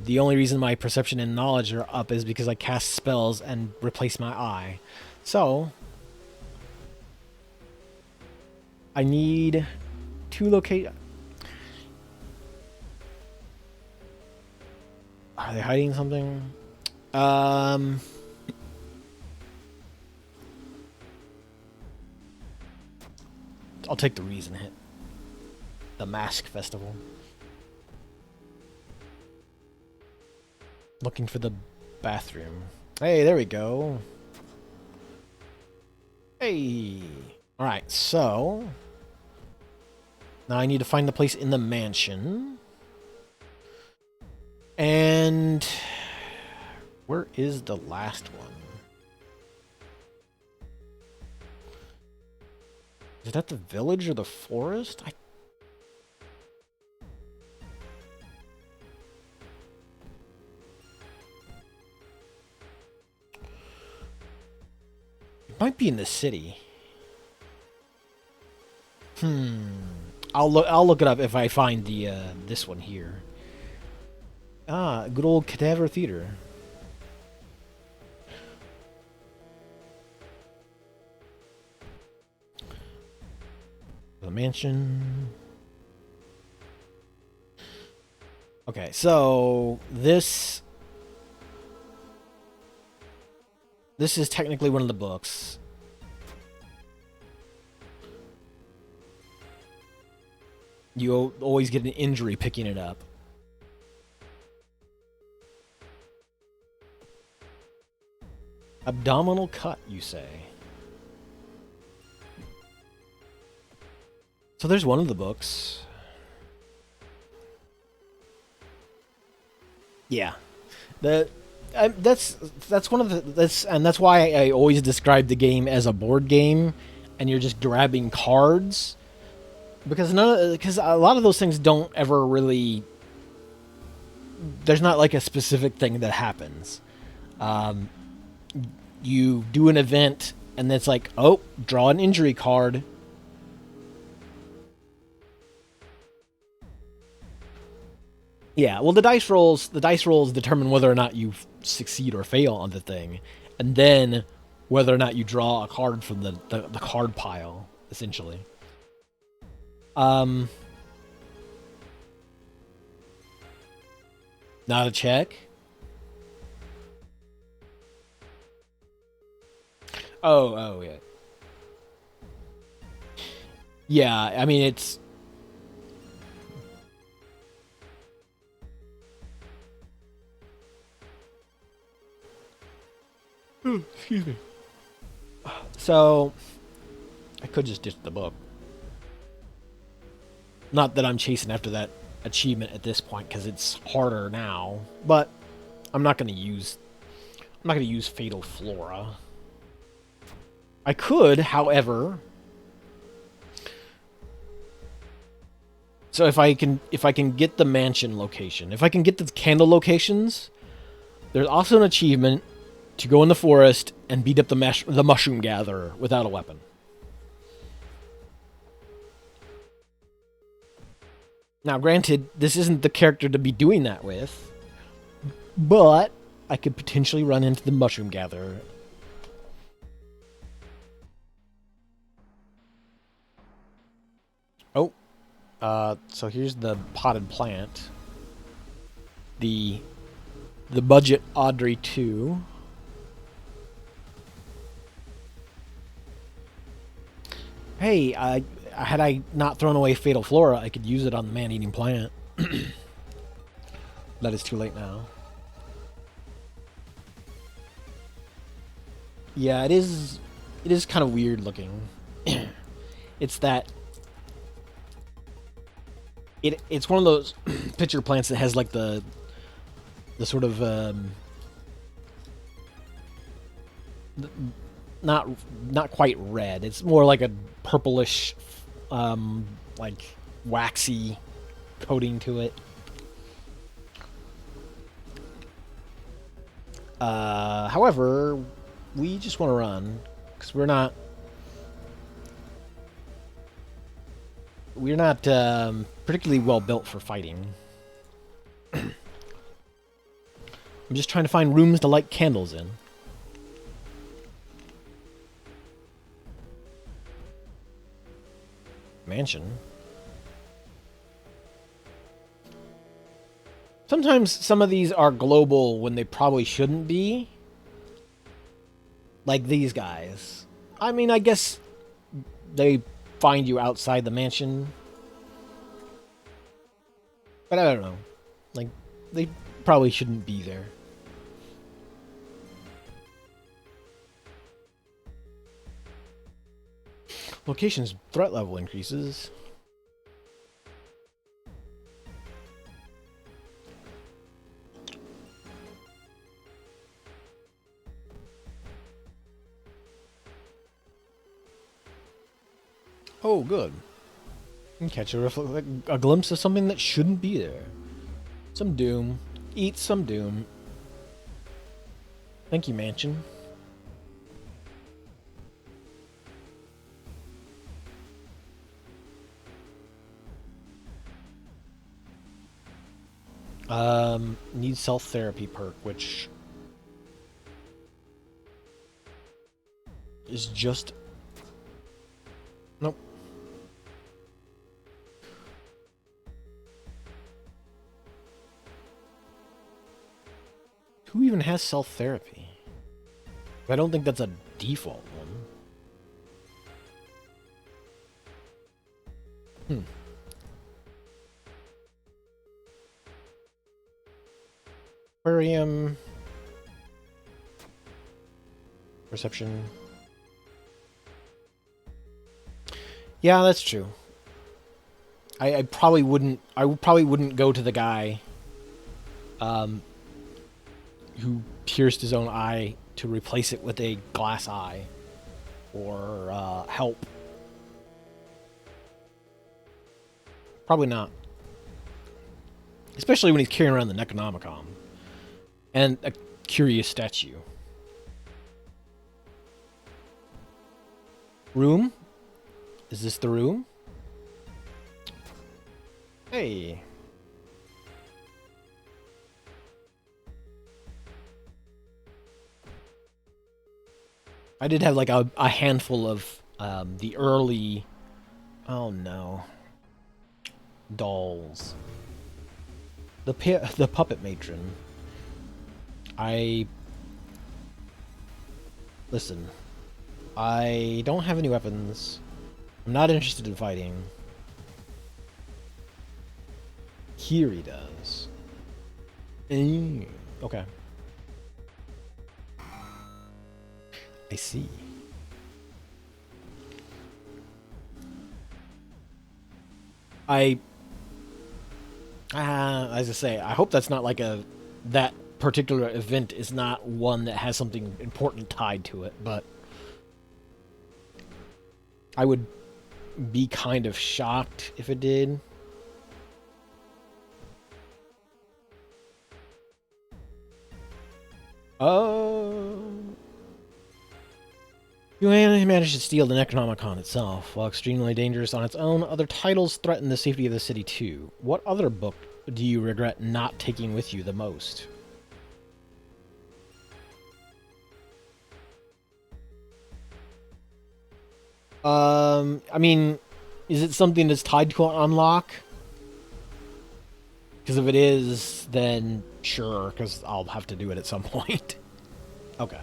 S1: The only reason my perception and knowledge are up is because I cast spells and replace my eye. So, I need to locate... Are they hiding something? I'll take the reason hit. The Mask Festival. Looking for the bathroom. Hey, there we go. Hey. Alright, so... now I need to find the place in the mansion. And... where is the last one? Is that the village or the forest? It might be in the city. I'll look it up if I find the this one here. Ah, good old Cadaver Theater. The mansion. Okay, so this is technically one of the books. You always get an injury picking it up. Abdominal cut, you say? So there's one of the books. Yeah, that's one of that's why I always describe the game as a board game, and you're just grabbing cards because a lot of those things don't ever really. There's not like a specific thing that happens. You do an event, and it's like, oh, draw an injury card. Yeah, well, the dice rolls determine whether or not you succeed or fail on the thing, and then whether or not you draw a card from the card pile, essentially. Not a check. Oh yeah. Yeah, I mean it's. Excuse me. So, I could just ditch the book. Not that I'm chasing after that achievement at this point because it's harder now, but I'm not going to use Fatal Flora. I could, however. So if I can get the mansion location, if I can get the candle locations, there's also an achievement to go in the forest and beat up the mushroom gatherer without a weapon. Now, granted, this isn't the character to be doing that with, but I could potentially run into the mushroom gatherer. Oh, so here's the potted plant. The budget Audrey 2. Hey, had I not thrown away Fatal Flora, I could use it on the man-eating plant. That is too late now. Yeah, it is. It is kind of weird looking. It's that. It's one of those pitcher plants that has like the sort of not quite red. It's more like a purplish, like waxy coating to it. However, we just want to run because we're not particularly well built for fighting. I'm just trying to find rooms to light candles in. Mansion. Sometimes some of these are global when they probably shouldn't be. Like these guys. I mean, I guess they find you outside the mansion. But I don't know. Like, they probably shouldn't be there. Location's threat level increases. Oh, good. You can catch a glimpse of something that shouldn't be there. Some doom. Eat some doom. Thank you, mansion. Need self-therapy perk, which is just... Nope. Who even has self-therapy? I don't think that's a default one. Hmm. Aquarium. Perception. Yeah, that's true. I probably wouldn't. I probably wouldn't go to the guy, who pierced his own eye to replace it with a glass eye, or help. Probably not. Especially when he's carrying around the Necronomicon and a curious statue. Room? Is this the room? Hey. I did have like a handful of the early... Oh no. Dolls. The puppet matron. Listen. I don't have any weapons. I'm not interested in fighting. Kiri does. Okay. I see. As I say, I hope that's not like that particular event is not one that has something important tied to it, but I would be kind of shocked if it did. You managed to steal the Necronomicon itself. While extremely dangerous on its own, other titles threaten the safety of the city too. What other book do you regret not taking with you the most? I mean, is it something that's tied to an unlock? Because if it is, then sure, because I'll have to do it at some point. Okay.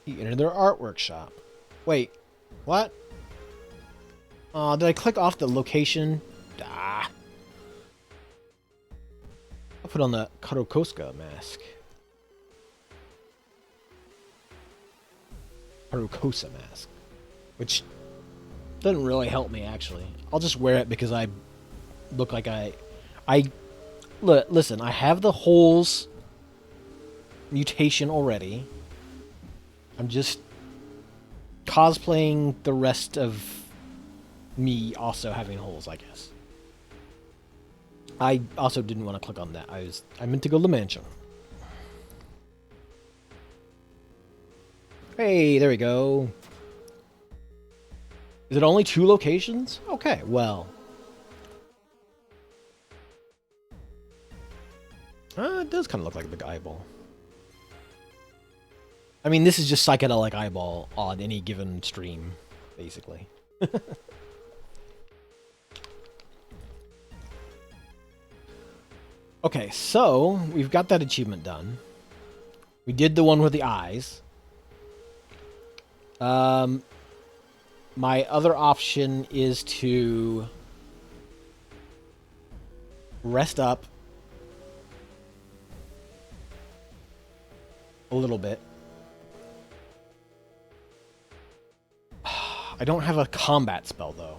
S1: You enter their art workshop. Wait, what? Did I click off the location? Ah. I'll put on the Karokoska mask. Karokosa mask. Which doesn't really help me, actually. I'll just wear it because I look like listen, I have the holes mutation already. I'm just cosplaying the rest of me also having holes, I guess. I also didn't want to click on that. I meant to go to the mansion. Hey, there we go. Is it only 2 locations? Okay, well. It does kind of look like a big eyeball. I mean, this is just psychedelic eyeball on any given stream, basically. Okay, so we've got that achievement done. We did the one with the eyes. My other option is to rest up a little bit. I don't have a combat spell, though.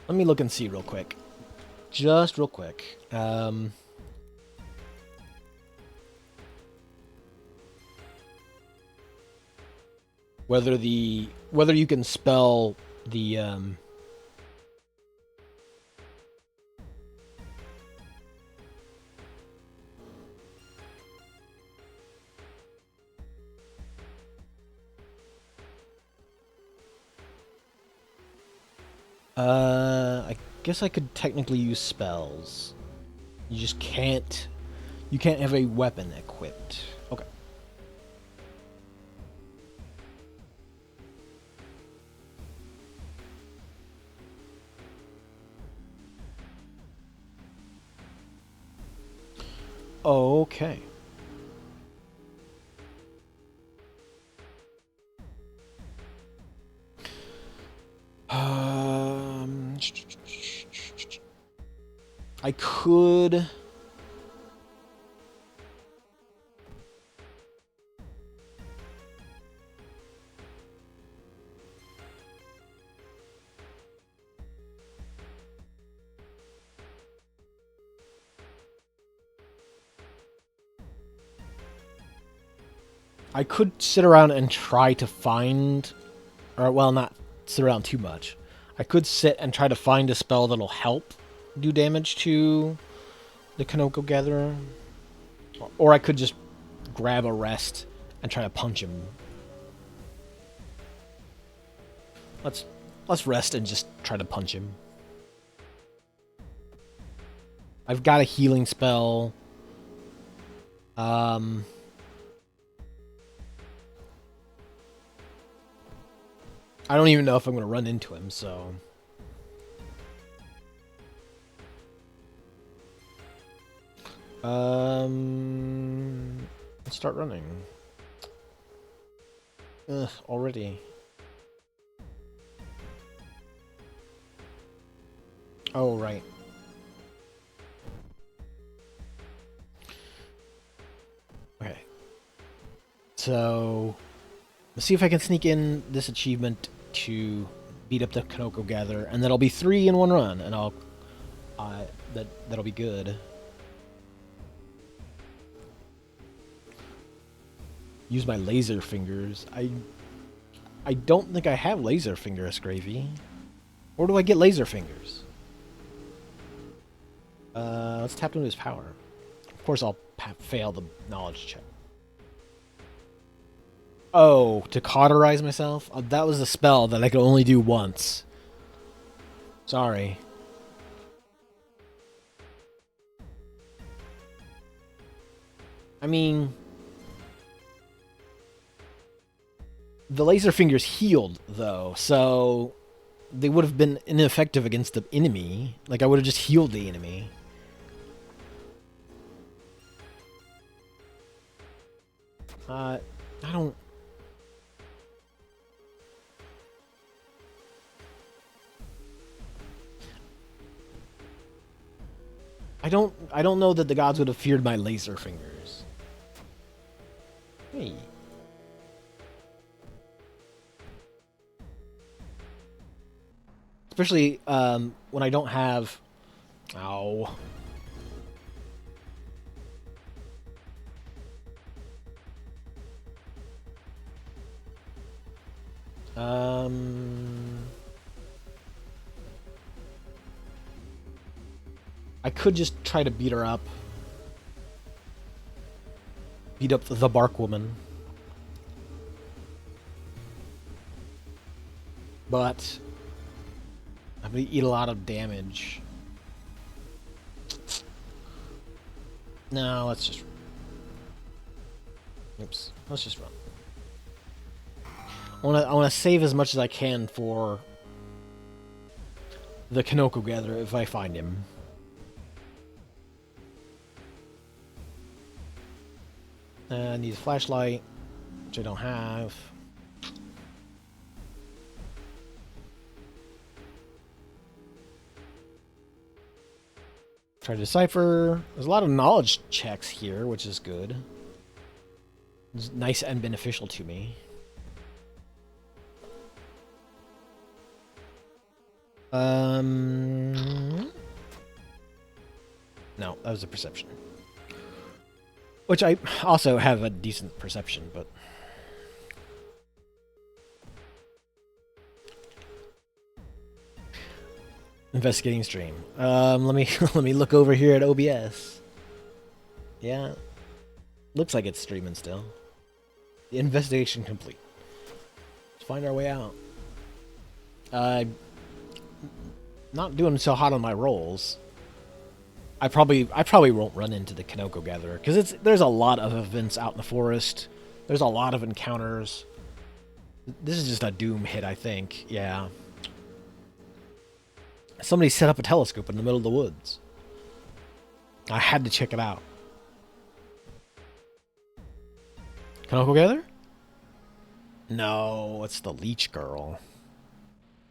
S1: Let me look and see real quick. Just real quick. Whether you can spell the I guess I could technically use spells. You just can't. You can't have a weapon equipped. Okay. Okay. I could. I could sit around and try to find, or well, not sit around too much. I could sit and try to find a spell that'll help do damage to the Kanoko Gatherer, or I could just grab a rest and try to punch him. Let's rest and just try to punch him. I've got a healing spell. I don't even know if I'm going to run into him, so... Let's start running. Ugh, already. Oh, right. Okay. So... let's see if I can sneak in this achievement to beat up the Kanoko Gatherer, and that'll be 3 in one run, and that'll be good. Use my laser fingers. I don't think I have laser fingers, Gravy. Where do I get laser fingers? Let's tap into his power. Of course, I'll fail the knowledge check. Oh, to cauterize myself? That was a spell that I could only do once. Sorry. I mean... the laser fingers healed, though, so... they would have been ineffective against the enemy. Like, I would have just healed the enemy. I don't... I don't know that the gods would have feared my laser fingers. Hey. Especially when I don't have... Ow. I could just try to beat her up. Beat up the Bark Woman. But I'm gonna eat a lot of damage. No, let's just... oops. Let's just run. I wanna save as much as I can for the Kanoko Gatherer if I find him. I need a flashlight, which I don't have. Try to decipher. There's a lot of knowledge checks here, which is good. It's nice and beneficial to me. No, that was a perception. Which I also have a decent perception, but... Investigating stream. Let me let me look over here at OBS. Yeah, looks like it's streaming still. The investigation complete. Let's find our way out. Not doing so hot on my rolls. I probably won't run into the Kanoko Gatherer because there's a lot of events out in the forest. There's a lot of encounters. This is just a doom hit, I think. Yeah. Somebody set up a telescope in the middle of the woods. I had to check it out. Kanoko Gatherer? No, it's the Leech Girl.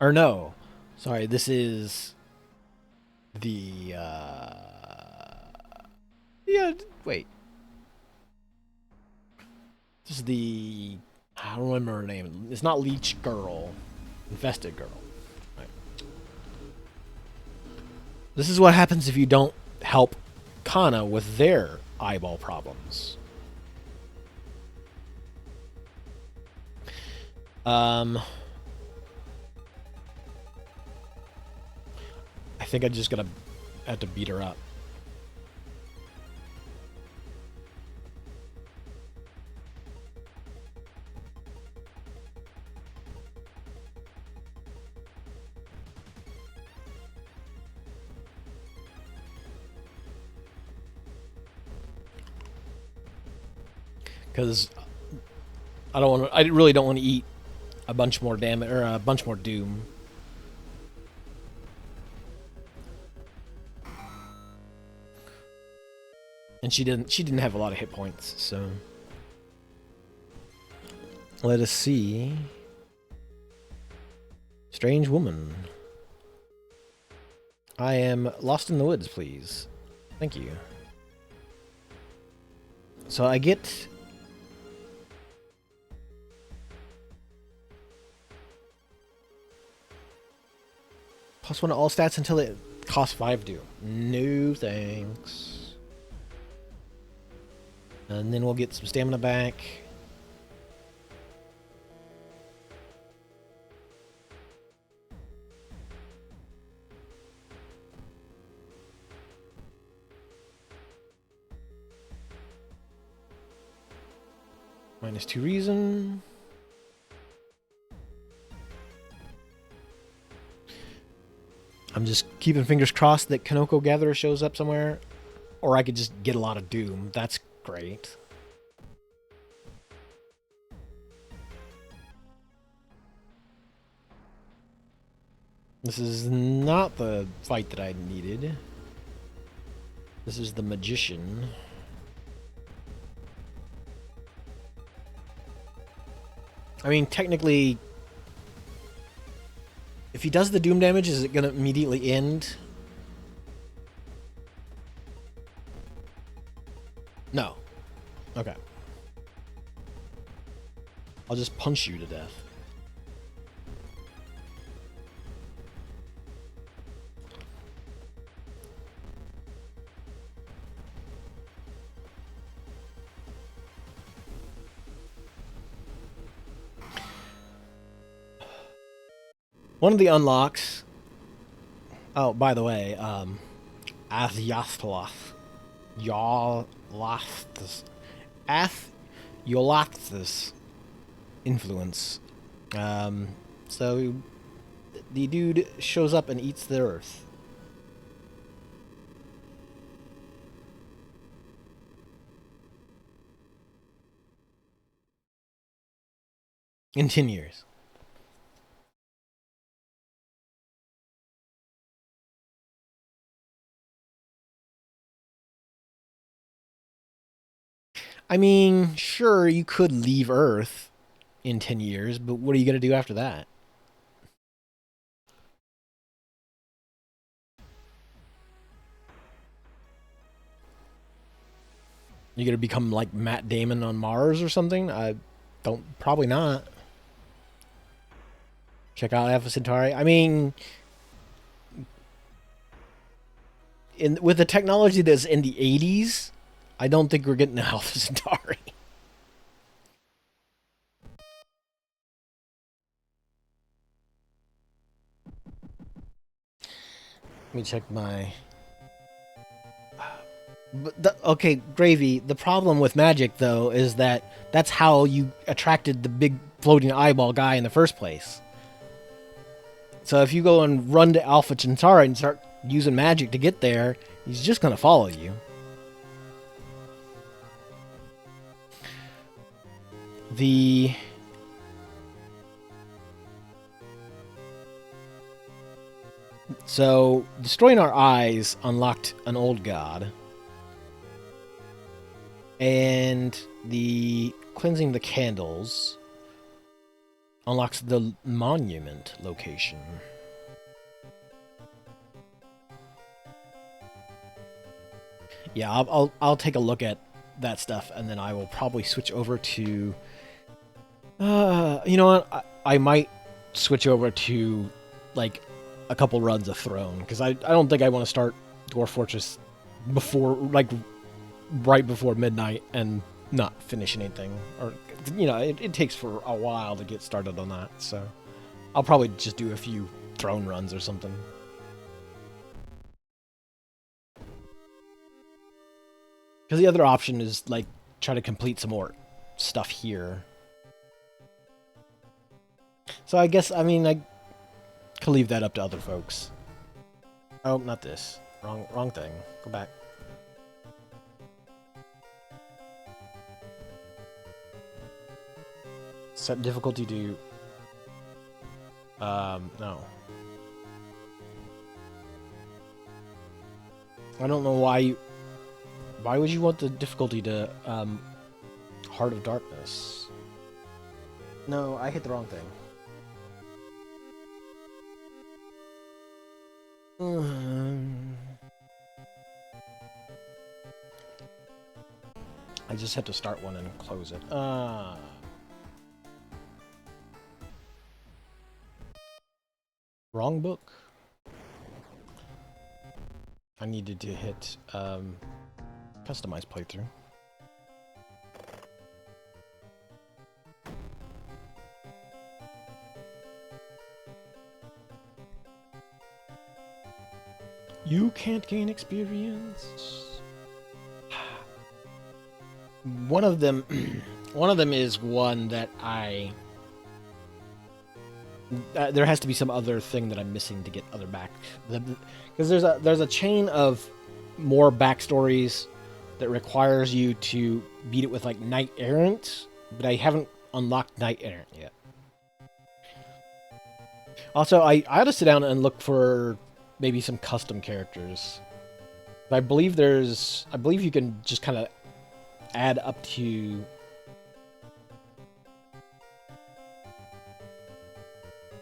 S1: Or no. Sorry, this is the yeah, wait. This is the... I don't remember her name. It's not Leech Girl. Infested Girl. Right. This is what happens if you don't help Kana with their eyeball problems. I think I just gotta have to beat her up. Because I don't want to. I really don't want to eat a bunch more damage or a bunch more doom. And she didn't have a lot of hit points, so let us see. Strange woman. I am lost in the woods, please. Thank you. So I get +1 to all stats until it costs 5 doom. No thanks. And then we'll get some stamina back. -2 reason. I'm just keeping fingers crossed that Kanoko Gatherer shows up somewhere. Or I could just get a lot of doom. That's great. This is not the fight that I needed. This is the Magician. I mean, technically, if he does the doom damage, is it going to immediately end? No. Okay. I'll just punch you to death. One of the unlocks... Oh, by the way, Ath-Yolath's influence. So the dude shows up and eats the earth. In 10 years. I mean, sure, you could leave Earth in 10 years, but what are you going to do after that? You going to become like Matt Damon on Mars or something? Probably not. Check out Alpha Centauri. I mean, with the technology that's in the 80s, I don't think we're getting an Alpha Centauri. Let me check my. Okay, Gravy. The problem with magic, though, is that that's how you attracted the big floating eyeball guy in the first place. So if you go and run to Alpha Centauri and start using magic to get there, he's just gonna follow you. So destroying our eyes unlocked an old god. And the cleansing the candles unlocks the monument location. Yeah, I'll take a look at that stuff, and then I will probably switch over to. You know what? I might switch over to like a couple runs of Throne, because I don't think I want to start Dwarf Fortress before right before midnight and not finish anything, or it takes for a while to get started on that. So I'll probably just do a few Throne runs or something. Because the other option is like try to complete some more stuff here. So I guess I could leave that up to other folks. Oh, not this. Wrong thing. Go back. Set difficulty to no. I don't know why would you want the difficulty to Heart of Darkness? No, I hit the wrong thing. I just had to start one and close it. Wrong book. I needed to hit customize playthrough. You can't gain experience. One of them is one that there has to be some other thing that I'm missing to get other back, because there's a chain of more backstories that requires you to beat it with like Knight Errant, but I haven't unlocked Knight Errant yet. Also, I had to sit down and look for maybe some custom characters. I believe you can just kind of add up to.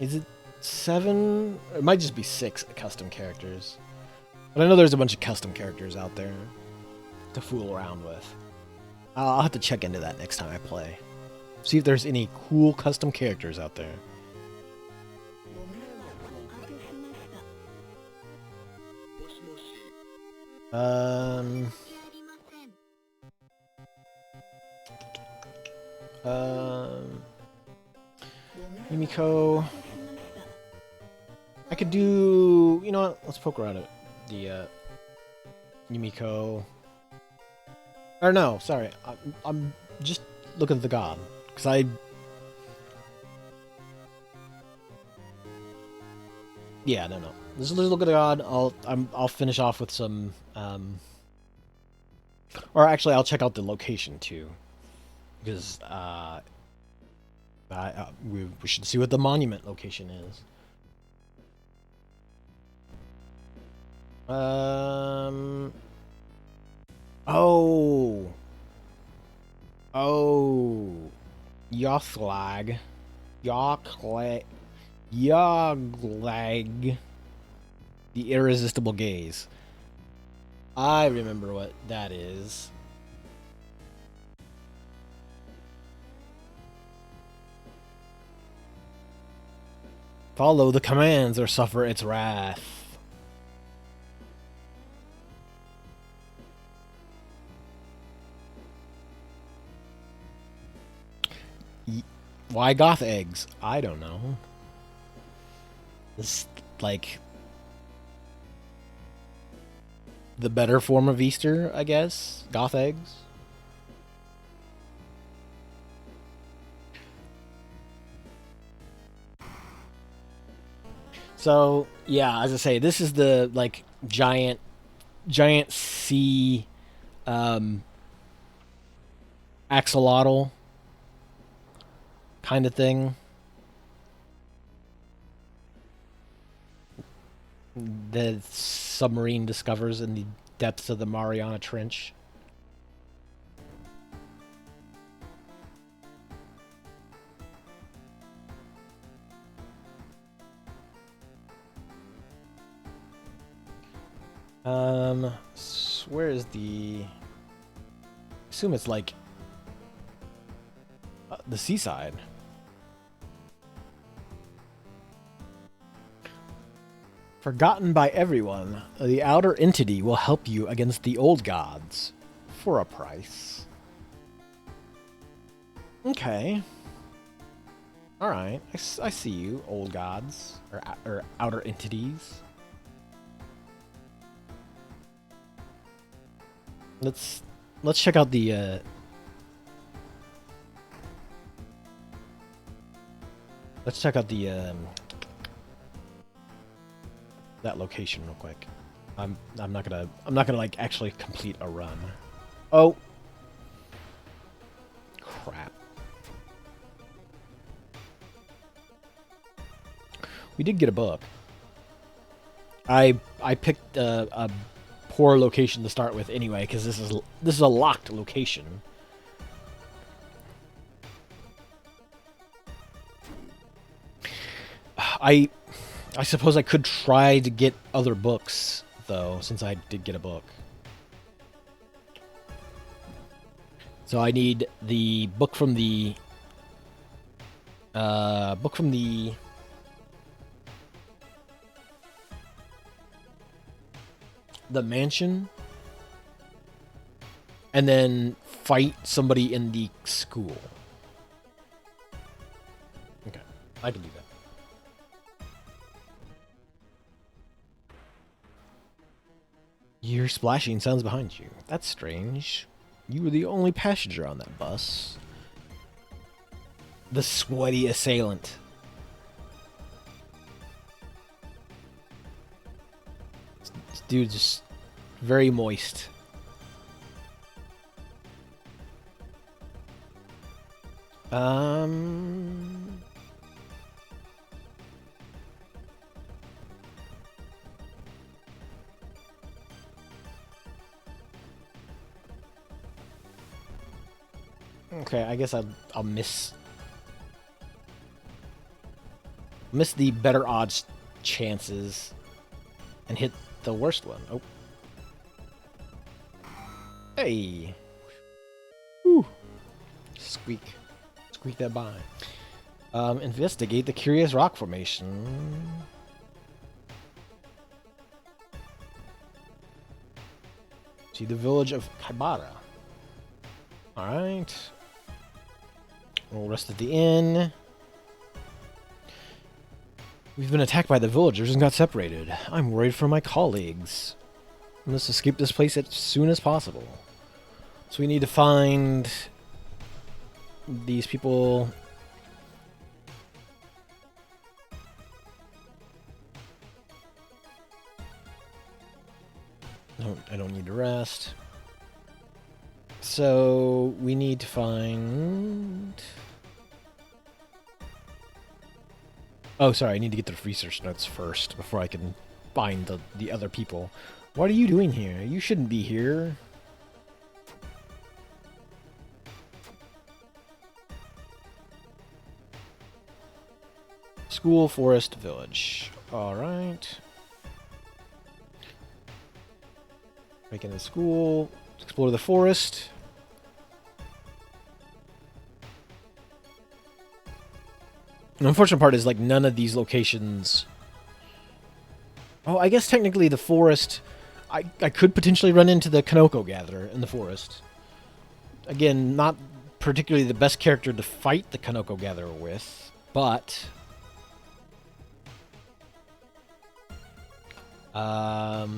S1: Is it 7? It might just be 6 custom characters. But I know there's a bunch of custom characters out there to fool around with. I'll have to check into that next time I play. See if there's any cool custom characters out there. Yumiko. I could do. You know what? Let's poke around at the Yumiko. Or no, sorry. I'm just looking at the god, because I. Yeah, no. Let's look at the god. I'll finish off with some. Or actually, I'll check out the location too, because we should see what the monument location is. Oh, Yothlag, Yoglag, the irresistible gaze. I remember what that is. Follow the commands or suffer its wrath. Why goth eggs? I don't know. This, like, the better form of Easter, I guess. Goth eggs. So, yeah, as I say, this is the, like, giant sea axolotl kind of thing the submarine discovers in the depths of the Mariana Trench. Where is the... I assume it's like the seaside. Forgotten by everyone, the outer entity will help you against the old gods for a price. Okay. All right, I see you, old gods or outer entities. Let's check out the that location real quick. I'm not gonna like actually complete a run. Oh crap. We did get a book. I picked a poor location to start with anyway, because this is a locked location. I suppose I could try to get other books though, since I did get a book. So I need the book from the mansion, and then fight somebody in the school. Okay, I can do that. You're splashing sounds behind you. That's strange. You were the only passenger on that bus. The sweaty assailant. This dude's just very moist. Okay, I guess I'll miss the better odds chances and hit the worst one. Oh. Hey. Whew. Squeak that by. Investigate the curious rock formation. See the village of Kaibara. Alright. We'll rest at the inn. We've been attacked by the villagers and got separated. I'm worried for my colleagues. I must escape this place as soon as possible. So we need to find these people. No, I don't need to rest. So we need to find... Oh, sorry, I need to get the research notes first before I can find the other people. What are you doing here? You shouldn't be here. School, forest, village. Alright. Break into the school. Explore the forest. The unfortunate part is, like, none of these locations... Oh, I guess technically the forest... I could potentially run into the Kanoko Gatherer in the forest. Again, not particularly the best character to fight the Kanoko Gatherer with, but oh,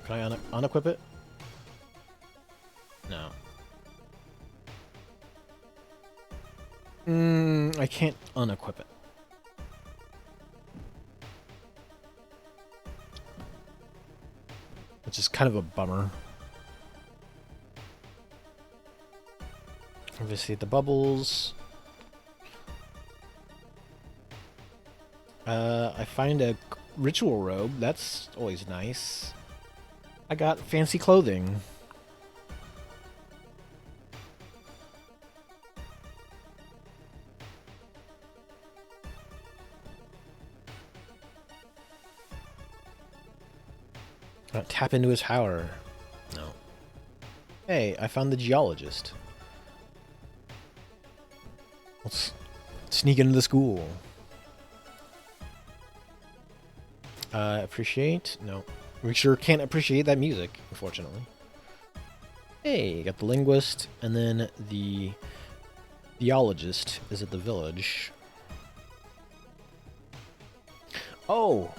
S1: can I unequip it? No. I can't unequip it. Which is kind of a bummer. Obviously the bubbles. I find a ritual robe. That's always nice. I got fancy clothing. Tap into his power. No. Hey, I found the geologist. Let's sneak into the school. Appreciate? No. We sure can't appreciate that music, unfortunately. Hey, got the linguist, and then the geologist is at the village. Oh!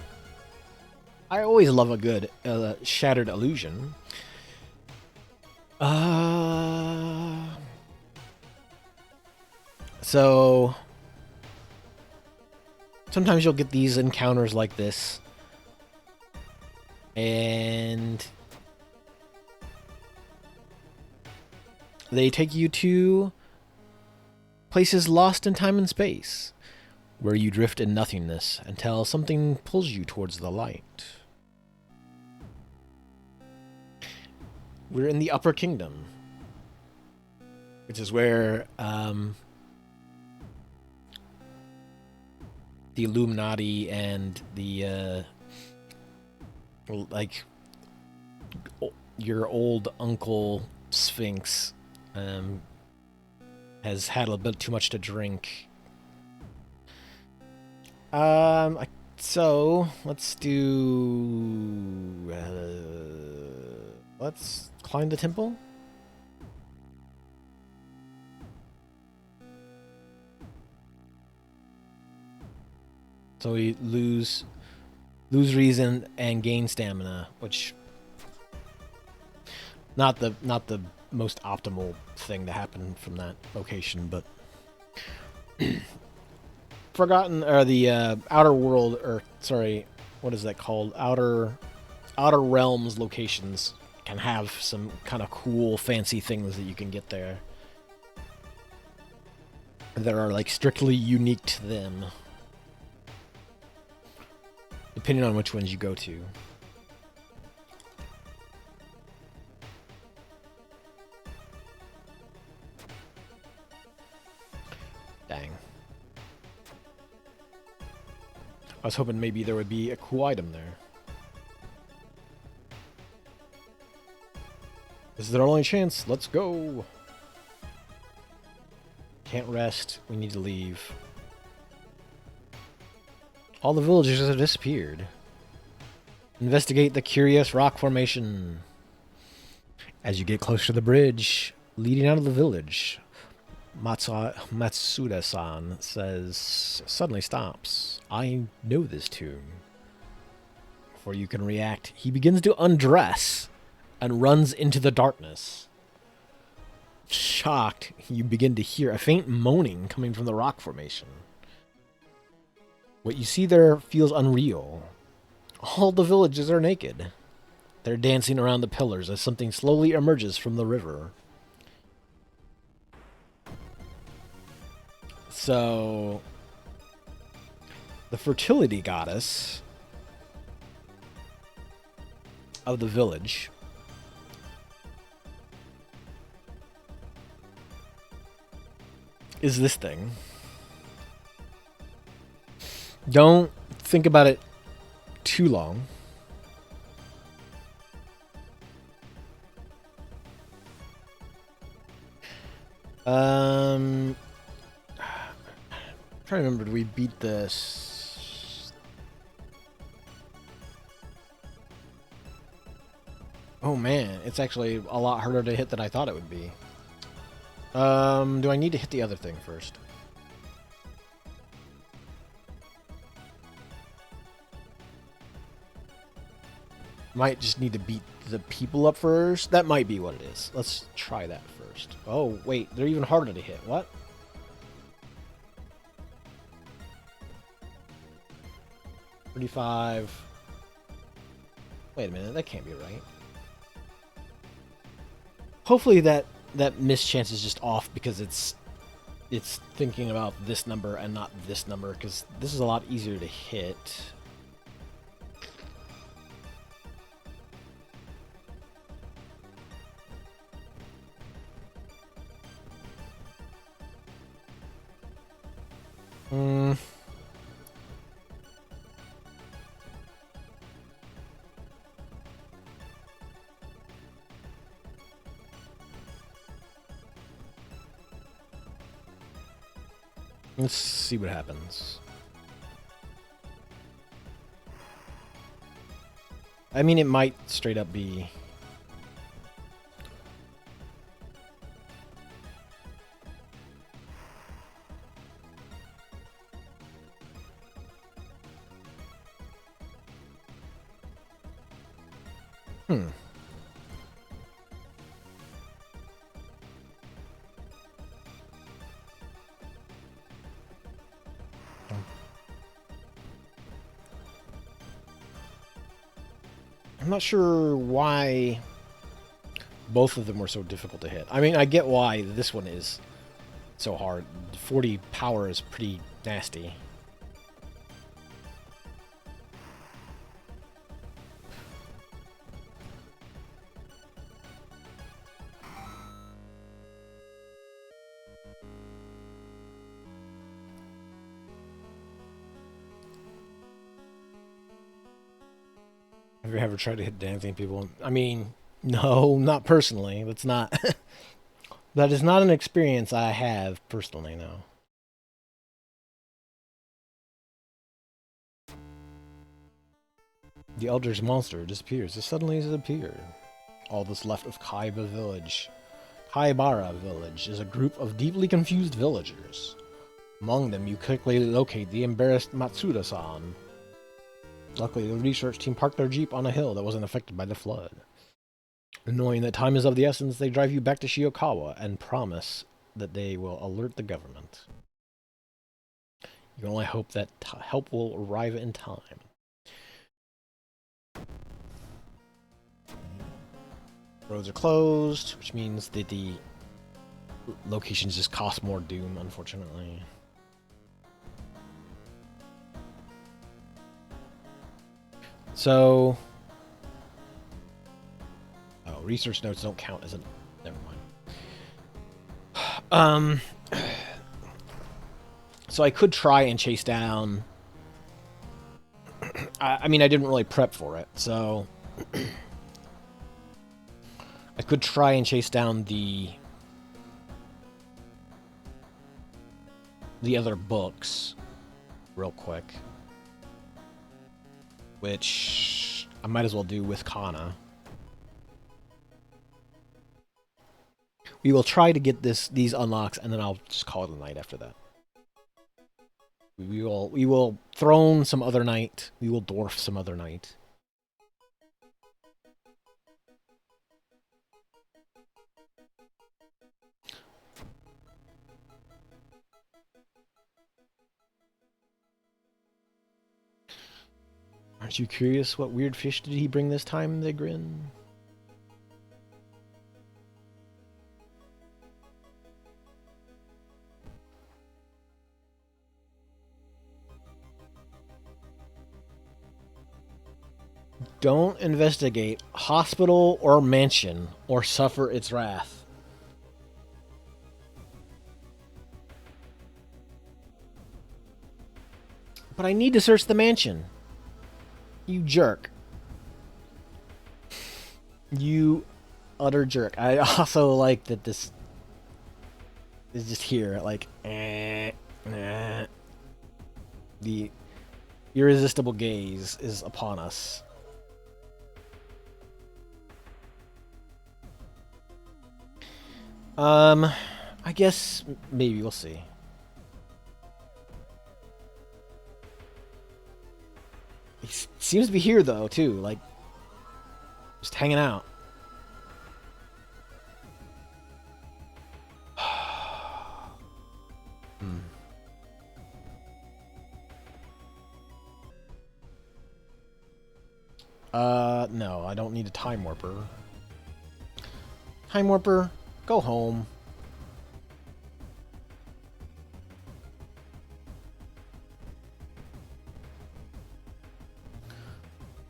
S1: I always love a good shattered illusion. So sometimes you'll get these encounters like this, and they take you to places lost in time and space, where you drift in nothingness until something pulls you towards the light. We're in the Upper Kingdom, which is where the Illuminati and the like your old uncle Sphinx has had a bit too much to drink. So let's do. Let's climb the temple. So we lose reason and gain stamina, which not the most optimal thing to happen from that location, but Forgotten, or the Outer World, or sorry, what is that called? Outer Realms locations can have some kind of cool, fancy things that you can get there that are like strictly unique to them, depending on which ones you go to. Dang. I was hoping maybe there would be a cool item there. This is our only chance. Let's go. Can't rest. We need to leave. All the villagers have disappeared. Investigate the curious rock formation. As you get close to the bridge leading out of the village, Matsuda-san suddenly stops. I know this tune. Before you can react, he begins to undress and runs into the darkness. Shocked, you begin to hear a faint moaning coming from the rock formation. What you see there feels unreal. All the villages are naked. They're dancing around the pillars as something slowly emerges from the river. So, the fertility goddess of the village is this thing. Don't think about it too long. I'm trying to remember, did we beat this? Oh man, it's actually a lot harder to hit than I thought it would be. Do I need to hit the other thing first? Might just need to beat the people up first. That might be what it is. Let's try that first. Oh, wait, they're even harder to hit. What? $35. Wait a minute, that can't be right. Hopefully that miss chance is just off because it's thinking about this number and not this number, because this is a lot easier to hit. Let's see what happens. I mean, it might straight up be... I'm not sure why both of them were so difficult to hit. I mean, I get why this one is so hard. 40 power is pretty nasty. Have you ever tried to hit dancing people? I mean, no, not personally. That's not... that is not an experience I have personally, no. The Elder's monster disappears. It suddenly has appeared. All that's left of Kaibara village is a group of deeply confused villagers. Among them, you quickly locate the embarrassed Matsuda-san. Luckily, the research team parked their jeep on a hill that wasn't affected by the flood. Knowing that time is of the essence, they drive you back to Shiokawa and promise that they will alert the government. You can only hope that help will arrive in time. Roads are closed, which means that the locations just cost more doom, unfortunately. So... oh, research notes don't count as a... never mind. So I could try and chase down... I mean, I didn't really prep for it, so... I could try and chase down the other books real quick, which I might as well do with Kana. We will try to get these unlocks, and then I'll just call it a night after that. We will throne some other night. We will dwarf some other night. Aren't you curious what weird fish did he bring this time? They grin. Don't investigate hospital or mansion or suffer its wrath. But I need to search the mansion. You jerk. You utter jerk. I also like that this is just here, like, the irresistible gaze is upon us. I guess maybe we'll see. He seems to be here though, too. Like, just hanging out. Hmm. No, I don't need a time warper. Time warper, go home.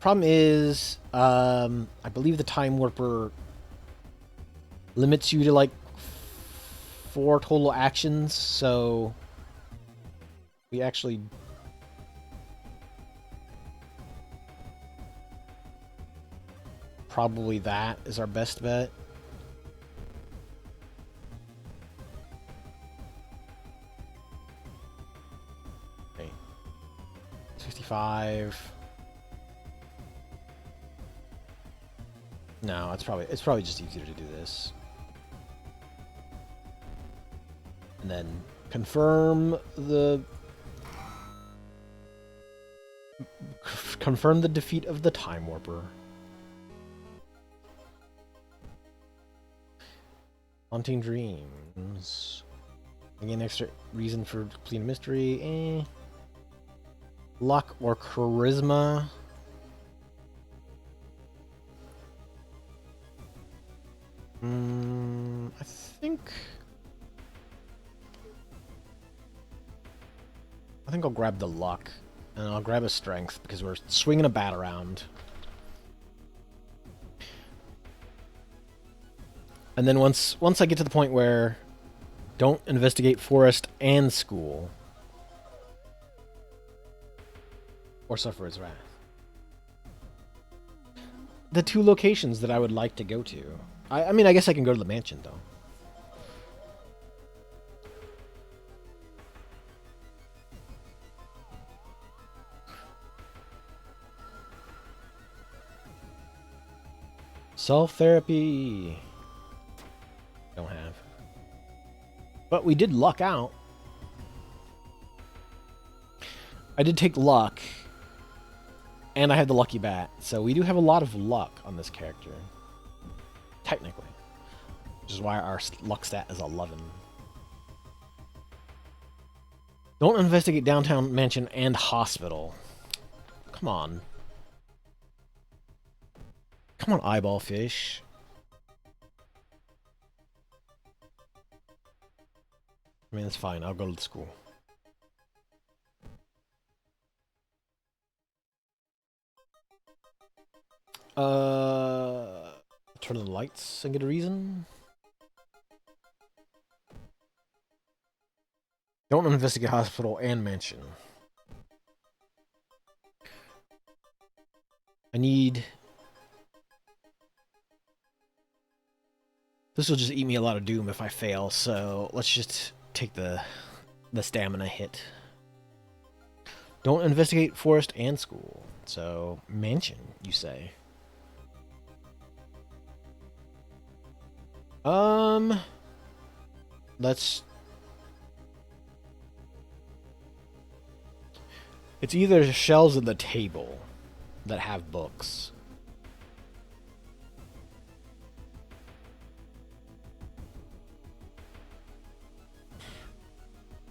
S1: Problem is, I believe the time warper limits you to like 4 total actions, so we actually probably that is our best bet. Okay. 65. No, it's probably just easier to do this. And then confirm the defeat of the time warper. Haunting dreams. Again, extra reason for completing a mystery. Luck or charisma. I think I'll grab the luck, and I'll grab a strength because we're swinging a bat around. And then once I get to the point where don't investigate forest and school, or suffer his wrath. The 2 locations that I would like to go to. I mean, I guess I can go to the mansion, though. Self-therapy. Don't have. But we did luck out. I did take luck. And I had the lucky bat. So we do have a lot of luck on this character. Technically. Which is why our luck stat is 11. Don't investigate downtown mansion and hospital. Come on. Come on, eyeball fish. I mean, it's fine. I'll go to the school. Turn on the lights and get a reason. Don't investigate hospital and mansion. I need... This will just eat me a lot of doom if I fail, so let's just take the stamina hit. Don't investigate forest and school. So, mansion, you say. Let's... It's either shelves at the table that have books.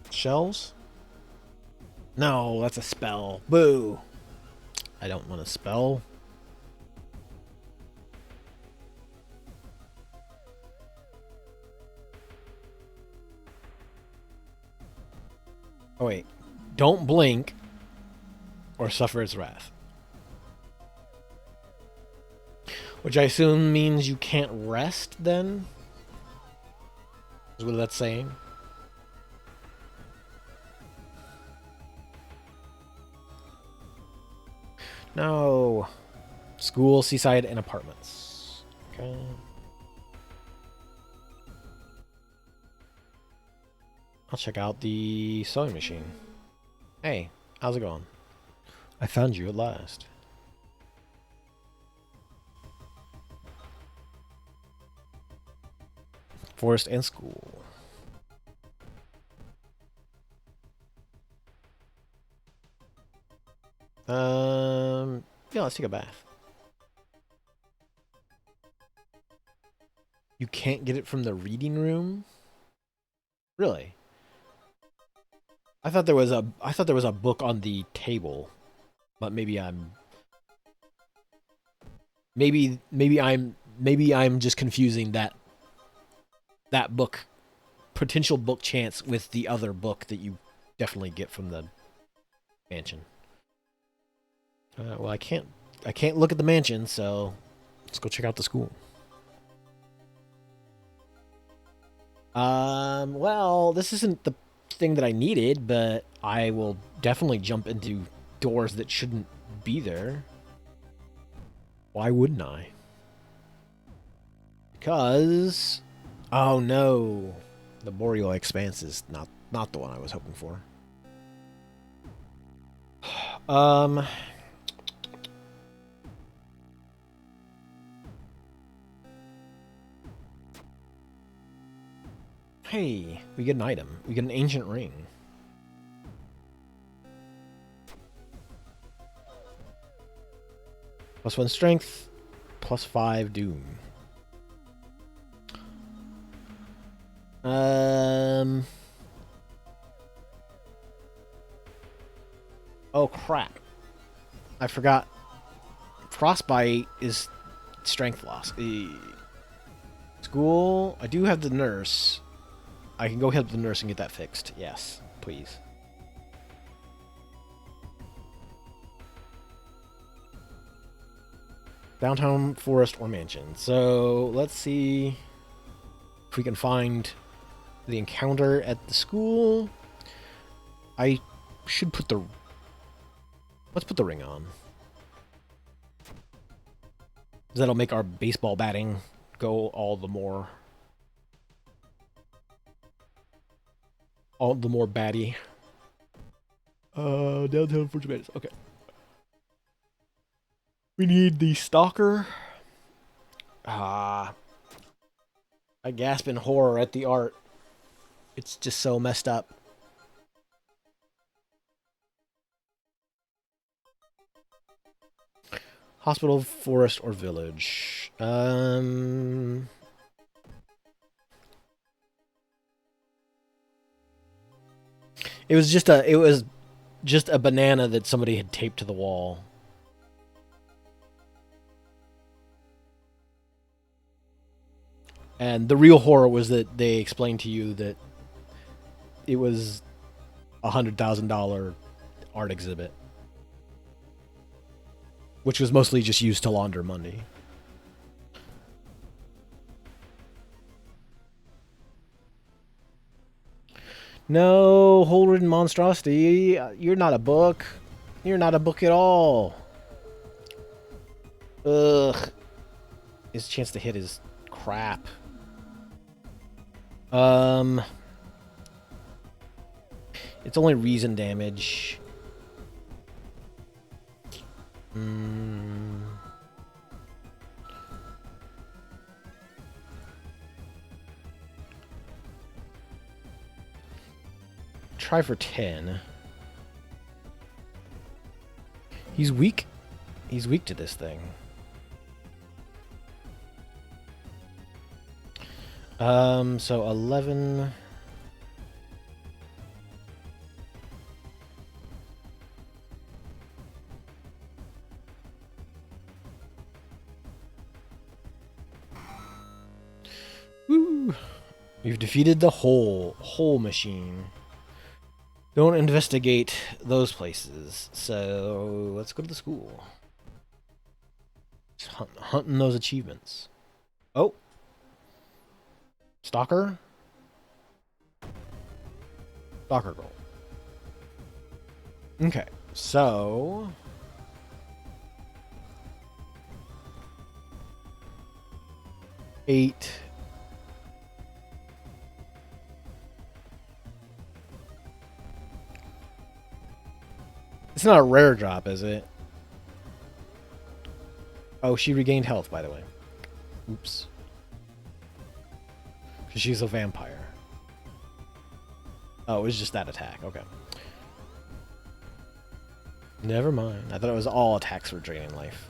S1: Shelves? No, that's a spell. Boo! I don't want a spell. Oh wait. Don't blink or suffer its wrath. Which I assume means you can't rest then? Is what that's saying? No. School, seaside, and apartments. Okay. I'll check out the sewing machine. Hey, how's it going? I found you at last. forest, and school. Yeah, let's take a bath. You can't get it from the reading room? Really? I thought there was a book on the table, but maybe I'm just confusing that book, potential book chance, with the other book that you definitely get from the mansion. Well, I can't look at the mansion, so let's go check out the school. Well, this isn't the thing that I needed, but I will definitely jump into doors that shouldn't be there. Why wouldn't I? Because, oh no, the Boreal Expanse is not the one I was hoping for. Hey, we get an item. We get an ancient ring. +1 strength, +5 doom. Oh crap. I forgot. Frostbite is strength loss. School. I do have the nurse. I can go help the nurse and get that fixed. Yes, please. Downtown, forest, or mansion. So let's see if we can find the encounter at the school. I should put the... Let's put the ring on. That'll make our baseball batting go all the more batty. Downtown for minutes. Okay. We need the stalker. I gasp in horror at the art. It's just so messed up. Hospital, forest, or village. It was just a banana that somebody had taped to the wall. And the real horror was that they explained to you that it was a $100,000 art exhibit, which was mostly just used to launder money. No, hole-ridden monstrosity. You're not a book. You're not a book at all. Ugh. His chance to hit is crap. It's only reason damage. Try for 10. He's weak. He's weak to this thing. So 11. Woo! You've defeated the hole machine. Don't investigate those places. So let's go to the school. Just hunting those achievements. Oh. Stalker? Stalker goal. Okay, so... $8. It's not a rare drop, is it? Oh, she regained health, by the way. Oops. Because she's a vampire. Oh, it was just that attack. Okay. Never mind. I thought it was all attacks were draining life.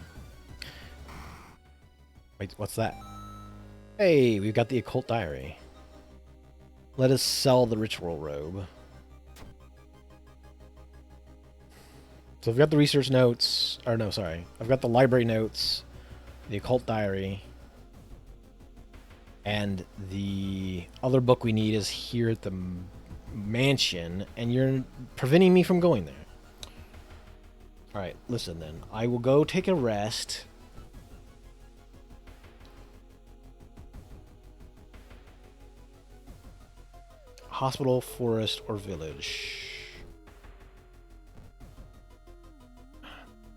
S1: Wait, what's that? Hey, we've got the occult diary. Let us sell the ritual robe. So I've got the research notes. Or no, sorry. I've got the library notes, the occult diary, and the other book we need is here at the mansion, and you're preventing me from going there. Alright, listen then. I will go take a rest. Hospital, forest, or village.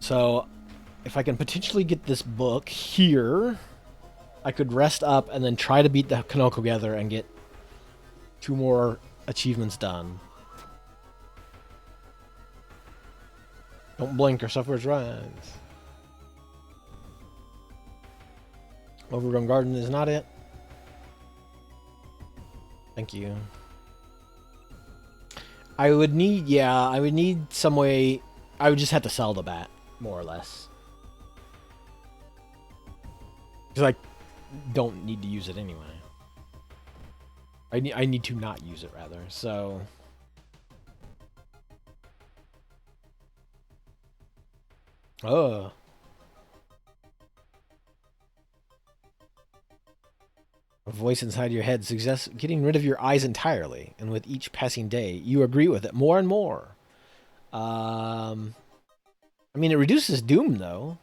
S1: So, if I can potentially get this book here, I could rest up and then try to beat the Kanoko Gather and get 2 more achievements done. Don't blink or suffer its rise. Overgrown Garden is not it. Thank you. I would need some way. I would just have to sell the bat, more or less. Because I don't need to use it anyway. I need to not use it, rather, so... Oh. A voice inside your head suggests getting rid of your eyes entirely, and with each passing day, you agree with it more and more. I mean, it reduces doom, though.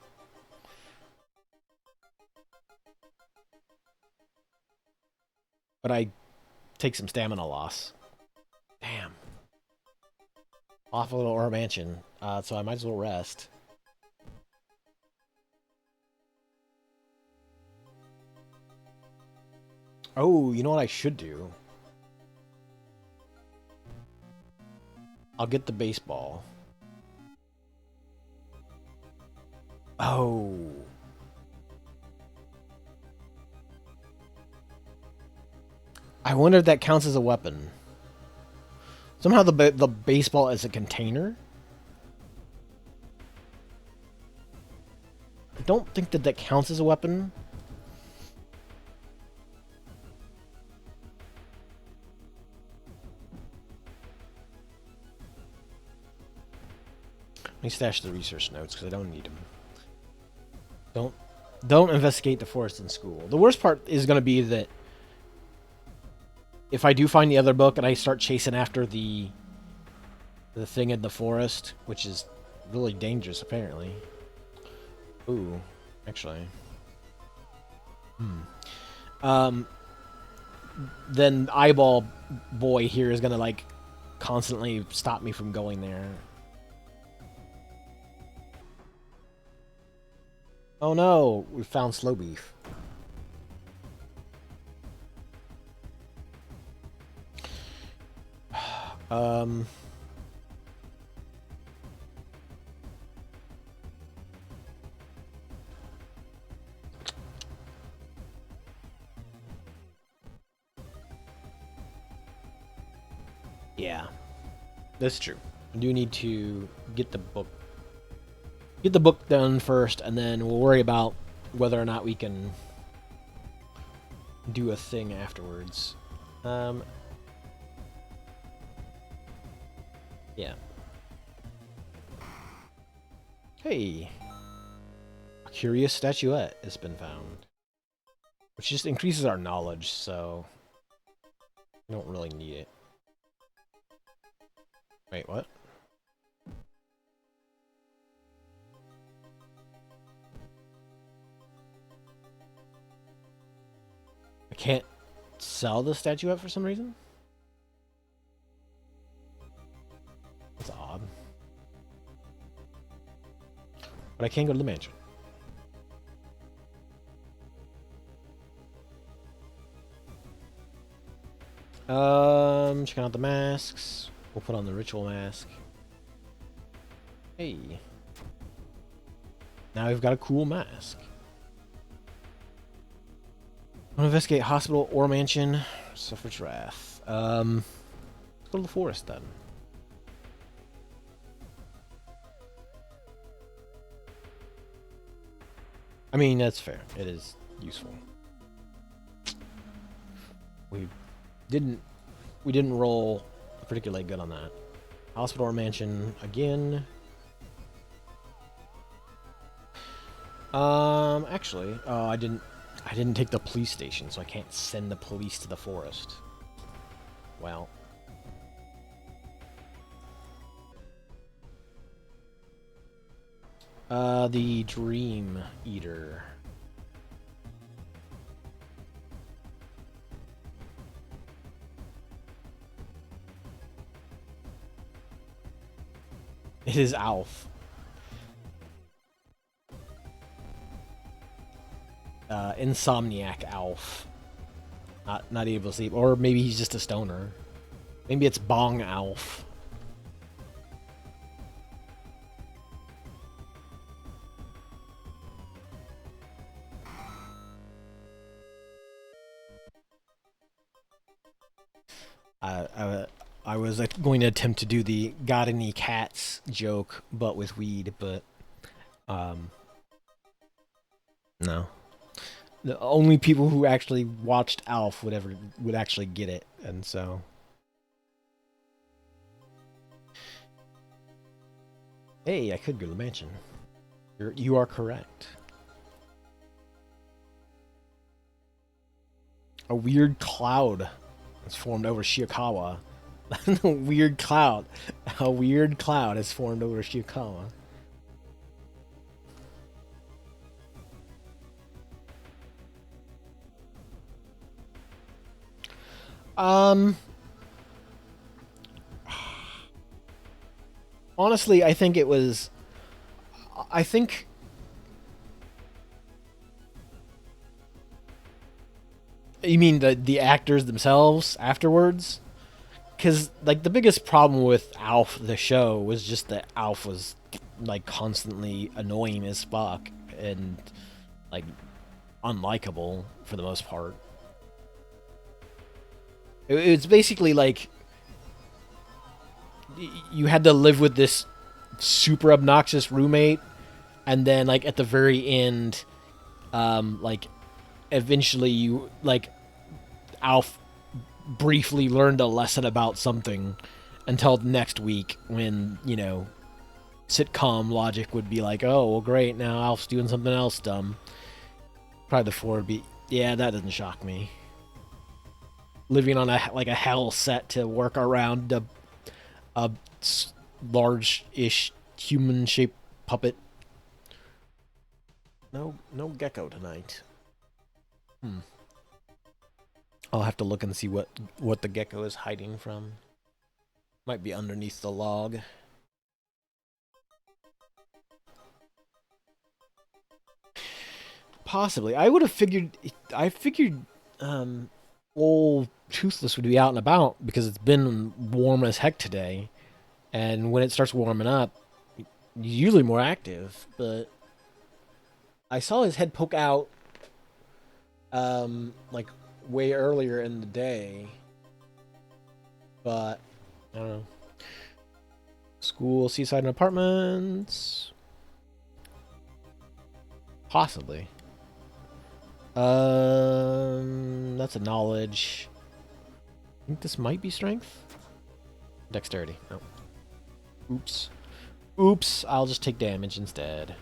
S1: But I take some stamina loss. Damn. Off a little Aura Mansion, so I might as well rest. Oh, you know what I should do? I'll get the baseball. Oh. I wonder if that counts as a weapon. Somehow the baseball is a container? I don't think that counts as a weapon. Let me stash the research notes because I don't need them. Don't investigate the forest in school. The worst part is going to be that if I do find the other book and I start chasing after the thing in the forest, which is really dangerous apparently. Ooh, actually. Then Eyeball Boy here is going to like constantly stop me from going there. Oh no, we found Slow Beef. Yeah, that's true. I do need to get the book done first, and then we'll worry about whether or not we can do a thing afterwards. Yeah. Hey, a curious statuette has been found, which just increases our knowledge, so we don't really need it. Wait, what? I can't sell the statuette for some reason? That's odd. But I can go to the mansion. Checking out the masks. We'll put on the ritual mask. Hey. Now we've got a cool mask. I'm gonna investigate hospital or mansion. Suffrage Wrath. Let's go to the forest then. I mean, that's fair. It is useful. We didn't roll particularly good on that. Hospital or mansion again. Actually, oh, I didn't take the police station, so I can't send the police to the forest. Well. The Dream Eater. It is Alf. Insomniac Alf. Not able to sleep. Or maybe he's just a stoner. Maybe it's Bong Alf. I was going to attempt to do the got any cats joke, but with weed, but no. The only people who actually watched Alf would actually get it, and so. Hey, I could go to the mansion. You are correct. A weird cloud has formed over Shirakawa. A weird cloud has formed over Shirakawa. Honestly, I think it was. I think. You mean the actors themselves afterwards? Because like the biggest problem with Alf the show was just that Alf was like constantly annoying as fuck and like unlikable for the most part. It's basically like you had to live with this super obnoxious roommate, and then like at the very end, like eventually you like Alf briefly learned a lesson about something until next week when, you know, sitcom logic would be like, oh, well, great, now Alf's doing something else dumb. Probably the 4 would be, yeah, that doesn't shock me. Living on a hell set to work around a large-ish human-shaped puppet. No gecko tonight. I'll have to look and see what the gecko is hiding from. Might be underneath the log. Possibly. I would have figured. I figured old Toothless would be out and about because it's been warm as heck today, and when it starts warming up, he's usually more active. But I saw his head poke out, like way earlier in the day. But I don't know. School, seaside, and apartments. Possibly. That's a knowledge. I think this might be strength. Dexterity. No. Oops. Oops. I'll just take damage instead.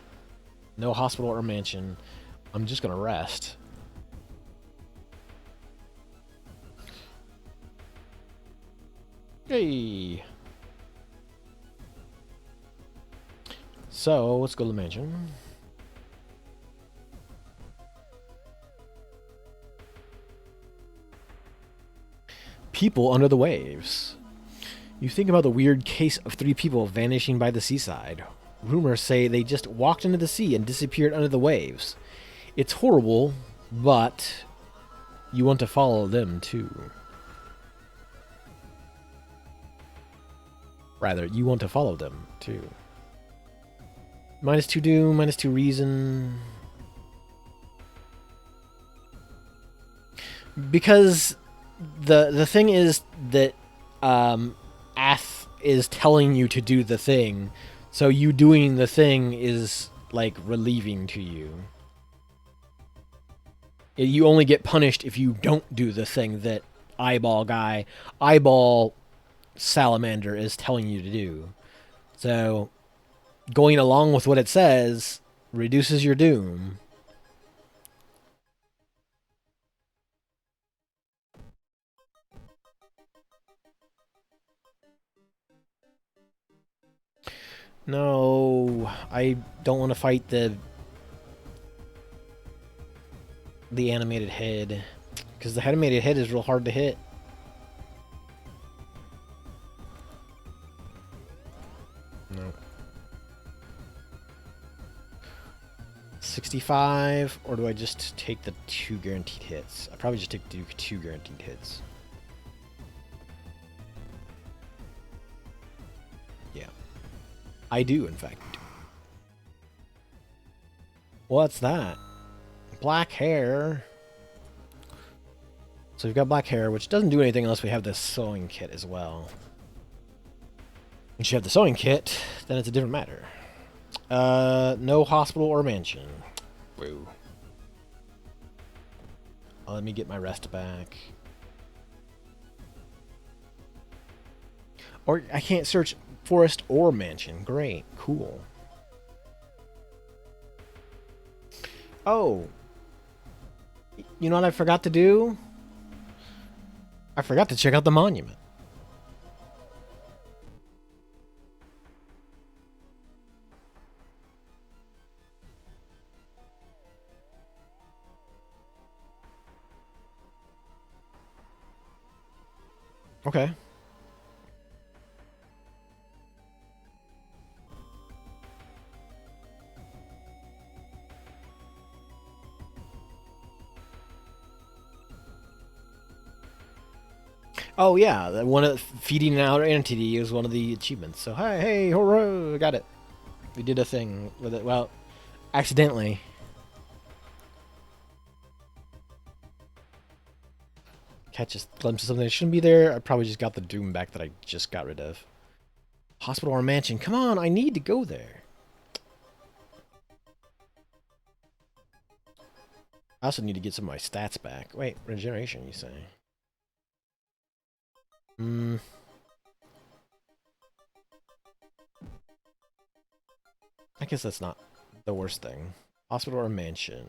S1: No hospital or mansion. I'm just gonna rest. Hey. So let's go to the mansion. People under the waves. You think about the weird case of 3 people vanishing by the seaside. Rumors say they just walked into the sea and disappeared under the waves. It's horrible, but you want to follow them too. Rather, you want to follow them too. -2 doom, -2 reason. Because the thing is that Ath is telling you to do the thing, so you doing the thing is like relieving to you. You only get punished if you don't do the thing that eyeball salamander is telling you to do. So going along with what it says reduces your doom. No, I don't want to fight the animated head, because the animated head is real hard to hit. No. 65, or do I just take the 2 guaranteed hits? I probably just take the 2 guaranteed hits. Yeah. I do, in fact. What's that? Black hair. So we've got black hair, which doesn't do anything unless we have the sewing kit as well. Once you have the sewing kit, then it's a different matter. No hospital or mansion. Woo. Let me get my rest back. Or I can't search forest or mansion. Great. Cool. Oh. You know what I forgot to do? I forgot to check out the monument. Okay. Oh yeah, one of feeding an outer entity is one of the achievements. So hey, hurrah, got it. We did a thing with it. Well, accidentally. Catch a glimpse of something that shouldn't be there. I probably just got the doom back that I just got rid of. Hospital or mansion? Come on, I need to go there. I also need to get some of my stats back. Wait, regeneration, you say? Hmm. I guess that's not the worst thing. Hospital or mansion?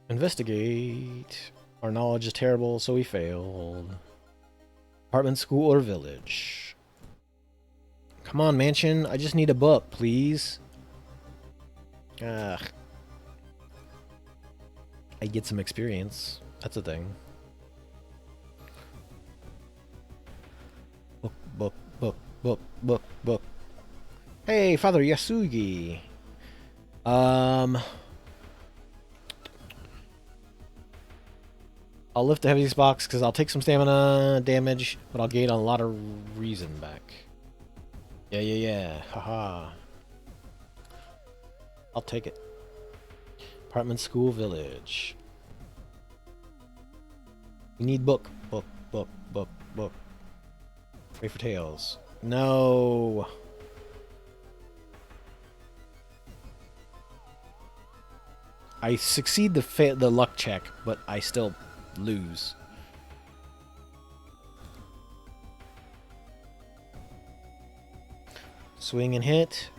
S1: Investigate. Our knowledge is terrible, so we failed. Apartment, school, or village? Come on, mansion. I just need a book, please. Ugh. I get some experience. That's a thing. Book, book, book, book, book, book. Hey, Father Yasugi. I'll lift the heaviest box because I'll take some stamina damage, but I'll gain a lot of reason back. Yeah. Haha. I'll take it. Apartment, school, village. We need book. Book. Wait for tails. No. I succeed the luck check, but I still lose. Swing and hit.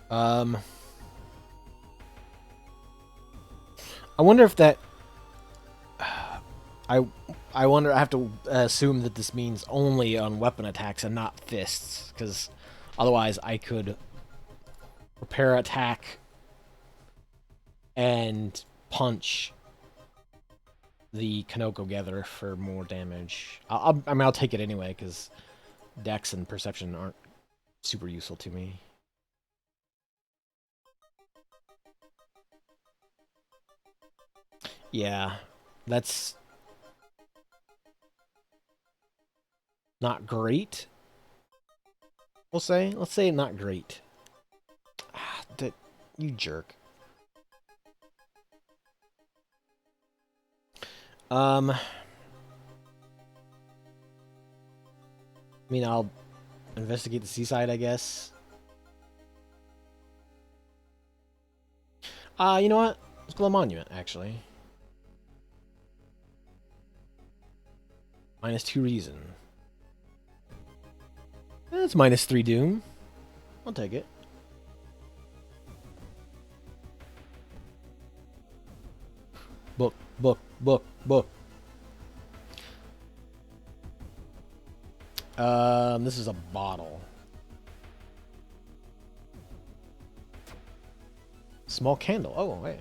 S1: I wonder if that. I wonder. I have to assume that this means only on weapon attacks and not fists, because otherwise I could prepare attack and punch the Kanoko Gatherer for more damage. I mean, I'll take it anyway, because Dex and Perception aren't super useful to me. Yeah. That's not great. We'll say. Let's say not great. Ah, you jerk. I mean, I'll investigate the seaside, I guess. You know what? Let's go to the monument, actually. -2 reason. That's -3 doom. I'll take it. Book, book, book, book. This is a bottle. Small candle. Oh, wait.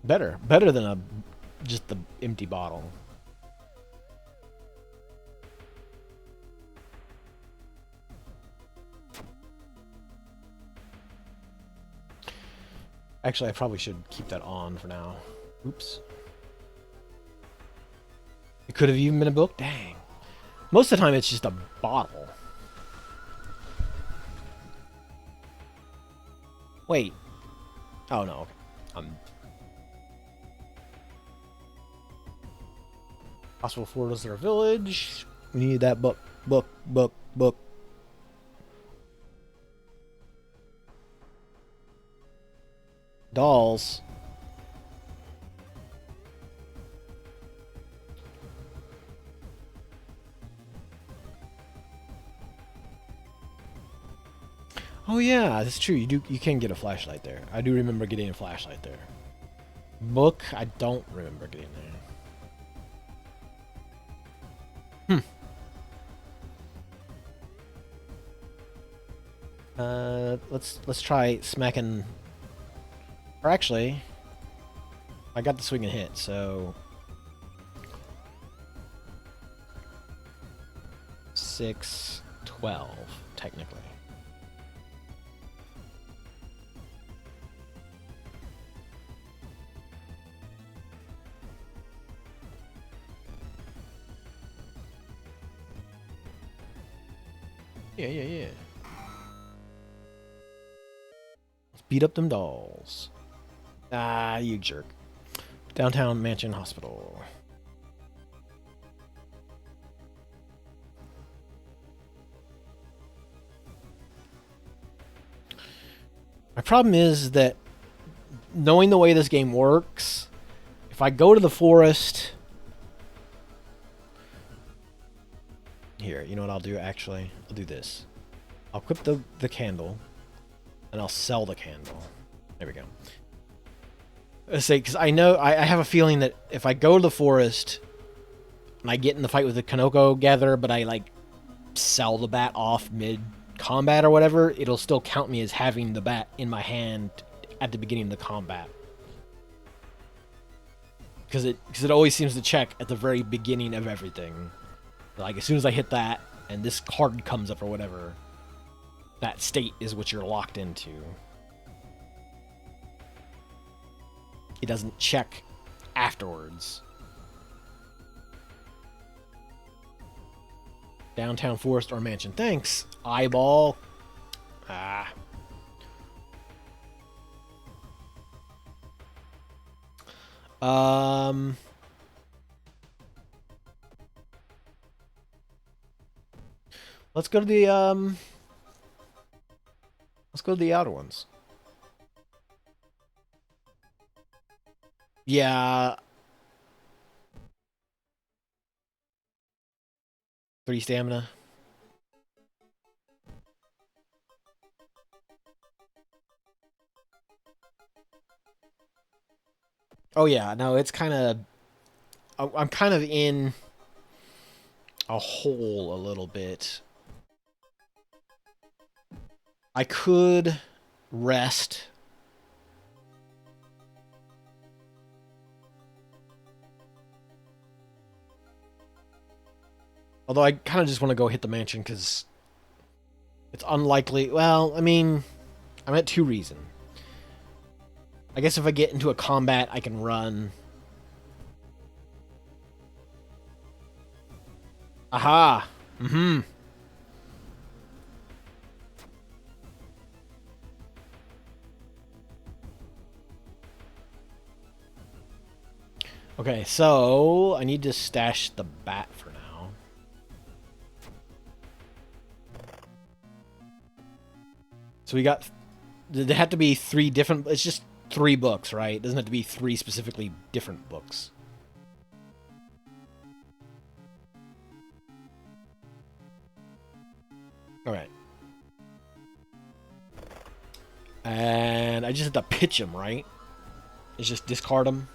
S1: Better than just the empty bottle. Actually, I probably should keep that on for now. Oops. It could have even been a book. Dang. Most of the time, it's just a bottle. Wait. Oh, no. Okay. Possible Florida's their village. We need that book. Book. Dolls. Oh yeah, that's true. You can get a flashlight there. I do remember getting a flashlight there. Book, I don't remember getting there. Let's try smacking. Or actually, I got the swing and hit, so 6, 12, technically. Yeah. Let's beat up them dolls. Ah, you jerk. Downtown Mansion Hospital. My problem is that knowing the way this game works, if I go to the forest... Here, you know what I'll do, actually? I'll do this. I'll equip the candle, and I'll sell the candle. There we go. Let's say, because I know, I have a feeling that if I go to the forest, and I get in the fight with the Kanoko Gatherer, but I, like, sell the bat off mid-combat or whatever, it'll still count me as having the bat in my hand at the beginning of the combat. Because it always seems to check at the very beginning of everything. Like, as soon as I hit that, and this card comes up or whatever, that state is what you're locked into. It doesn't check afterwards. Downtown forest or mansion. Thanks, eyeball. Ah. Let's go to the outer ones. Yeah. 3 stamina. Oh yeah, no, it's kind of... I'm kind of in a hole a little bit. I could rest. Although I kind of just want to go hit the mansion because it's unlikely. Well, I mean, I'm at 2 reason. I guess if I get into a combat, I can run. Aha! Mm-hmm. Okay, so I need to stash the bat for now. So we got... There had to be 3 different... It's just 3 books, right? It doesn't have to be 3 specifically different books. Alright. And I just have to pitch them, right? It's just discard them.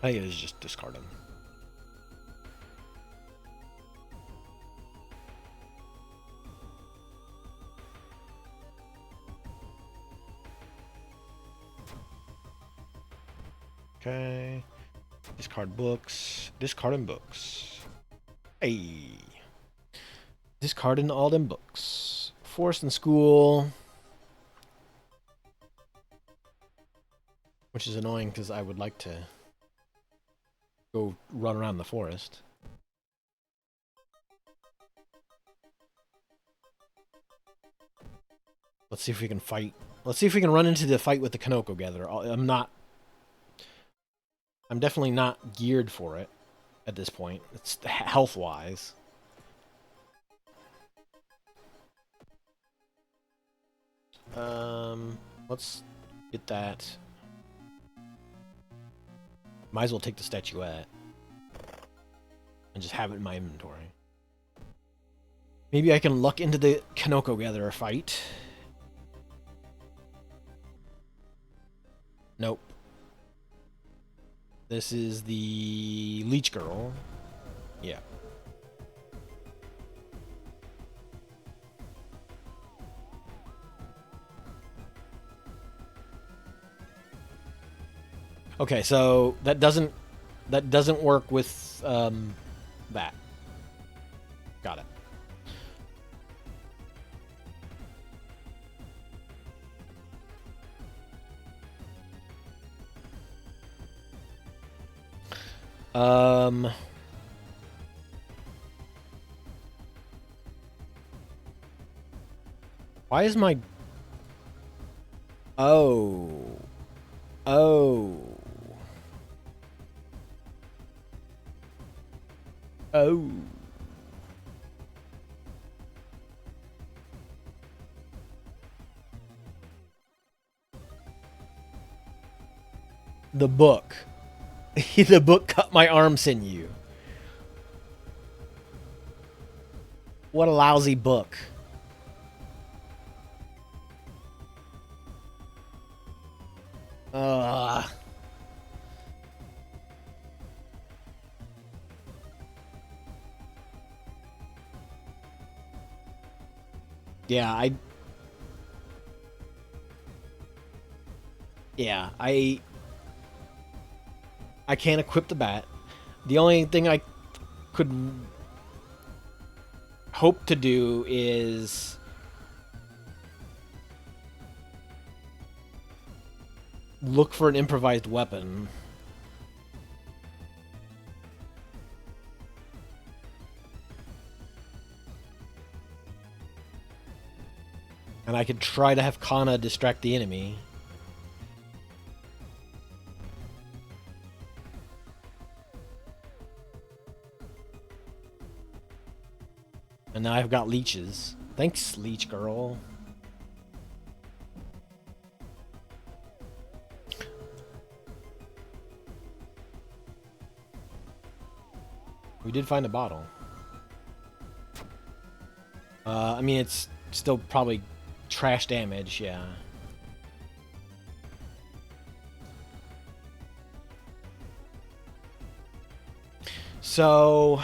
S1: I think it is just discard them. Okay. Discard books. Discarding books. Hey. Discarding all them books. Forest and school. Which is annoying because I would like to go run around the forest. Let's see if we can fight. Let's see if we can run into the fight with the Kanoko Gatherer. I'm definitely not geared for it at this point. It's health-wise. Let's get that. Might as well take the statuette and just have it in my inventory. Maybe I can luck into the Kanoko Gatherer fight. Nope. This is the Leech Girl. Yeah. Okay, so that doesn't work with that. Got it. Why is my... Oh. Oh. Oh. The book. The book cut my arm sinew. What a lousy book. Yeah, I can't equip the bat. The only thing I could hope to do is look for an improvised weapon. And I could try to have Kana distract the enemy. And now I've got leeches. Thanks, Leech Girl. We did find a bottle. I mean, it's still probably trash damage, yeah. So...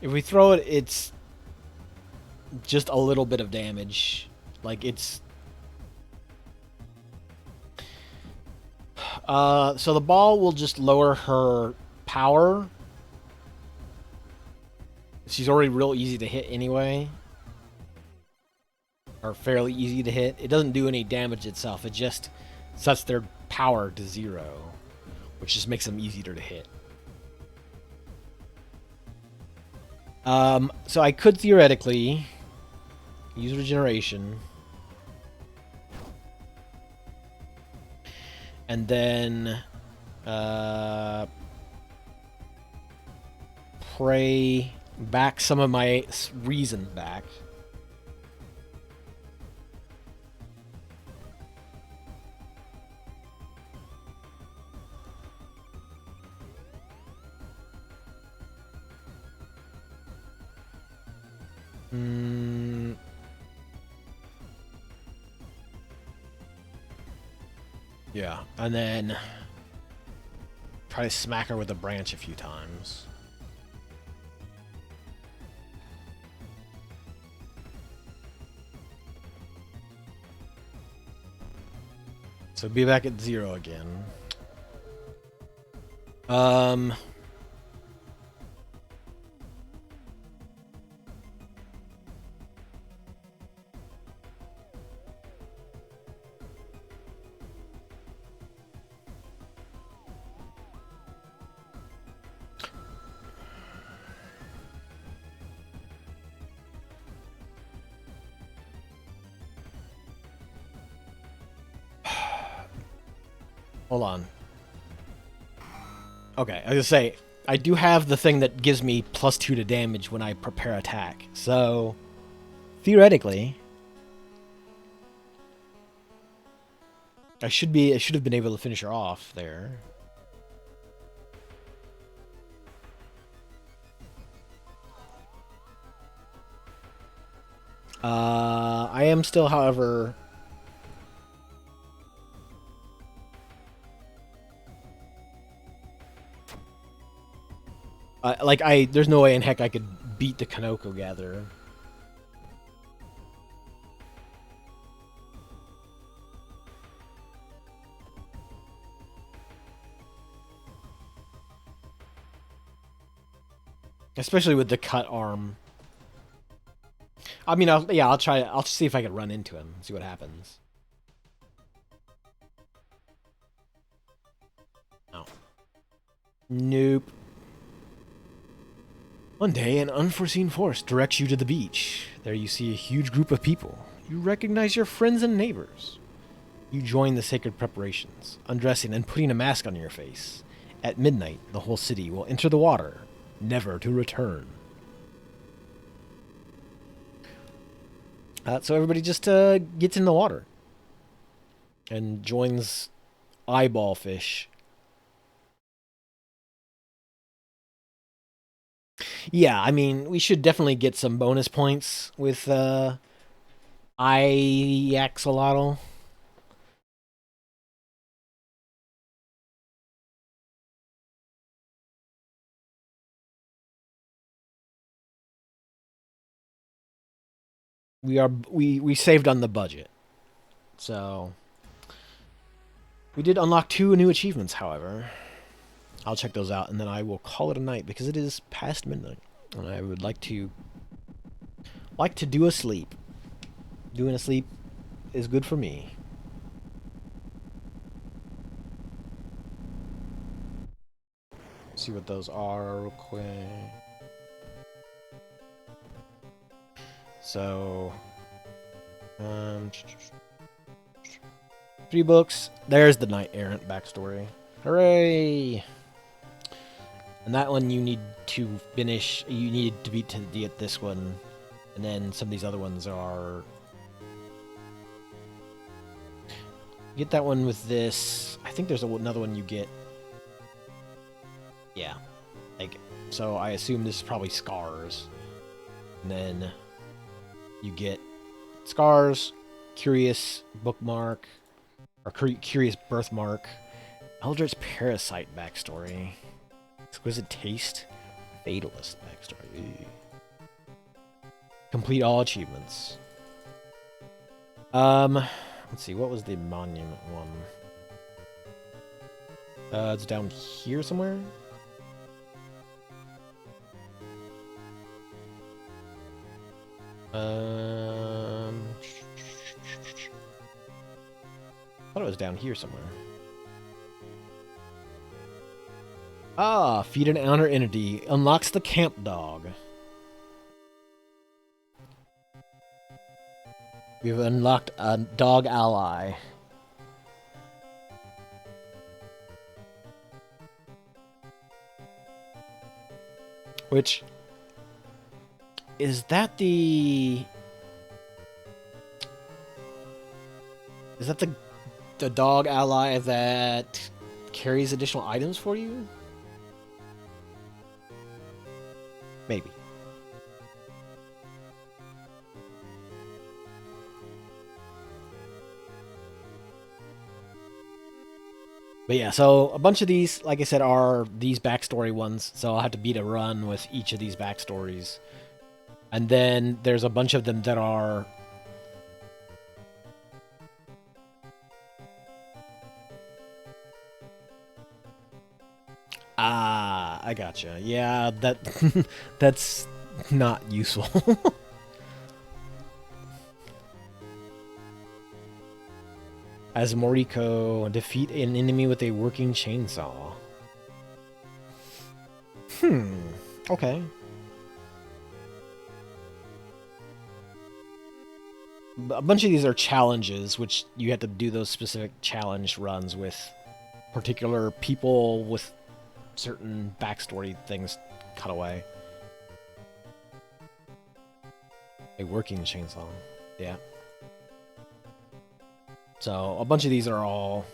S1: if we throw it, it's just a little bit of damage. Like, it's... So the ball will just lower her power. She's already real easy to hit anyway. Or fairly easy to hit. It doesn't do any damage itself. It just sets their power to 0, which just makes them easier to hit. So I could theoretically use regeneration. And then pray back some of my reason back. Yeah, and then try to smack her with a branch a few times. So be back at 0 again. Hold on. Okay, I was gonna say, I do have the thing that gives me +2 to damage when I prepare attack. So, theoretically, I should have been able to finish her off there. I am still, however, there's no way in heck I could beat the Kanoko Gatherer. Especially with the cut arm. I mean, I'll try. I'll see if I can run into him. See what happens. Oh. Nope. One day, an unforeseen force directs you to the beach. There you see a huge group of people. You recognize your friends and neighbors. You join the sacred preparations, undressing and putting a mask on your face. At midnight, the whole city will enter the water, never to return. So everybody just gets in the water and joins Eyeball Fish. Yeah, I mean, we should definitely get some bonus points with Iaxolotl. We saved on the budget. So we did unlock 2 new achievements, however. I'll check those out and then I will call it a night because it is past midnight and I would like to do a sleep. Doing a sleep is good for me. See what those are real quick. So 3 books. There's the Knight Errant backstory. Hooray! And that one you need to finish. You need to beat to get this one, and then some of these other ones are. Get that one with this. I think there's another one you get. Yeah, like so. I assume this is probably Scars, and then you get Scars, Curious Bookmark, or Curious Birthmark, Eldritch Parasite backstory, Exquisite Taste, Fatalist backstory. Ew. Complete all achievements. Let's see, what was the monument one? It's down here somewhere. I thought it was down here somewhere. Ah, feed an outer entity. Unlocks the camp dog. We've unlocked a dog ally. Which... Is that the... Is that the dog ally that carries additional items for you? Maybe. But yeah, so a bunch of these, like I said, are these backstory ones. So I'll have to beat a run with each of these backstories. And then there's a bunch of them that are... Ah, I gotcha. Yeah, that's not useful. As Moriko, defeat an enemy with a working chainsaw. Okay. A bunch of these are challenges, which you have to do those specific challenge runs with particular people with certain backstory things cut away. A working chainsaw. Yeah. So a bunch of these are all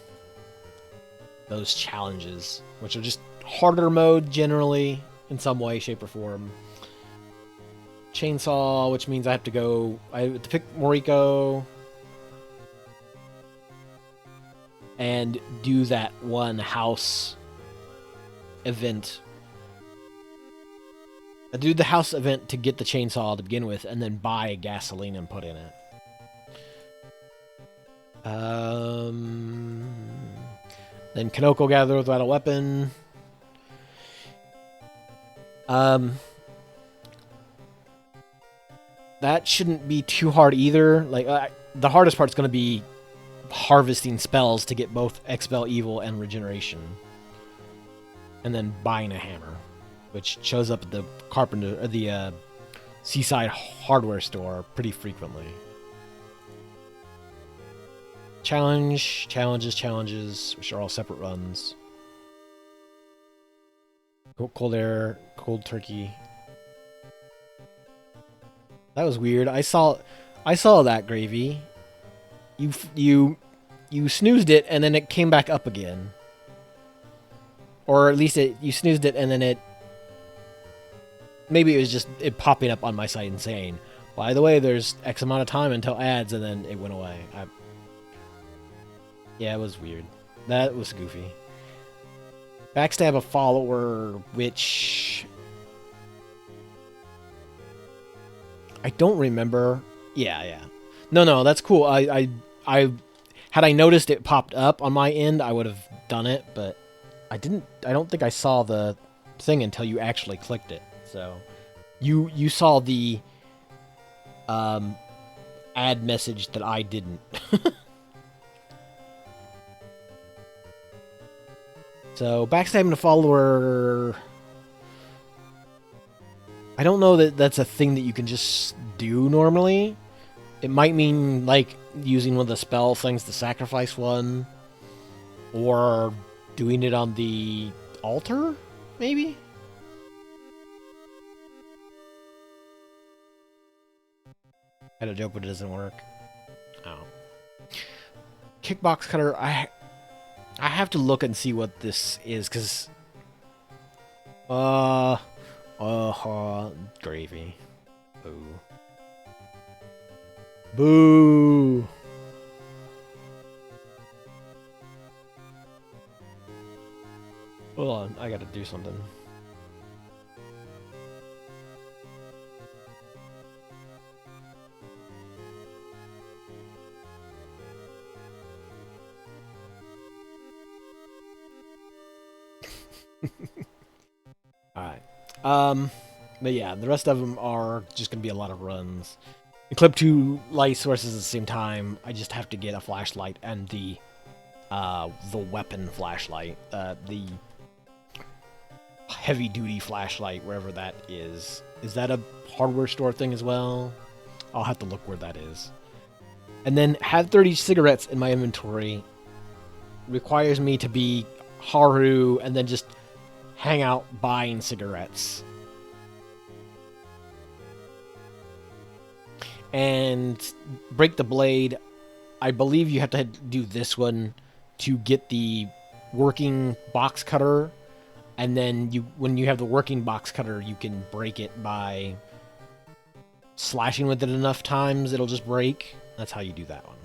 S1: those challenges, which are just harder mode generally in some way, shape, or form. Chainsaw, which means I have to pick Moriko and do that one house event. I do the house event to get the chainsaw to begin with, and then buy gasoline and put in it. Then Kanoko gather without a weapon. That shouldn't be too hard either. Like the hardest part's going to be harvesting spells to get both Expel Evil and Regeneration, and then buying a hammer, which shows up at the carpenter or the seaside hardware store pretty frequently. Challenges, which are all separate runs. Cold air, cold turkey. That was weird. I saw that, Gravy. You snoozed it and then it came back up again. Or at least you snoozed it and then it... Maybe it was just it popping up on my site and saying, by the way, there's X amount of time until ads, and then it went away. Yeah, it was weird. That was goofy. Backstab a follower, which... I don't remember. Yeah. No, that's cool. I had I noticed it popped up on my end, I would have done it, but I didn't. I don't think I saw the thing until you actually clicked it. So you saw the ad message that I didn't. So backstabbing a follower... I don't know that that's a thing that you can just do normally. It might mean, like, using one of the spell things to sacrifice one. Or doing it on the altar, maybe? I had a joke, but it doesn't work. Oh. Kickbox cutter, I have to look and see what this is, because... gravy. Boo. Boo! Hold on, I gotta do something. Alright. But yeah, the rest of them are just going to be a lot of runs. Clip 2 light sources at the same time. I just have to get a flashlight and the weapon flashlight. The heavy-duty flashlight, wherever that is. Is that a hardware store thing as well? I'll have to look where that is. And then had 30 cigarettes in my inventory. Requires me to be Haru and then just hang out buying cigarettes. And break the blade. I believe you have to do this one to get the working box cutter. And then when you have the working box cutter, you can break it by slashing with it enough times, it'll just break. That's how you do that one.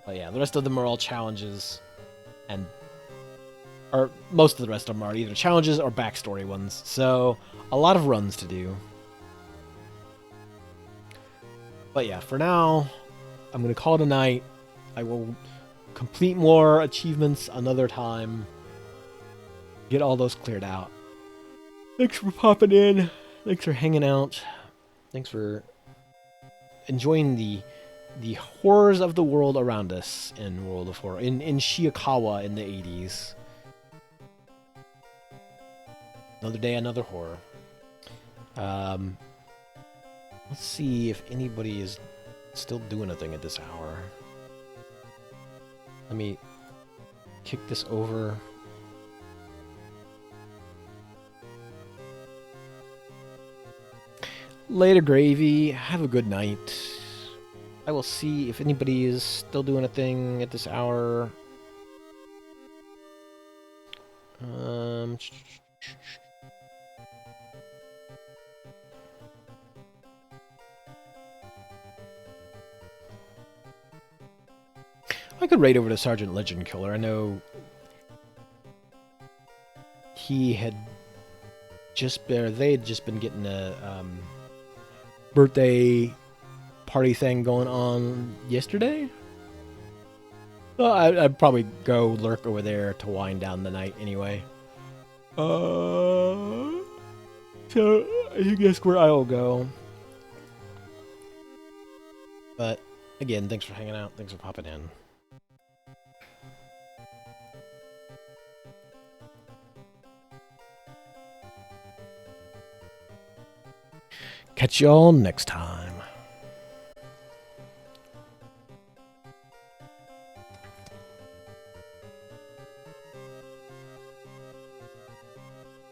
S1: But yeah, the rest of them are all challenges. Or most of the rest of them are either challenges or backstory ones. So, a lot of runs to do. But yeah, for now, I'm going to call it a night. I will complete more achievements another time. Get all those cleared out. Thanks for popping in. Thanks for hanging out. Thanks for enjoying the horrors of the world around us in World of Horror. In Shiikawa in the 80s. Another day, another horror. Let's see if anybody is still doing a thing at this hour. Let me kick this over. Later, Gravy. Have a good night. I will see if anybody is still doing a thing at this hour. I could raid over to Sergeant Legend Killer. I know he had they had just been getting a birthday party thing going on yesterday. Well, I'd probably go lurk over there to wind down the night anyway. So I think that's where I'll go. But again, thanks for hanging out. Thanks for popping in. Catch y'all next time.